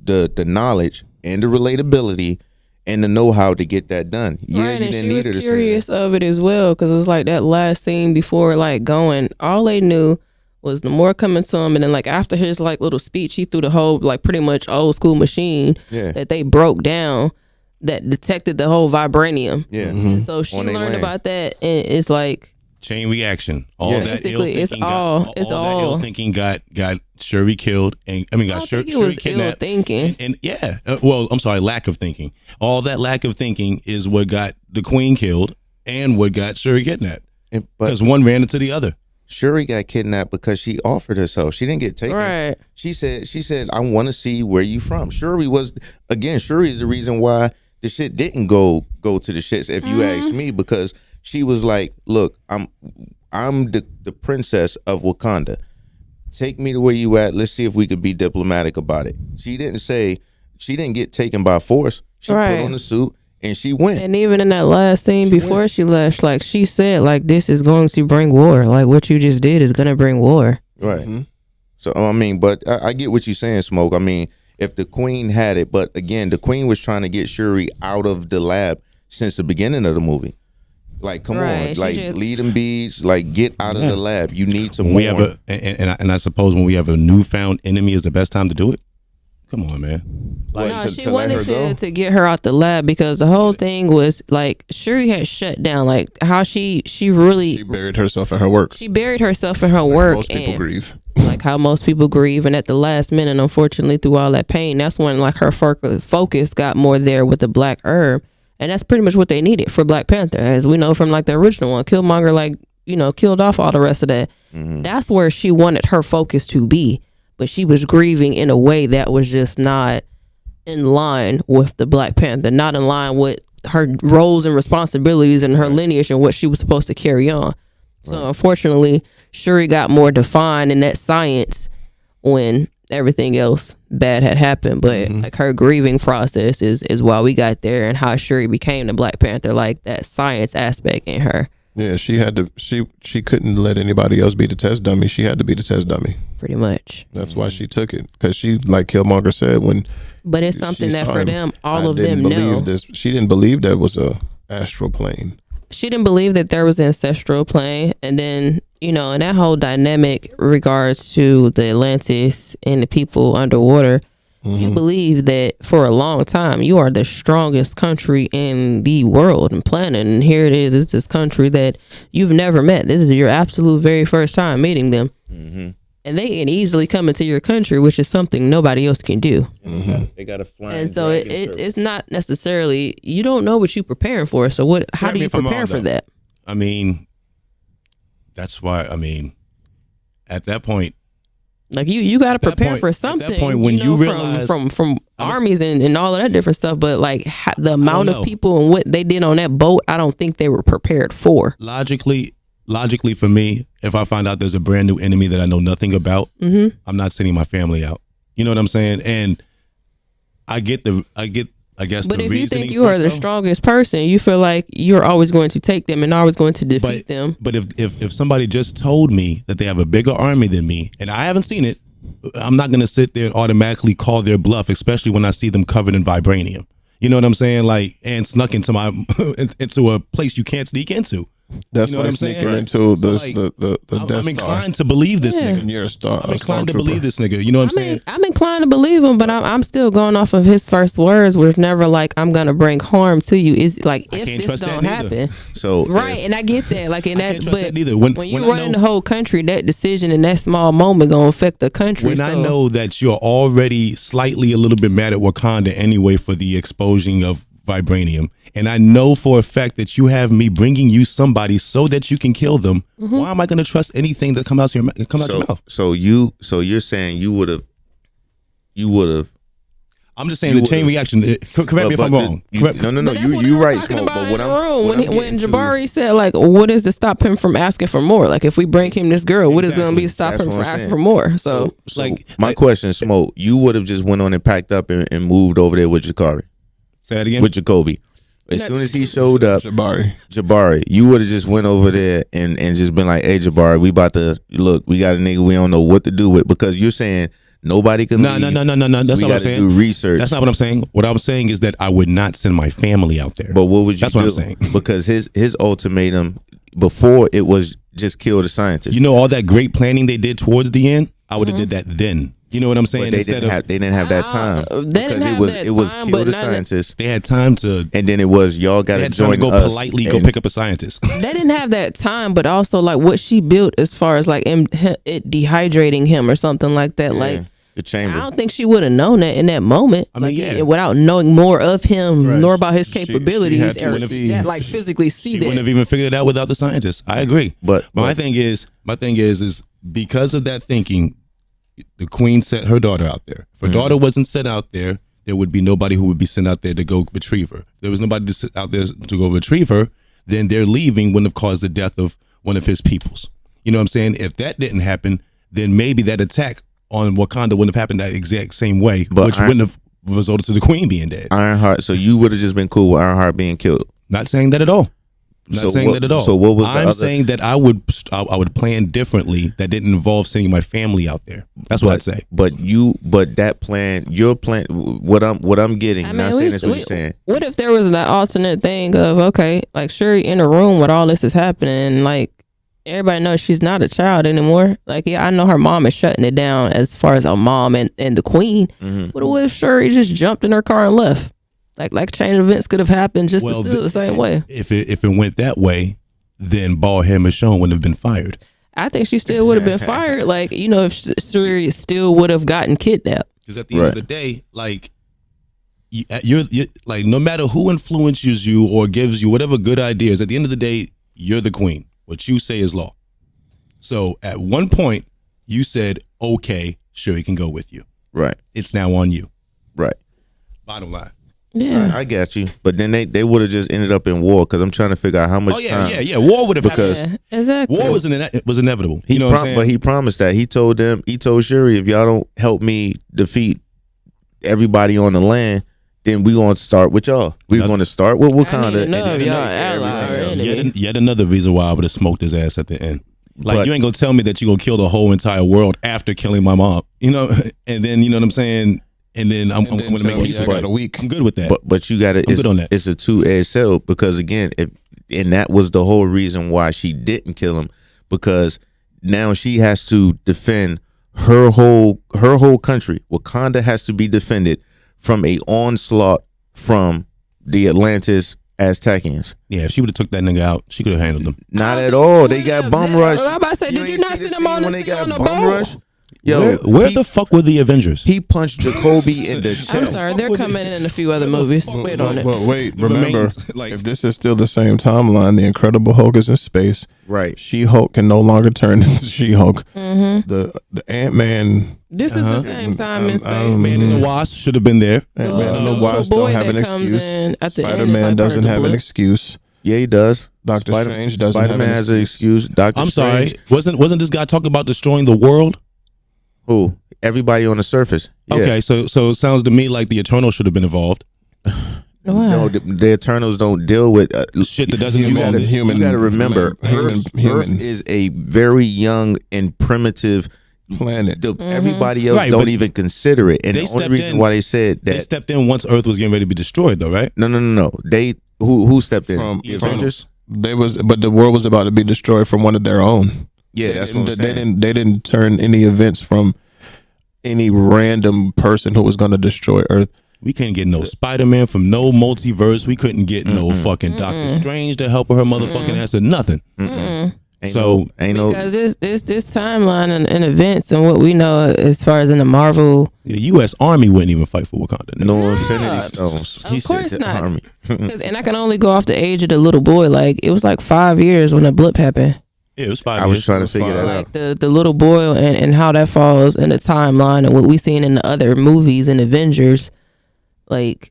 the knowledge and the relatability and the know-how to get that done. Yeah, right, you and didn't she need was her to curious of it as well, because it's like that last scene before like going, all they knew was the more coming to him, and then like after his like little speech, he threw the whole like pretty much old school machine that they broke down that detected the whole vibranium. Yeah, and so she learned about that, and it's like chain reaction. All that basically ill thinking all that ill thinking got Shuri killed, and got Shuri kidnapped. Thinking. And well, I'm sorry, lack of thinking. All that lack of thinking is what got the Queen killed and what got Shuri kidnapped. Because one ran into the other. Shuri got kidnapped because she offered herself. She didn't get taken. Right. She said, I want to see where you from. Shuri is the reason why the shit didn't go to the shits, if you ask me, because she was like, look, I'm the princess of Wakanda. Take me to where you at. Let's see if we could be diplomatic about it. She didn't get taken by force. She put on the suit and she went. And even in that last scene before she left, like she said, like this is going to bring war. Like what you just did is going to bring war. Right. So I mean, but I get what you're saying, Smoke. I mean, if the Queen had it, but again, the Queen was trying to get Shuri out of the lab since the beginning of the movie. Like, come on, like lead them bees, like get out of the lab. You need to. We have and I suppose when we have a newfound enemy is the best time to do it. Come on, man. Like, she wanted to get her out the lab because the whole thing was like Shuri had shut down. Like how she buried herself in her work. She buried herself in her work. Most people grieve. Like how most people grieve, and at the last minute, unfortunately, through all that pain, that's when like her focus got more there with the black herb. And that's pretty much what they needed for Black Panther. As we know from like the original one, Killmonger, like, killed off all the rest of that. That's where she wanted her focus to be. But she was grieving in a way that was just not in line with the Black Panther, not in line with her roles and responsibilities and her lineage and what she was supposed to carry on. So unfortunately, Shuri got more defined in that science when everything else bad had happened. But like her grieving process is why we got there, and how Shuri became the Black Panther, like that science aspect in her. Yeah, she had to. She couldn't let anybody else be the test dummy. She had to be the test dummy. Pretty much. That's why she took it, because she, like Killmonger said, when. But it's something that for them, all of them know. She didn't believe that was a astral plane. She didn't believe that there was an ancestral plane, and then in that whole dynamic regards to the Atlantis and the people underwater. You believe that for a long time you are the strongest country in the world and planet, and here it is, it's this country that you've never met. This is your absolute very first time meeting them, and they can easily come into your country, which is something nobody else can do. They got a flying. And so it's not necessarily, you don't know what you're preparing for. So how do you prepare for that? I mean, that's why. I mean, at that point. Like you got to prepare for something. At that point, when you realize from armies and all of that different stuff, but like the amount of people and what they did on that boat, I don't think they were prepared for. Logically for me, if I find out there's a brand new enemy that I know nothing about, I'm not sending my family out. You know what I'm saying? And I guess. But if you think you are the strongest person, you feel like you're always going to take them and always going to defeat them. But if somebody just told me that they have a bigger army than me, and I haven't seen it, I'm not going to sit there and automatically call their bluff, especially when I see them covered in vibranium. You know what I'm saying? Like, and snuck into into a place you can't sneak into. That's like sneaking into the Death Star. I'm inclined to believe this nigga. You're a star. I'm inclined to believe this nigga. You know what I'm saying? I'm inclined to believe him, but I'm still going off of his first words, which never like I'm gonna bring harm to you. Is like if this don't happen. So right, and I get that. Like in that, but neither. When you run the whole country, that decision in that small moment gonna affect the country. When I know that you're already slightly a little bit mad at Wakanda anyway for the exposing of vibranium, and I know for a fact that you have me bringing you somebody so that you can kill them, why am I going to trust anything that comes out your mouth? So you're saying you would have. I'm just saying the chain reaction. Correct me if I'm wrong. No. You right, Smoke. But when Jabari said, like, what is to stop him from asking for more? Like, if we bring him this girl, what is going to be to stop him from asking for more? So my question, Smoke, you would have just went on and packed up and moved over there with Jakari. Say that again. With Jacoby. As soon as he showed up, Jabari, you would have just went over there and just been like, hey, Jabari, we about to look. We got a nigga we don't know what to do with, because you're saying nobody can leave. No. That's not what I'm saying. Do research. That's not what I'm saying. What I'm saying is that I would not send my family out there. But what would you That's do? what I'm saying. Because his ultimatum before it was just kill the scientist. You know, all that great planning they did towards the end, I would have did that then. You know what I'm saying? But they didn't have that time. It was kill the scientist. They had time to, and then it was y'all got to join go us politely go pick up a scientist. They didn't have that time, but also like what she built as far as like it dehydrating him or something like that. Like the chamber. I don't think she would have known that in that moment. I mean, without knowing more of him, nor about his capabilities, or like physically see that. She wouldn't have even figured it out without the scientist. I agree. But my thing is because of that thinking, the queen sent her daughter out there. If her daughter wasn't sent out there, there would be nobody who would be sent out there to go retrieve her. If there was nobody to sit out there to go retrieve her, then their leaving wouldn't have caused the death of one of his peoples. You know what I'm saying? If that didn't happen, then maybe that attack on Wakanda wouldn't have happened that exact same way, which wouldn't have resulted to the queen being dead. Ironheart. So you would have just been cool with Ironheart being killed? Not saying that at all. Not saying that at all. So what was I'm saying that I would plan differently that didn't involve sending my family out there. That's what I'd say. But that plan, your plan, what I'm getting, I'm not saying that's what you're saying. What if there was that alternate thing of, okay, like Shuri in a room with all this is happening, like everybody knows she's not a child anymore. Like, yeah, I know her mom is shutting it down as far as a mom and the queen. But what if Shuri just jumped in her car and left? Like chain events could have happened just the same way. If it went that way, then Bald Head Michonne wouldn't have been fired. I think she still would have been fired. Like, you know, if Shuri still would have gotten kidnapped. Because at the end of the day, like you're like, no matter who influences you or gives you whatever good ideas, at the end of the day, you're the queen. What you say is law. So at one point, you said, okay, Shuri can go with you. Right. It's now on you. Right. Bottom line. Yeah, I got you. But then they would have just ended up in war, because I'm trying to figure out how much time. Yeah. War would have because happened. Exactly. War was inevitable. You know what I'm saying? But he promised that. He told Shuri, if y'all don't help me defeat everybody on the land, then we gonna start with y'all. We're gonna start with Wakanda. Yet another reason why I would have smoked his ass at the end. Like, you ain't gonna tell me that you gonna kill the whole entire world after killing my mom. You know, and then you know what I'm saying. And then I'm going to make peace with that. I'm good with that. But you got to. I'm good on that. It's a two-edged sword, because again, and that was the whole reason why she didn't kill him, because now she has to defend her whole country. Wakanda has to be defended from a onslaught from the Atlantis Aztecians. Yeah, if she would have took that nigga out, she could have handled them. Not at all. They got bum rush. I'm about to say, did you not see them on the boat? Yo, where the fuck were the Avengers? He punched Jacoby in the chest. I'm sorry, they're coming in a few other movies. Wait on it. Well, wait, remember, if this is still the same timeline, the Incredible Hulk is in space. Right. She-Hulk can no longer turn into She-Hulk. The Ant-Man. This is the same time in space. Man and the Wasp should have been there. Ant-Man and the Wasp don't have an excuse. Spider-Man doesn't have an excuse. Yeah, he does. Doctor Strange doesn't have an excuse. Spider-Man has an excuse. I'm sorry. Wasn't this guy talking about destroying the world? Who? Everybody on the surface. Yeah. Okay, so it sounds to me like the Eternals should have been involved. No, the Eternals don't deal with shit that doesn't involve human. You got to remember, Earth is a very young and primitive planet. Everybody else don't even consider it, and the only reason why they said that they stepped in once Earth was getting ready to be destroyed, though, right? No. They who stepped in? The Avengers. But the world was about to be destroyed from one of their own. Yeah, that's what I'm saying. They didn't turn any events from any random person who was going to destroy Earth. We couldn't get no Spider-Man from no multiverse. We couldn't get no fucking Doctor Strange to help her motherfucking ass or nothing. Because this timeline and events and what we know as far as in the Marvel, the U.S. Army wouldn't even fight for Wakanda. No Infinity Stones. Of course not. And I can only go off the age of the little boy. Like it was like 5 years when the blip happened. Yeah, it was 5 years. I was trying to figure that Like out. the little boy and how that falls in the timeline and what we seen in the other movies and Avengers. Like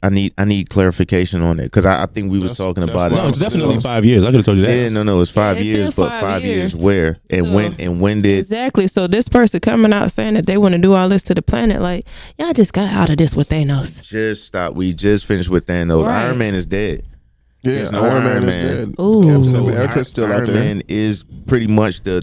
I need clarification on it because I think we was talking about it. No, it's definitely 5 years. I could have told you that. Yeah, no, it's 5 it's years, been but 5 5 years years. where and So- when did exactly. So this person coming out saying that they want to do all this to the planet, like y'all just got out of this with Thanos. just stop? We just finished with Thanos. Right. Iron Man is dead. Yeah, There's no Iron Man is dead. Captain America's still out Iron there. Man is pretty much the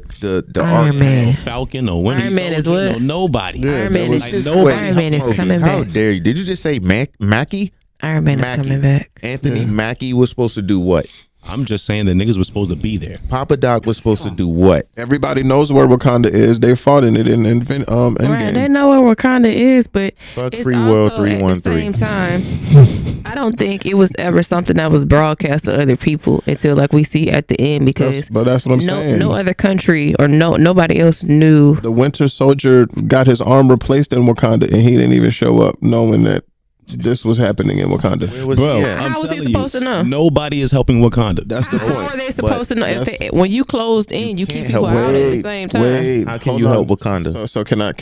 Iron arc. Man. No Falcon, no Winter Iron Man is Soldier, what? no nobody. Yeah, Iron that Man was is like just- nobody. Iron Man is Okay, coming how back. dare you? Did you just say Mackie? Iron Man is Mackie. coming back. Anthony Mackie was supposed to do what? I'm just saying the niggas were supposed to be there. Papa Doc was supposed to do what? Everybody knows where Wakanda is. They fought in it in Right, Endgame. they know where Wakanda is, but Fuck it's Free also World at the 313. same time. I don't think it was ever something that was broadcast to other people until like we see at the end because But that's what I'm saying. no other country or nobody else knew. The Winter Soldier got his arm replaced in Wakanda, and he didn't even show up, knowing that this was happening in Wakanda. Where was Bro, yeah. I'm How was he telling supposed to know? Nobody is helping Wakanda. That's the How are point. they supposed to know if that's- when you closed in, you keep can't people help- out at the same time? Wait, How can hold you help on. Wakanda? So can I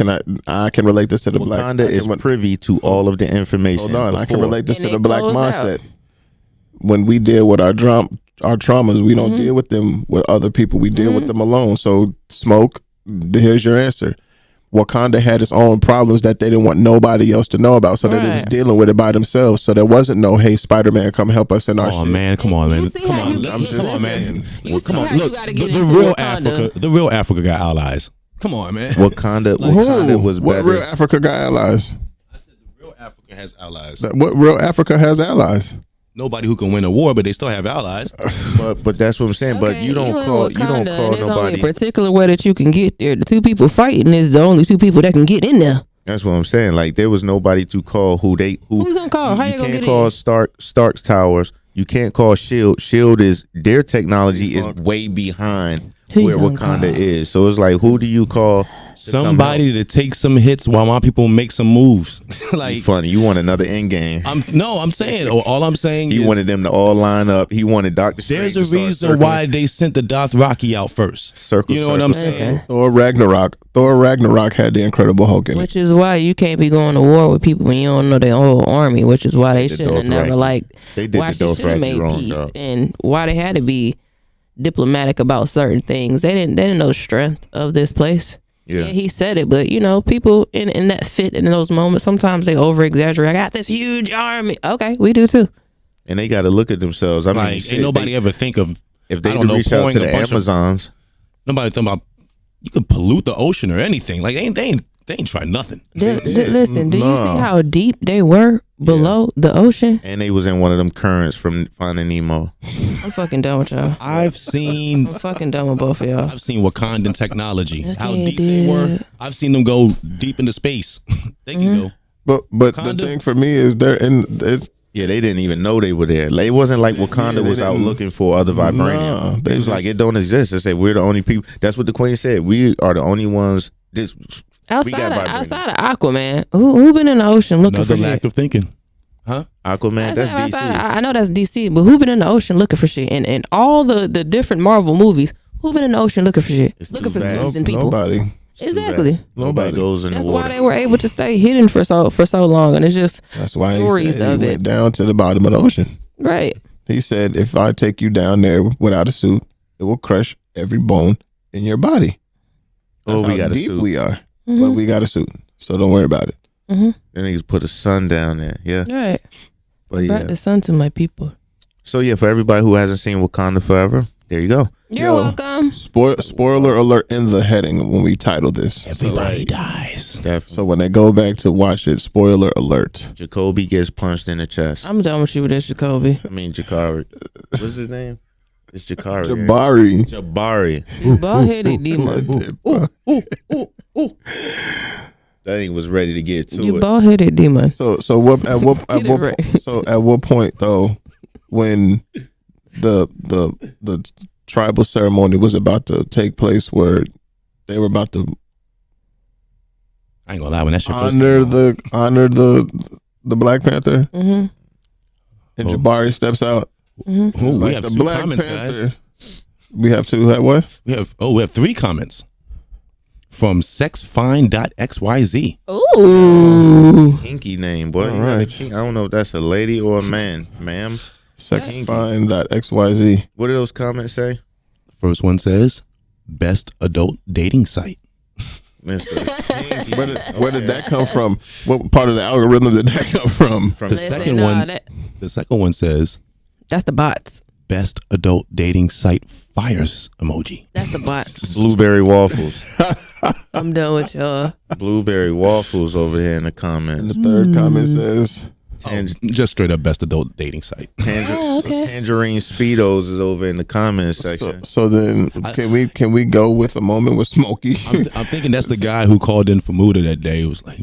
can relate this to the black. Wakanda I is can, privy to all of the information. hold on, I can before. relate this And to the it black closed out. mindset. When we deal with our traumas, we don't deal with them with other people. We deal with them alone. So smoke. Here's your answer. Wakanda had its own problems that they didn't want nobody else to know about, so that they was Right. dealing with it by themselves. So there wasn't no, hey, Spider-Man, come help us in our Oh shit. man, come on, man. You see Come how on, you get- come listen, on, man. you Come see on, how you look, gotta the, get the into real Wakanda. the real Africa got allies. Come on, man. Wakanda Who? was What better. real Africa got allies? Real Africa has allies. What real Africa has allies? Nobody who can win a war, but they still have allies. but that's what I'm saying. But Okay, you don't in call Wakanda, and there's only nobody. a particular way that you can get there. The two people fighting is the only two people that can get in there. That's what I'm saying. Like there was nobody to call who you gonna call? How you gonna can't get call in? Stark's towers. You can't call Shield. Shield is their technology is way behind Who you where gonna Wakanda call? is. So it's like, who do you call? to come Somebody to take some hits while my people make some moves. help? like Funny, you want another end game. I'm saying all I'm saying He is wanted them to all line up. He wanted Doctor Strange. there's a to start reason circling- why they sent the Dothraki out first. Circle, You know what I'm circle. saying? Thor Ragnarok had the Incredible Hulk in it. Which is why you can't be going to war with people when you don't know their whole army. Which is why they The shouldn't have never Dothraki. like. They did Why the she should have Dothraki made wrong, peace dog. and why they had to be diplomatic about certain things. They didn't know the strength of this place. Yeah. He said it, but people in that fit in those moments, sometimes they over exaggerate. I got this huge army. Okay, we do too. And they got to look at themselves. I mean, Like shit, ain't nobody ever think of if they I don't know, reach out pouring to a the bunch of- Amazons. nobody think about you could pollute the ocean or anything. Like they ain't try nothing. Listen, do you Nah. see how deep they were below the ocean? And they was in one of them currents from Finding Nemo. I'm fucking done with y'all. I've seen I'm fucking done with both of y'all. I've seen Wakandan technology. How Okay, deep they were. dude. I've seen them go deep into space. They can go. But Wakanda? the thing for me is they're in. It's, Yeah, they didn't even know they were there. Like, it wasn't like Wakanda Yeah, they was out didn't- looking for other vibranium. Nah, They they was just- like, it don't exist. They said we're the only people. That's what the Queen said. We are the only ones. This Outside vibranium. outside of Aquaman, who been in the ocean looking Another for lack shit? of thinking. Huh? Aquaman. That's Outside- DC. I know that's DC, but who been in the ocean looking for shit? And all the different Marvel movies, who been in the ocean looking for shit? It's Looking too for bad. seasoned people. nobody. Exactly. Nobody goes in That's the why water. they were able to stay hidden for so long, and it's just That's why stories he said of he it. went down to the bottom of the ocean. Right. He said, if I take you down there without a suit, it will crush every bone in your body. That's Oh, we how got a deep suit. we are. Mhm. But we got a suit. So don't worry about it. Mhm. Then niggas put a sun down there. Yeah. Right. But Brought yeah. the sun to my people. So yeah, for everybody who hasn't seen Wakanda Forever, there you go. You're welcome. Spoiler alert in the heading when we title this. Everybody dies. So when they go back to watch it, spoiler alert. Jacoby gets punched in the chest. I'm done with you with this, Jacoby. I mean Jakari. What's his name? It's Jakari. Jabari. Jabari. You bald-headed demon. That thing was ready to get to You it. bald-headed demon. So Get it right. so at what point though, when the tribal ceremony was about to take place where they were about to I ain't gonna lie, when that shit first honor the Black Panther, Mm-hmm. and Jabari steps out. Mm-hmm. Ooh, we Like have the 2 Black comments, Panther. guys. We have two. What? We have 3 comments from sexfine.xyz. Ooh. Hinky name, boy. All You got a right. king- I don't know if that's a lady or a man, ma'am. Sexfine.xyz. What do those comments say? First one says, best adult dating site. Mr. Hinky. Where did that come from? What part of the algorithm did that come from? The second one says, that's the bots. best adult dating site fires emoji. That's the bots. Blueberry waffles. I'm done with y'all. Blueberry waffles over here in the comments. And the third comment says, Just straight up best adult dating site. Tangerine Speedos is over in the comments section. So then, can we go with a moment with Smokey? I'm thinking that's the guy who called in for Muda that day. It was like,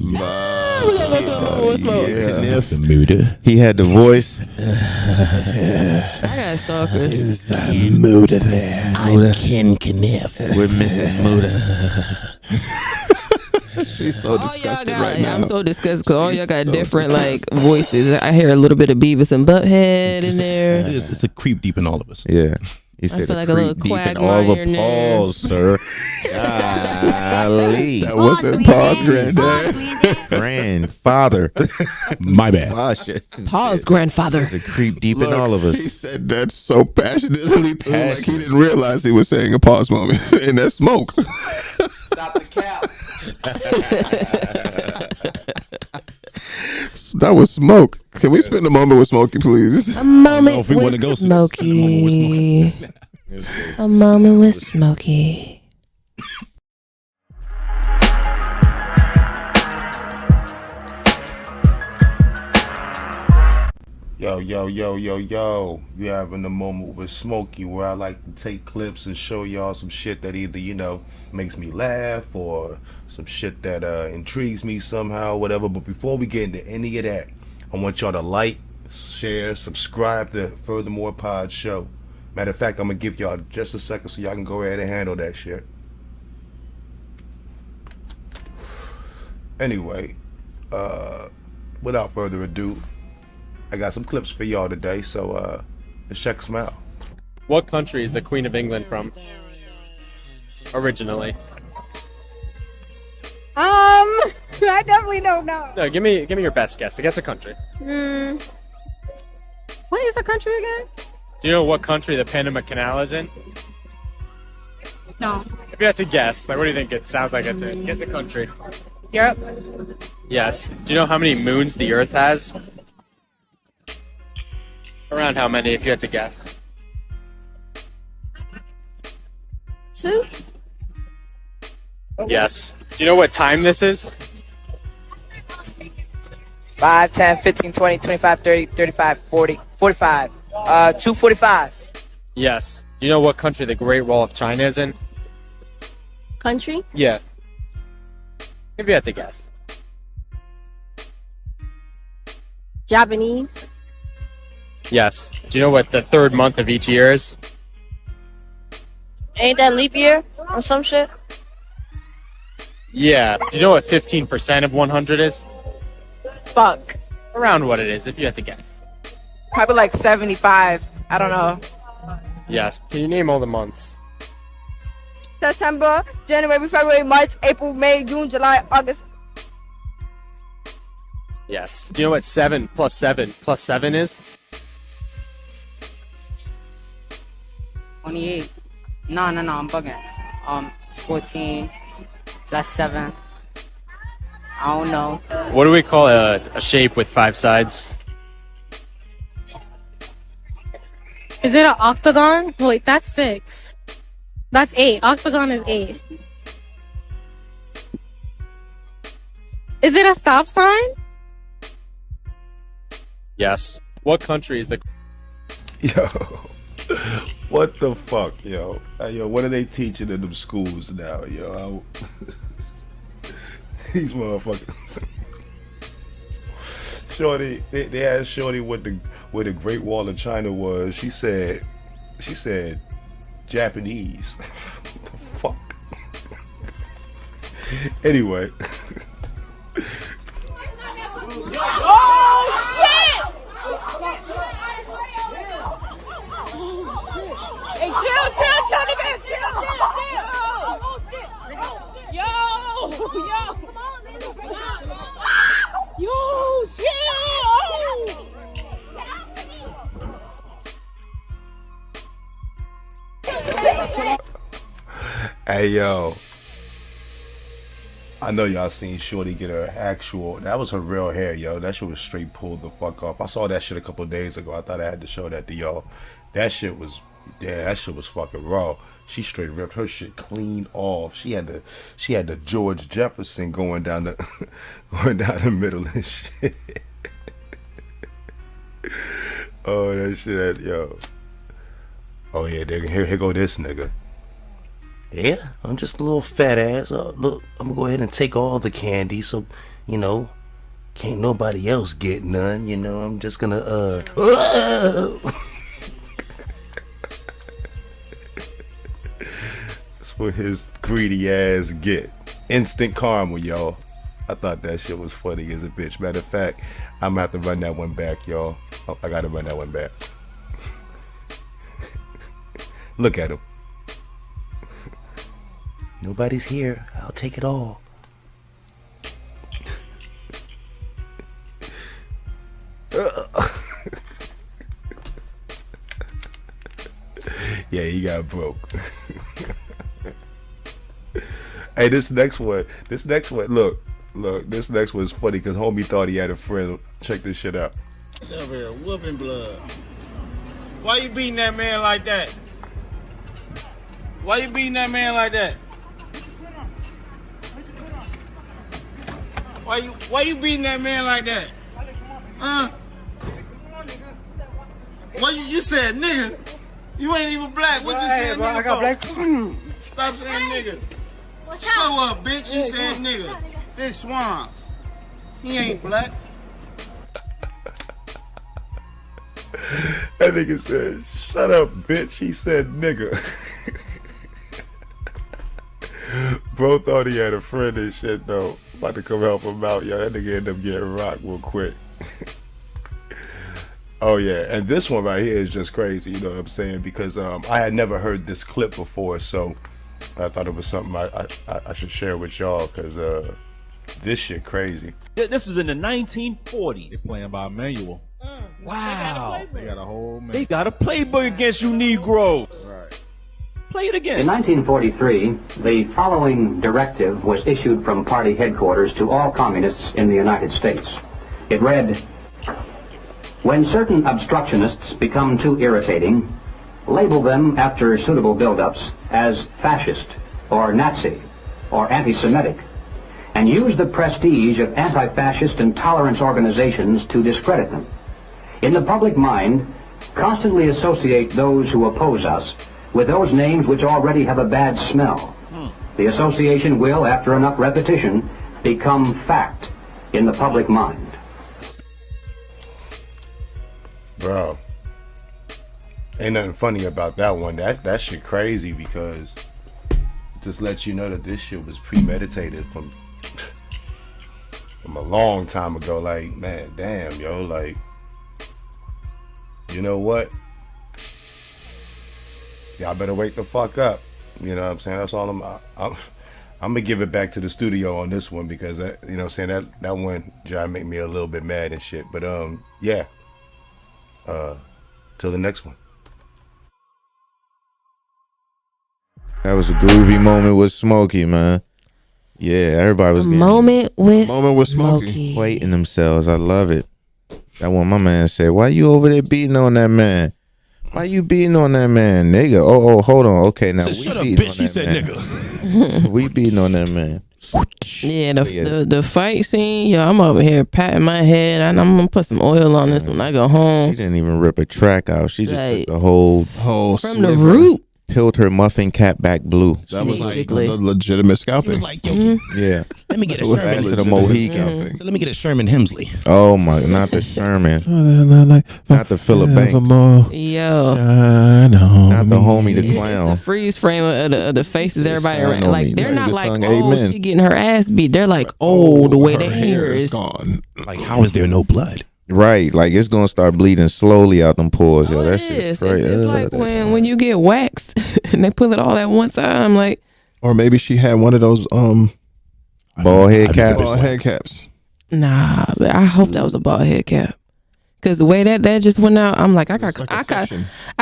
If the Muda. He had the voice. I got stalkers. Is Muda there? I'm Ken Kniff. We're missing Muda. She's so disgusted right now. I'm so disgusted because all y'all got different like voices. I hear a little bit of Beavis and Butthead in there. It's a creep deep in all of us. Yeah. He said feel a like a little creep deep in all quagmire in the there. paws, sir. Golly. That wasn't pause, granddad. Grandfather. My bad. Pause, grandfather. There's a creep deep in Look, all of us. He said that so passionately too, like he didn't realize he was saying a pause moment, and that's Smoke. Stop the cap. That was Smoke. Can we spend a moment with Smokey, please? A moment if we wanna with go Smokey. A moment with Smokey. Yo, you having a moment with Smokey where I like to take clips and show y'all some shit that either, makes me laugh or some shit that intrigues me somehow, whatever. But before we get into any of that, I want y'all to like, share, subscribe to Furthermore Pod Show. Matter of fact, I'm gonna give y'all just a second so y'all can go ahead and handle that shit. Anyway, without further ado, I got some clips for y'all today, so let's check some out. What country is the Queen of England from? Originally. I definitely don't know. No, give me your best guess. Guess a country. What is a country again? Do you know what country the Panama Canal is in? No. If you had to guess, like what do you think it sounds like it's in? Guess a country. Europe. Yes. Do you know how many moons the Earth has? Around how many, if you had to guess? 2. Yes. Do you know what time this is? 5, 10, 15, 20, 25, 30, 35, 40, 45. 2:45. Yes. Do you know what country the Great Wall of China is in? Country? Yeah. If you had to guess. Japanese. Yes. Do you know what the third month of each year is? Ain't that leap year or some shit? Yeah. Do you know what 15% of 100 is? Fuck. Around what it is, if you had to guess. Probably like 75. I don't know. Yes. Can you name all the months? September, January, February, March, April, May, June, July, August. Yes. Do you know what 7 plus 7 plus 7 is? 28. No, I'm bugging. 14 plus 7. I don't know. What do we call a shape with 5 sides? Is it an octagon? Wait, that's 6. That's 8. Octagon is 8. Is it a stop sign? Yes. What country is the... Yo, what the fuck, yo? Yo, what are they teaching in them schools now, yo? These motherfuckers. Shorty, they asked Shorty what the Great Wall of China was. She said, Japanese. What the fuck? Anyway. Oh shit! Hey, chill, nigga, chill. Yo, chill. Hey, yo. I know y'all seen Shorty get her actual. That was her real hair, yo. That shit was straight pulled the fuck off. I saw that shit a couple days ago. I thought I had to show that to y'all. That shit was, yeah, that shit was fucking raw. She straight ripped her shit clean off. She had the George Jefferson going down the middle and shit. Oh, that shit, yo. Oh yeah, here go this nigga. Yeah, I'm just a little fat ass. Look, I'm gonna go ahead and take all the candy, so can't nobody else get none. I'm just gonna That's what his greedy ass get. Instant karma, y'all. I thought that shit was funny as a bitch. Matter of fact, I'm gonna have to run that one back, y'all. Oh, I gotta run that one back. Look at him. Nobody's here. I'll take it all. Yeah, he got broke. Hey, this next one, look, this next one is funny because homie thought he had a friend. Check this shit out. Over here, whooping blood. Why you beating that man like that? Why you beating that man like that? Why you beating that man like that? Huh? Why you said nigga? You ain't even black. What you saying nigga for? Black. Stop saying nigga. Show up, bitch. You said nigga. Bitch swans. He ain't black. That nigga said, shut up, bitch. He said nigga. Bro thought he had a friend and shit though. About to come help him out, yo. That nigga ended up getting rocked real quick. Oh yeah, and this one right here is just crazy, you know what I'm saying? Because I had never heard this clip before, so I thought it was something I should share with y'all, because this shit crazy. This was in the 1940s. They're playing by manual. Wow. They got a whole They got a playbook against you Negroes. Right. Play it again. In 1943, the following directive was issued from party headquarters to all communists in the United States. It read, "When certain obstructionists become too irritating, label them after suitable build-ups as fascist or Nazi or anti-Semitic, and use the prestige of anti-fascist and tolerance organizations to discredit them. In the public mind, constantly associate those who oppose us with those names which already have a bad smell. The association will, after enough repetition, become fact in the public mind." Bro, ain't nothing funny about that one. That shit crazy, because it just lets you know that this shit was premeditated from a long time ago. Like, man, damn, yo, like, you know what? Y'all better wake the fuck up. You know what I'm saying? That's all I'm gonna give it back to the studio on this one, because that, you know what I'm saying, that one try to make me a little bit mad and shit. But yeah. Till the next one. That was a groovy moment with Smokey, man. Yeah, everybody was getting moment with Smokey, waiting themselves. I love it. That one, my man said, "Why you over there beating on that man? Why you beating on that man, nigga? Oh, hold on. Okay, now we shut up, beating bitch. on He that said man. nigga. We beating on that man." Yeah, the fight scene, yo, I'm over here patting my head, and I'm gonna put some oil on this when I go home. She didn't even rip a track out. She just Like, took the whole from the root. peeled her muffin cap back blue. That was like the legitimate scalping. He was like, yo, Yeah. let me get a It was Sherman. faster than Mohican. So let me get a Sherman Hemsley. Oh my, not the Sherman. Not the Philip Banks. Yo. Not the homie, the The clown. freeze frame of the faces, everybody Shine around. on Like me. they're not Nigga like, sung oh, Amen. she getting her ass beat. They're like, oh, the way her the hair is gone. Like, how is there no blood? Right, like it's gonna start bleeding slowly out them pores, yo. That shit's crazy. It's like when you get waxed and they pull it all at one time, like. Or maybe she had one of those bald head caps. Bald head caps. Nah, but I hope that was a bald head cap. Cause the way that just went out, I'm like, I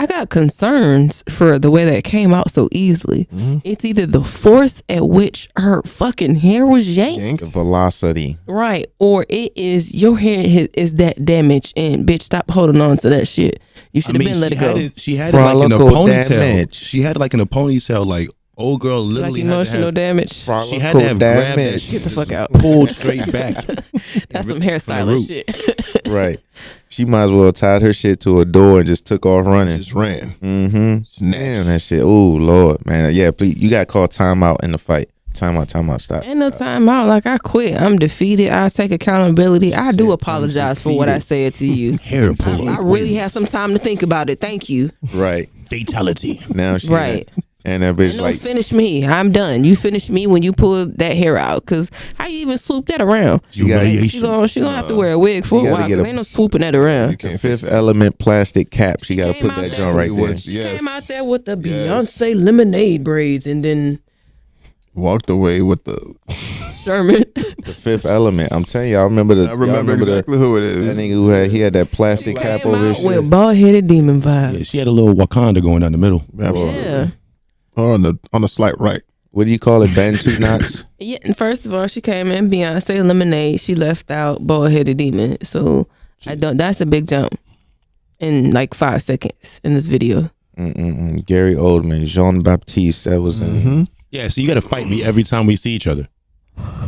got concerns for the way that it came out so easily. It's either the force at which her fucking hair was yanked, The velocity. right, or it is your hair is that damaged, and bitch, stop holding on to that shit. You should have been let it go. She had it like in a Follicle ponytail. damage. She had it like in a ponytail. Like old girl Like literally had to emotional have. damage. She had to have grabbed that damage. shit, Get the fuck out. pulled straight back. That's some From the hairstylist root. shit. Right. She might as well tied her shit to a door and just took off running. Just ran. Mm-hmm. Damn that shit. Oh Lord, man. Yeah, please. You got to call timeout in the fight. Timeout. Stop. Ain't no time out. Like, I quit. I'm defeated. I take accountability. I do apologize for what I said to you. Hair pull. I really had some time to think about it. Thank you. Right. Fatality. Now she Right. And that bitch No, like finish me. I'm done. You finish me when you pull that hair out. Cause how you even swoop that around? she got She gonna have to wear a wig for you a gotta while. get Cause a- ain't no swooping that around. the Fifth Element plastic cap. She got to came put out that there joint right there. Yes. Came out there with the Beyonce lemonade braids and then Walked away with the Sherman. The Fifth Element. I'm telling you, I remember I remember exactly who it is. That nigga who had that plastic cap over his with shit. bald headed demon vibes. Yeah, she had a little Wakanda going down the middle. Yeah. Or on the slight right. What do you call it? Bantu knots? Yeah, and first of all, she came in Beyonce lemonade. She left out bald headed demon. So that's a big jump in like 5 seconds in this video. Gary Oldman, Jean Baptiste. That was in. Yeah, so you got to fight me every time we see each other.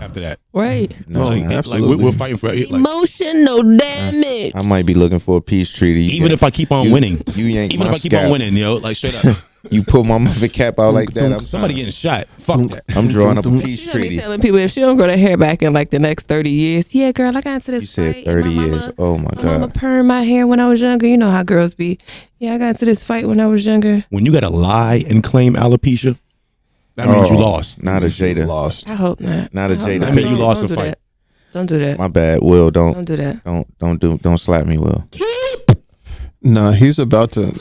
After that, Right. No, like absolutely. we're fighting for like, Emotional damage. I might be looking for a peace treaty. You even yank- if I keep on you- winning, You yank even my if I keep scalp. on winning, yo, like straight up, You pull my muffin cap out like that. somebody getting shot. Fuck that. I'm drawing up a peace She gonna be treaty. telling people if she don't grow her hair back in like the next 30 years. Yeah, girl, I got into this You said fight. 30 and my years. mama- Oh my My mama God. permed my hair when I was younger. You know how girls be. Yeah, I got into this fight when I was younger. When you got to lie and claim alopecia, that means you lost. Not a Jada. Lost. I hope not. Not a I hope Jada. not. I mean, you Don't- lost don't a do fight. that. Don't do that. My bad, Will. Don't do that. Don't slap me, Will. No, he's about to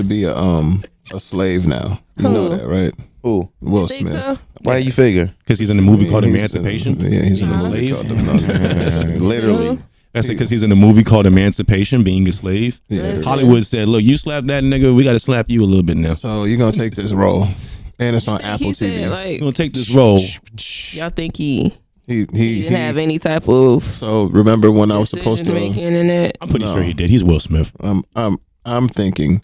be a slave now. You know Who? that, right? Who? Will Think Smith. so? Why you figure? Because he's in the movie called He's Emancipation. yeah, he's in the Being a movie slave. called Literally. That's because he's in a movie called Emancipation, being a slave. Yeah. Hollywood said, "Look, you slap that nigga, we got to slap you a little bit now. So you're gonna take this role, and it's on Apple He TV. said, like, You're gonna take this role." y'all think he he didn't have any type of So remember when I was supposed to? making in that? I'm pretty No. sure he did. He's Will Smith. I'm thinking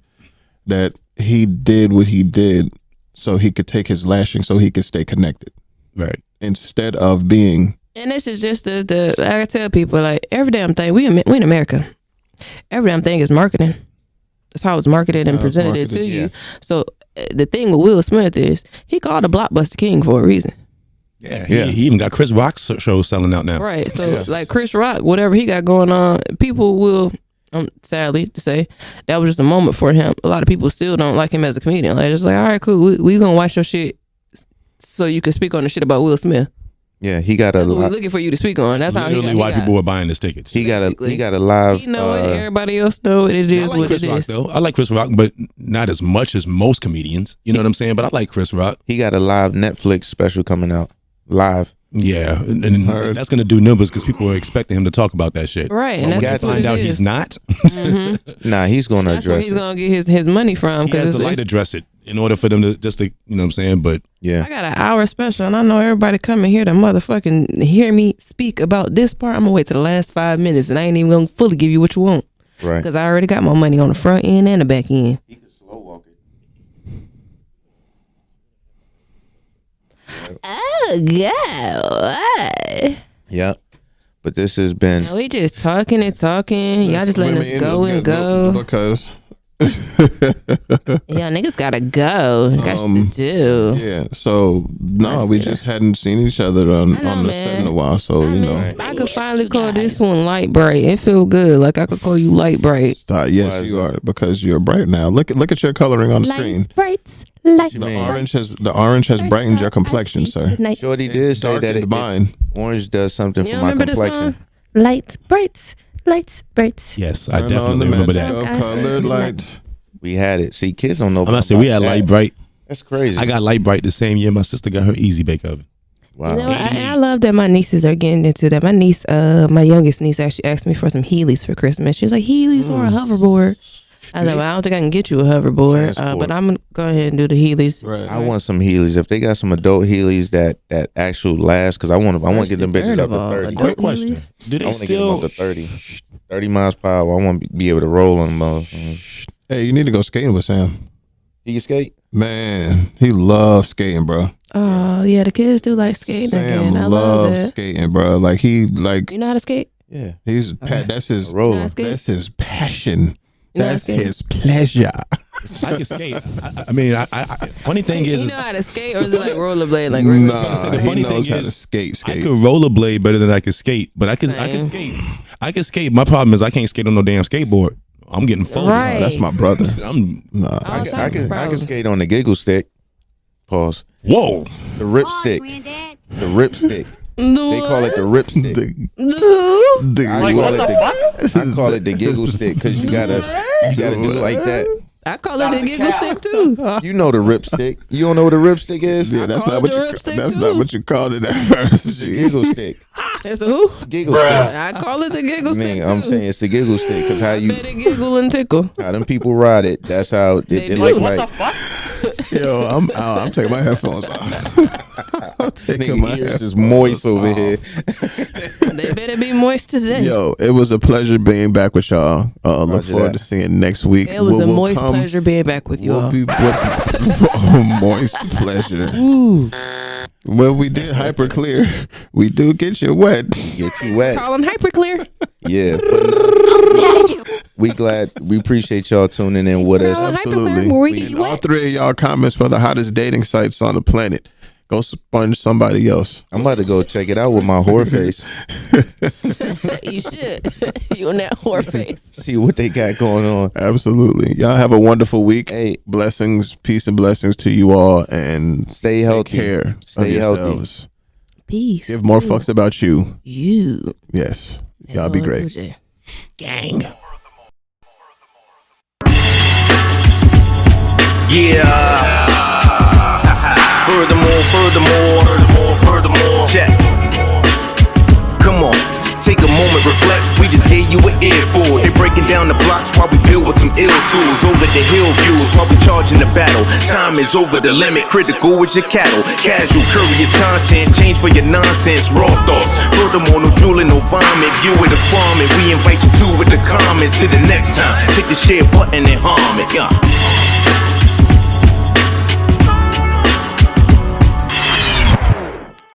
that he did what he did so he could take his lashing, so he could stay connected, Right. instead of being. And this is just the I tell people, like, every damn thing we in America, every damn thing is marketing. That's how it's marketed and How it's presented to marketed, you. yeah. So the thing with Will Smith is he called the blockbuster king for a reason. Yeah. Yeah. He even got Chris Rock's show selling out now. Right. So like Chris Rock, whatever he got going on, people will sadly to say that was just a moment for him. A lot of people still don't like him as a comedian. Like, it's like, all right, cool, we gonna watch your shit so you can speak on the shit about Will Smith. Yeah, he got a That's what we're lot. looking for you to speak on. That's how he Literally got, why people were buying his tickets. He got basically. a live. He know it. Everybody else know it. It I is like what Chris it Rock is. though. I like Chris Rock, but not as much as most comedians. You know what I'm saying? But I like Chris Rock. He got a live Netflix special coming out. Live. Yeah, and that's gonna do numbers because people are expecting him to talk about that shit. Right, and But that's when just you what find it out is. he's not, Nah, he's gonna That's where address he's it. gonna get his money from. he has Because to light address it in order for them to just to, you know what I'm saying. But Yeah. I got an hour special, and I know everybody coming here to motherfucking hear me speak about this part. I'm gonna wait to the last 5 minutes, and I ain't even gonna fully give you what you want. Right. Because I already got my money on the front end and the back end. Oh, God. Yep. But this has been. We just talking and talking. Y'all just letting us go and go. Because Yeah, niggas gotta go. Got to do. Yeah. So no, we just hadn't seen each other on the set in a while. So I could finally call this one Light Bright. It feel good. Like I could call you Light Bright. Yes, you are, because you're bright now. Look at your coloring on the screen. Brights, light. The orange has brightened your complexion, sir. Shorty did say that orange does something for my complexion. Lights, brights, lights, brights. Yes, I definitely remember that. Colored light. We had it. See, kids don't know. I'm not saying we had Light Bright. That's crazy. I got Light Bright the same year my sister got her Easy Bake Oven. Wow. You know, I love that my nieces are getting into that. My niece, my youngest niece, actually asked me for some Heelys for Christmas. She was like, Heelys or a hoverboard? I was like, well, I don't think I can get you a hoverboard, but I'm gonna go ahead and do the Heelys. Right. I want some Heelys. If they got some adult Heelys that actually last, because I want to get them bitches up to 30. Quick question: do they I want to get them still up to 30 miles per hour. I want to be able to roll on them. Hey, you need to go skating with Sam. He can skate? Man, he loves skating, bro. Oh yeah, the kids do like skating again. I love it. Skating, bro. Like You know how to skate? Yeah. He's that's his roller. That's his passion. You know how to That's skate? his pleasure. I can skate. I mean, funny thing You is, know how to skate, or is it like rollerblade? Like regular Nah, the he funny knows thing how is, to skate. I could rollerblade better than I could skate, but I can skate. I can skate. My problem is I can't skate on no damn skateboard. I'm getting folded. Right. Oh, that's my brother. I can skate on the giggle stick. Pause. Whoa. The rip stick. The rip stick. They call it the rip stick. I call it the giggle stick because you gotta do it like that. I call it a giggle stick too. You know the rip stick. You don't know what a rip stick is? Yeah, that's not what you called it at first. It's a giggle stick. It's a who? Giggle stick. I call it the giggle stick too. I'm saying it's the giggle stick because how you better giggle and tickle. How them people ride it. That's how it look like. What the fuck? Yo, I'm taking my headphones off. I'm taking my ears is moist over here. They better be moist today. Yo, it was a pleasure being back with y'all. Look forward to seeing next week. It was a moist pleasure being back with you all. Moist pleasure. Well, we did hyper clear. We do get you wet. Get you wet. Call them hyper clear. Yeah. We appreciate y'all tuning in with us. Absolutely. All three of y'all comments for the hottest dating sites on the planet. Go sponge somebody else. I'm about to go check it out with my whore face. You should. You in that whore face. See what they got going on. Absolutely. Y'all have a wonderful week. Hey, blessings, peace and blessings to you all, and stay healthy. Take care. Stay healthy. Yourselves. Peace. Give more fucks about you. You. Yes. Y'all be great. Gang. Yeah. Furthermore. Check. Come on. Take a moment, reflect. We just gave you an earful. They breaking down the blocks while we build with some ill tools. Over the hill views while we charging the battle. Time is over the limit. Critical with your cattle. Casual, curious content. Change for your nonsense. Raw thoughts. Furthermore, no drooling, no vomit. View it a farm, and we invite you to with the comments. Till the next time, take the share button and harm it. Yeah.